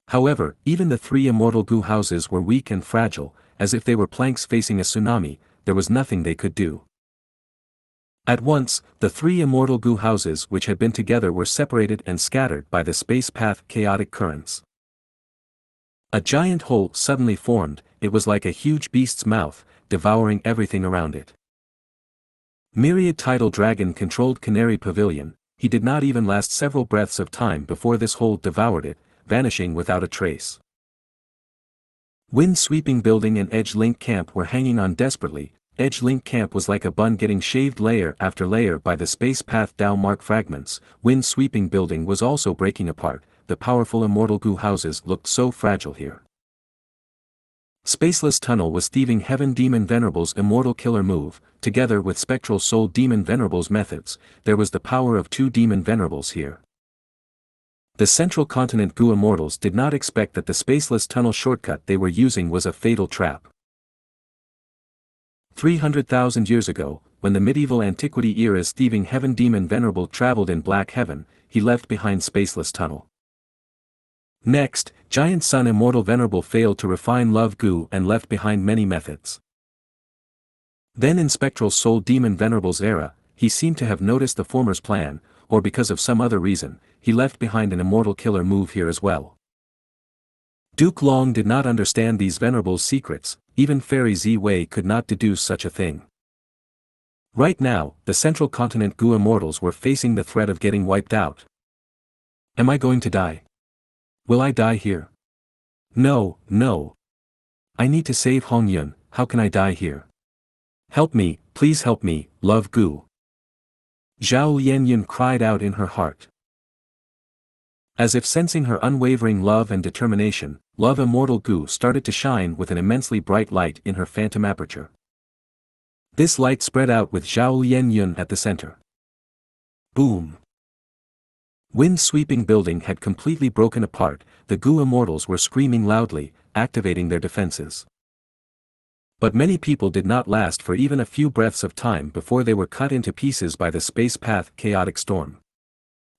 However, even the 3 immortal Gu houses were weak and fragile, as if they were planks facing a tsunami. There was nothing they could do. At once, the 3 immortal Gu houses which had been together were separated and scattered by the space path chaotic currents. A giant hole suddenly formed. It was like a huge beast's mouth, devouring everything around it. Myriad Tidal Dragon controlled Canary Pavilion. He did not even last several breaths of time before this hole devoured it, vanishing without a trace. Wind Sweeping Building and Edge Link Camp were hanging on desperately. Edge Link Camp was like a bun getting shaved layer after layer by the space path Dao mark fragments. Wind Sweeping Building was also breaking apart. The powerful immortal Gu houses looked so fragile here. Spaceless Tunnel was Thieving Heaven Demon Venerable's immortal killer move. Together with Spectral Soul Demon Venerable's methods, there was the power of 2 Demon Venerables here. The Central Continent Gu immortals did not expect that the spaceless tunnel shortcut they were using was a fatal trap. 300,000 years ago, when the medieval antiquity era's Thieving Heaven Demon Venerable traveled in Black Heaven, he left behind spaceless tunnel. Next, Giant Sun Immortal Venerable failed to refine Love Gu and left behind many methods. Then in Spectral Soul Demon Venerable's era, he seemed to have noticed the former's plan, or because of some other reason, he left behind an immortal killer move here as well. Duke Long did not understand these venerables' secrets, even Fairy Z Wei could not deduce such a thing. Right now, the Central Continent Gu Immortals were facing the threat of getting wiped out. Am I going to die? Will I die here? No, no. I need to save Hongyun, how can I die here? Help me, please help me, Love Gu. Zhao Lianyun cried out in her heart. As if sensing her unwavering love and determination, Love Immortal Gu started to shine with an immensely bright light in her phantom aperture. This light spread out with Zhao Lianyun at the center. Boom! Wind-sweeping building had completely broken apart, the Gu Immortals were screaming loudly, activating their defenses. But many people did not last for even a few breaths of time before they were cut into pieces by the space path chaotic storm.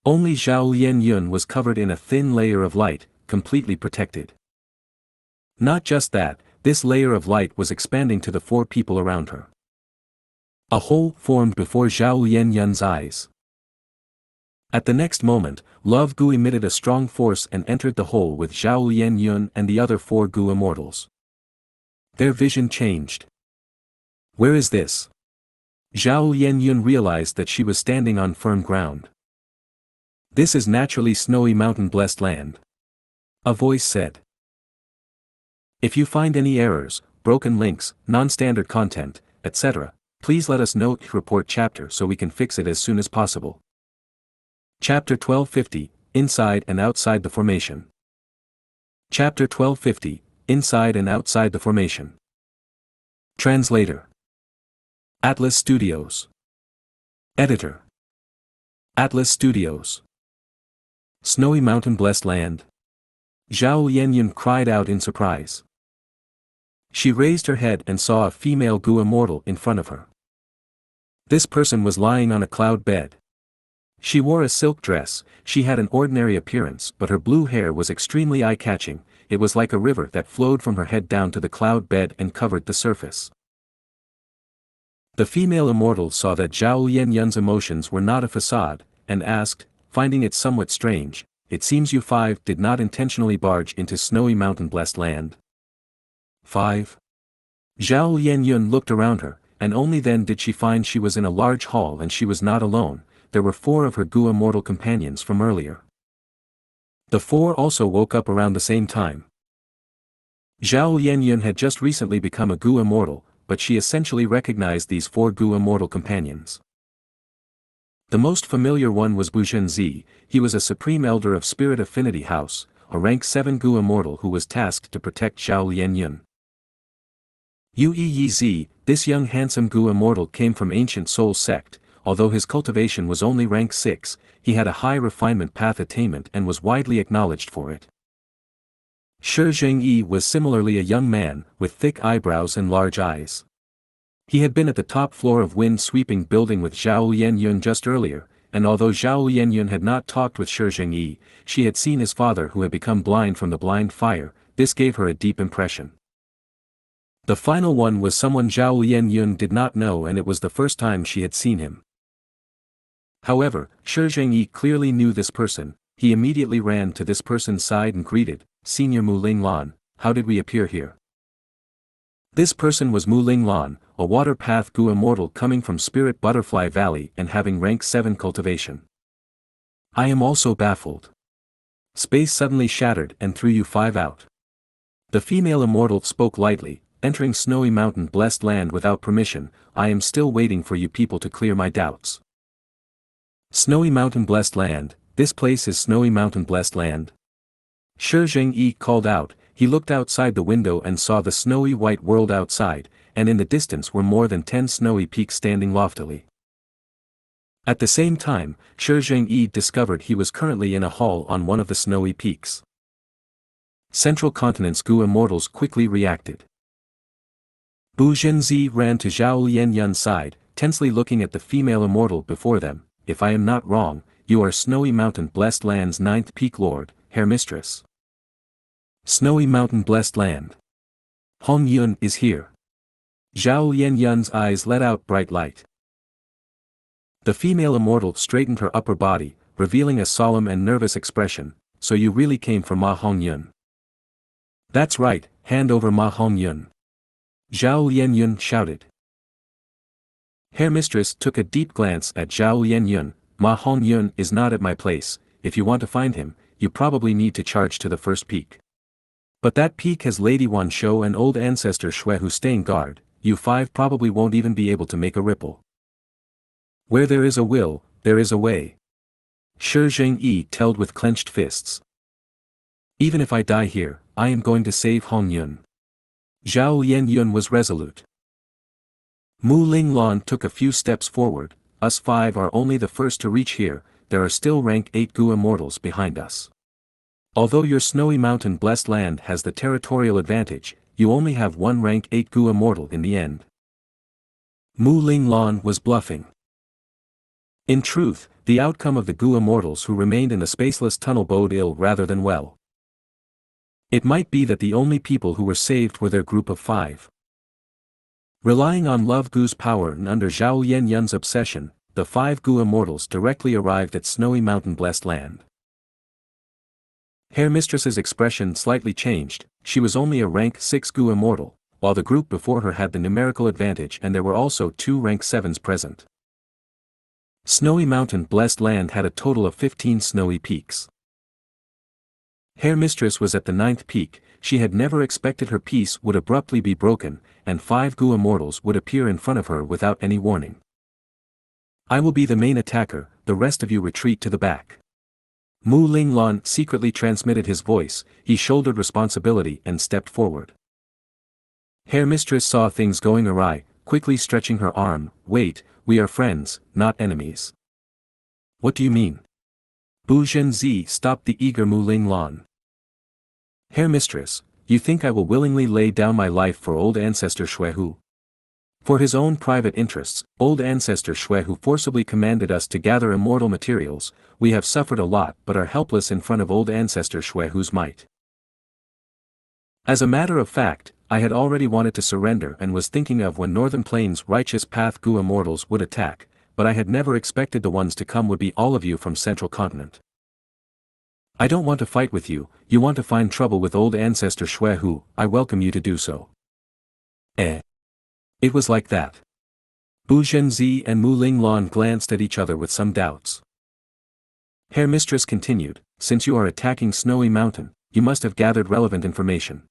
Only Zhao Lianyun was covered in a thin layer of light, completely protected. Not just that, this layer of light was expanding to the 4 people around her. A hole formed before Zhao Lianyun's eyes. At the next moment, Love Gu emitted a strong force and entered the hole with Zhao Lianyun and the other 4 Gu Immortals. Their vision changed. Where is this? Zhao Lianyun realized that she was standing on firm ground. This is naturally snowy mountain blessed land. A voice said. If you find any errors, broken links, non-standard content, etc., please let us know. Report chapter so we can fix it as soon as possible. Chapter 1250, Inside and Outside the Formation. Chapter 1250, Inside and Outside the Formation. Translator. Atlas Studios. Editor. Atlas Studios. Snowy Mountain Blessed Land. Zhao Lianyun cried out in surprise. She raised her head and saw a female Gu Immortal in front of her. This person was lying on a cloud bed. She wore a silk dress, she had an ordinary appearance but her blue hair was extremely eye-catching, it was like a river that flowed from her head down to the cloud bed and covered the surface. The female immortal saw that Zhao Lianyun's emotions were not a facade, and asked, finding it somewhat strange, it seems you 5 did not intentionally barge into snowy mountain blessed land. 5. Zhao Lianyun looked around her, and only then did she find she was in a large hall and she was not alone. There were 4 of her Gu Immortal companions from earlier. The 4 also woke up around the same time. Zhao Lianyun had just recently become a Gu Immortal, but she essentially recognized these 4 Gu Immortal companions. The most familiar one was Buzhen-Zi, he was a Supreme Elder of Spirit Affinity House, a rank 7 Gu Immortal who was tasked to protect Zhao Lianyun. Yi-Zi, this young handsome Gu Immortal came from Ancient Soul Sect. Although his cultivation was only rank 6, he had a high refinement path attainment and was widely acknowledged for it. Shi Zhengyi was similarly a young man, with thick eyebrows and large eyes. He had been at the top floor of wind-sweeping building with Zhao Lianyun just earlier, and although Zhao Lianyun had not talked with Shi Zhengyi, she had seen his father who had become blind from the blind fire, this gave her a deep impression. The final one was someone Zhao Lianyun did not know and it was the first time she had seen him. However, Shi Zhengyi clearly knew this person, he immediately ran to this person's side and greeted, Senior Mu Linglan, how did we appear here? This person was Mu Linglan, a water path Gu Immortal coming from Spirit Butterfly Valley and having rank 7 cultivation. I am also baffled. Space suddenly shattered and threw you 5 out. The female immortal spoke lightly, entering snowy mountain blessed land without permission, I am still waiting for you people to clear my doubts. Snowy mountain blessed land, this place is snowy mountain blessed land. Shi Zhengyi called out, he looked outside the window and saw the snowy white world outside, and in the distance were more than 10 snowy peaks standing loftily. At the same time, Shi Zhengyi discovered he was currently in a hall on one of the snowy peaks. Central Continent's Gu Immortals quickly reacted. Buzhen-Zi ran to Zhao Lianyun's side, tensely looking at the female immortal before them, if I am not wrong, you are Snowy Mountain Blessed Land's 9th Peak Lord, Hair Mistress. Snowy mountain blessed land. Hong Yun is here. Zhao Lianyun's eyes let out bright light. The female immortal straightened her upper body, revealing a solemn and nervous expression. So you really came for Ma Hongyun. That's right, hand over Ma Hongyun. Zhao Lianyun shouted. Herr Mistress took a deep glance at Zhao Lianyun. Ma Hongyun is not at my place. If you want to find him, you probably need to charge to the first peak. But that peak has Lady Wan Shou and old ancestor Shui Hu staying guard. You five probably won't even be able to make a ripple. Where there is a will, there is a way. Shi Zhengyi told with clenched fists. Even if I die here, I am going to save Hong Yun. Zhao Lianyun was resolute. Mu Linglan took a few steps forward. Us five are only the first to reach here, there are still rank 8 Gu immortals behind us. Although your snowy mountain blessed land has the territorial advantage, you only have one rank 8 Gu immortal in the end. Mu Linglan was bluffing. In truth, the outcome of the Gu immortals who remained in the spaceless tunnel bode ill rather than well. It might be that the only people who were saved were their group of 5. Relying on Love Gu's power and under Zhao Lianyun's obsession, the 5 Gu immortals directly arrived at snowy mountain blessed land. Herr Mistress's expression slightly changed. She was only a rank 6 Gu immortal, while the group before her had the numerical advantage and there were also 2 rank 7s present. Snowy mountain blessed land had a total of 15 snowy peaks. Herr Mistress was at the 9th peak. She had never expected her peace would abruptly be broken, and 5 Gu immortals would appear in front of her without any warning. I will be the main attacker, the rest of you retreat to the back. Mu Linglan secretly transmitted his voice. He shouldered responsibility and stepped forward. Herr Mistress saw things going awry, quickly stretching her arm. Wait, we are friends, not enemies. What do you mean? Bu Zhenzi stopped the eager Mu Linglan. Herr Mistress, you think I will willingly lay down my life for old ancestor Shui Hu? For his own private interests, old ancestor Shui Hu forcibly commanded us to gather immortal materials. We have suffered a lot but are helpless in front of old ancestor Shui Hu's might. As a matter of fact, I had already wanted to surrender and was thinking of when Northern Plains righteous path Gu immortals would attack, but I had never expected the ones to come would be all of you from Central Continent. I don't want to fight with you, you want to find trouble with old ancestor Shui Hu, I welcome you to do so. It was like that. Bu Zhenzi and Mu Linglan glanced at each other with some doubts. Herr Mistress continued, since you are attacking Snowy Mountain, you must have gathered relevant information.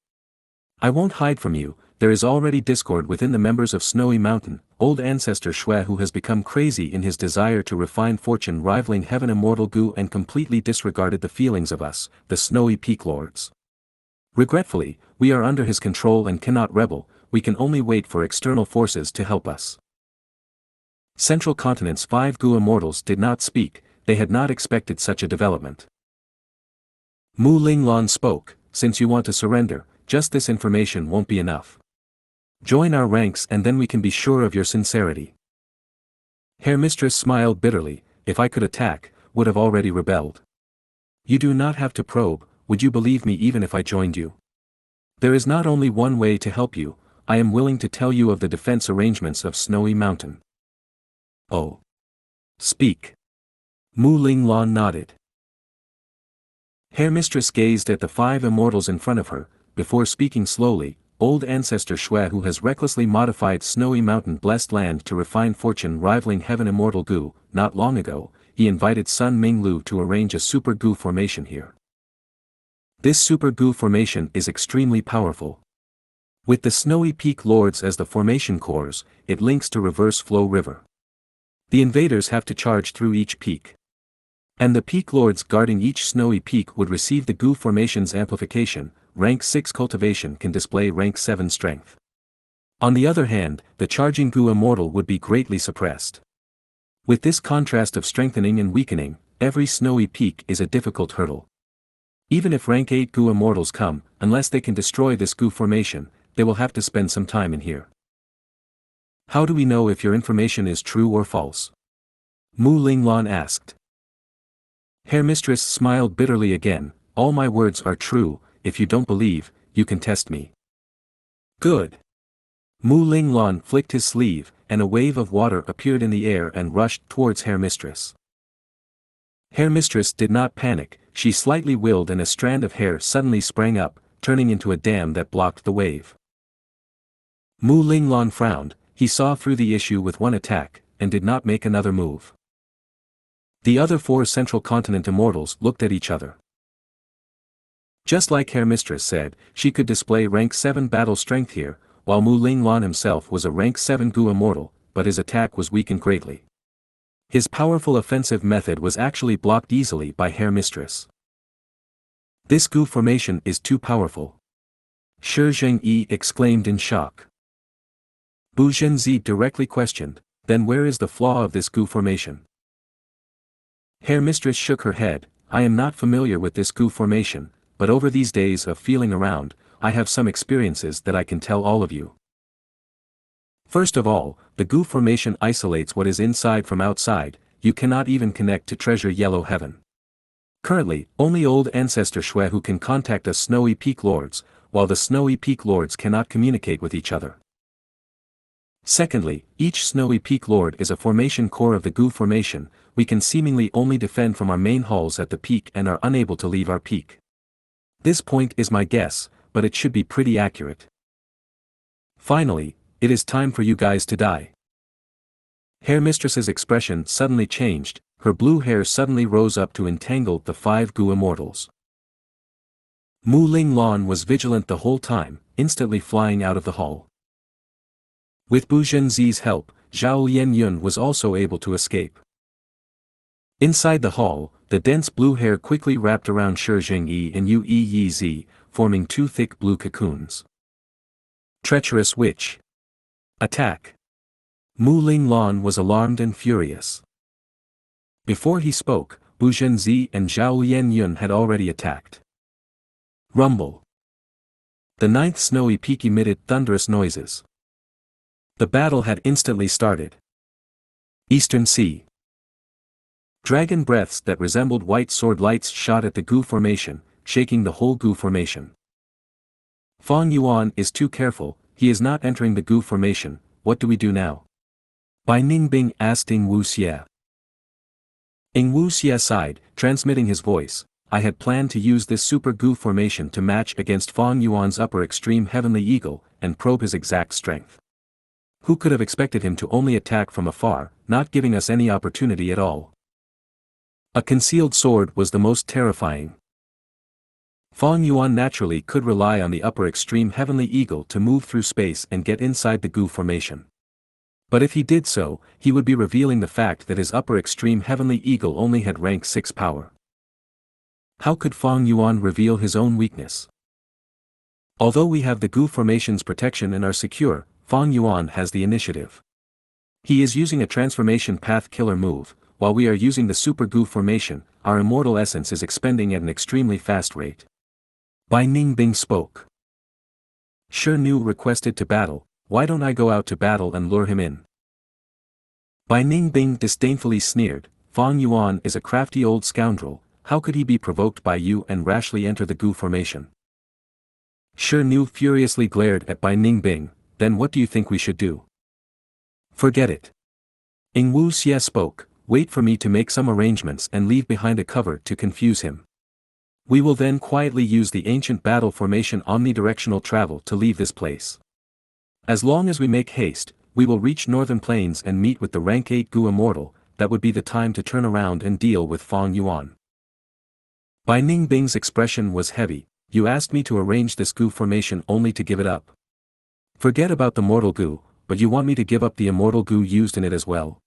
I won't hide from you, there is already discord within the members of Snowy Mountain. Old ancestor Shui Hu has become crazy in his desire to refine fortune, rivaling heaven immortal Gu, and completely disregarded the feelings of us, the Snowy Peak Lords. Regretfully, we are under his control and cannot rebel, we can only wait for external forces to help us. Central Continent's 5 Gu immortals did not speak, they had not expected such a development. Mu Linglan spoke, since you want to surrender, just this information won't be enough. Join our ranks and then we can be sure of your sincerity. Herr Mistress smiled bitterly, if I could attack, would have already rebelled. You do not have to probe, would you believe me even if I joined you? There is not only one way to help you, I am willing to tell you of the defense arrangements of Snowy Mountain. Oh. Speak. Mu Linglan nodded. Herr Mistress gazed at the 5 immortals in front of her, before speaking slowly. Old ancestor Shui Hu has recklessly modified Snowy Mountain blessed land to refine fortune, rivaling heaven immortal Gu. Not long ago, he invited Sun Minglu to arrange a super Gu formation here. This super Gu formation is extremely powerful. With the Snowy Peak Lords as the formation cores, it links to Reverse Flow River. The invaders have to charge through each peak. And the Peak Lords guarding each snowy peak would receive the Gu formation's amplification. Rank 6 cultivation can display rank 7 strength. On the other hand, the charging Gu immortal would be greatly suppressed. With this contrast of strengthening and weakening, every snowy peak is a difficult hurdle. Even if rank 8 Gu immortals come, unless they can destroy this Gu formation, they will have to spend some time in here. How do we know if your information is true or false? Mu Linglan asked. Herr Mistress smiled bitterly again, all my words are true, if you don't believe, you can test me. Good. Mu Linglan flicked his sleeve, and a wave of water appeared in the air and rushed towards Herr Mistress. Herr Mistress did not panic, she slightly willed and a strand of hair suddenly sprang up, turning into a dam that blocked the wave. Mu Linglan frowned, he saw through the issue with one attack, and did not make another move. The other 4 Central Continent immortals looked at each other. Just like Herr Mistress said, she could display rank 7 battle strength here, while Mu Linglan himself was a rank 7 Gu immortal, but his attack was weakened greatly. His powerful offensive method was actually blocked easily by Herr Mistress. This Gu formation is too powerful. Shi Zhengyi exclaimed in shock. Bu Zhenzi directly questioned, then where is the flaw of this Gu formation? Herr Mistress shook her head, I am not familiar with this Gu formation, but over these days of feeling around, I have some experiences that I can tell all of you. First of all, the Gu formation isolates what is inside from outside, you cannot even connect to treasure yellow heaven. Currently, only old ancestor Shui who can contact us Snowy Peak Lords, while the Snowy Peak Lords cannot communicate with each other. Secondly, each Snowy Peak Lord is a formation core of the Gu formation, we can seemingly only defend from our main halls at the peak and are unable to leave our peak. This point is my guess, but it should be pretty accurate. Finally, it is time for you guys to die. Herr Mistress's expression suddenly changed, her blue hair suddenly rose up to entangle the 5 Gu immortals. Mu Linglan was vigilant the whole time, instantly flying out of the hall. With Bu Zhenzi's help, Zhao Lianyun was also able to escape. Inside the hall, the dense blue hair quickly wrapped around Shi Zhengyi and Yu Yi, forming 2 thick blue cocoons. Treacherous witch. Attack. Mu Linglan was alarmed and furious. Before he spoke, Bu Zhenzi and Zhao Lianyun had already attacked. Rumble. The 9th Snowy Peak emitted thunderous noises. The battle had instantly started. Eastern Sea. Dragon breaths that resembled white sword lights shot at the Gu formation, shaking the whole Gu formation. Fang Yuan is too careful, he is not entering the Gu formation, what do we do now? Bai Ningbing asked Ing Wuxia. Ing Wuxia sighed, transmitting his voice, I had planned to use this super Gu formation to match against Fang Yuan's upper extreme heavenly eagle, and probe his exact strength. Who could have expected him to only attack from afar, not giving us any opportunity at all? A concealed sword was the most terrifying. Fang Yuan naturally could rely on the upper extreme heavenly eagle to move through space and get inside the Gu formation. But if he did so, he would be revealing the fact that his upper extreme heavenly eagle only had rank 6 power. How could Fang Yuan reveal his own weakness? Although we have the Gu formation's protection and are secure, Fang Yuan has the initiative. He is using a transformation path killer move, while we are using the super Gu formation, our immortal essence is expending at an extremely fast rate. Bai Ningbing spoke. Shi Nu requested to battle, why don't I go out to battle and lure him in? Bai Ningbing disdainfully sneered, Fang Yuan is a crafty old scoundrel, how could he be provoked by you and rashly enter the Gu formation? Shi Nu furiously glared at Bai Ningbing, then what do you think we should do? Forget it. Ing Wuxia spoke, wait for me to make some arrangements and leave behind a cover to confuse him. We will then quietly use the ancient battle formation omnidirectional travel to leave this place. As long as we make haste, we will reach Northern Plains and meet with the rank 8 Gu immortal, that would be the time to turn around and deal with Fang Yuan. Bai Ningbing's expression was heavy, you asked me to arrange this Gu formation only to give it up. Forget about the mortal Gu, but you want me to give up the immortal Gu used in it as well?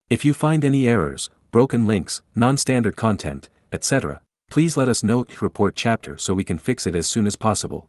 If you find any errors, broken links, non-standard content, etc., please let us know. Report chapter so we can fix it as soon as possible.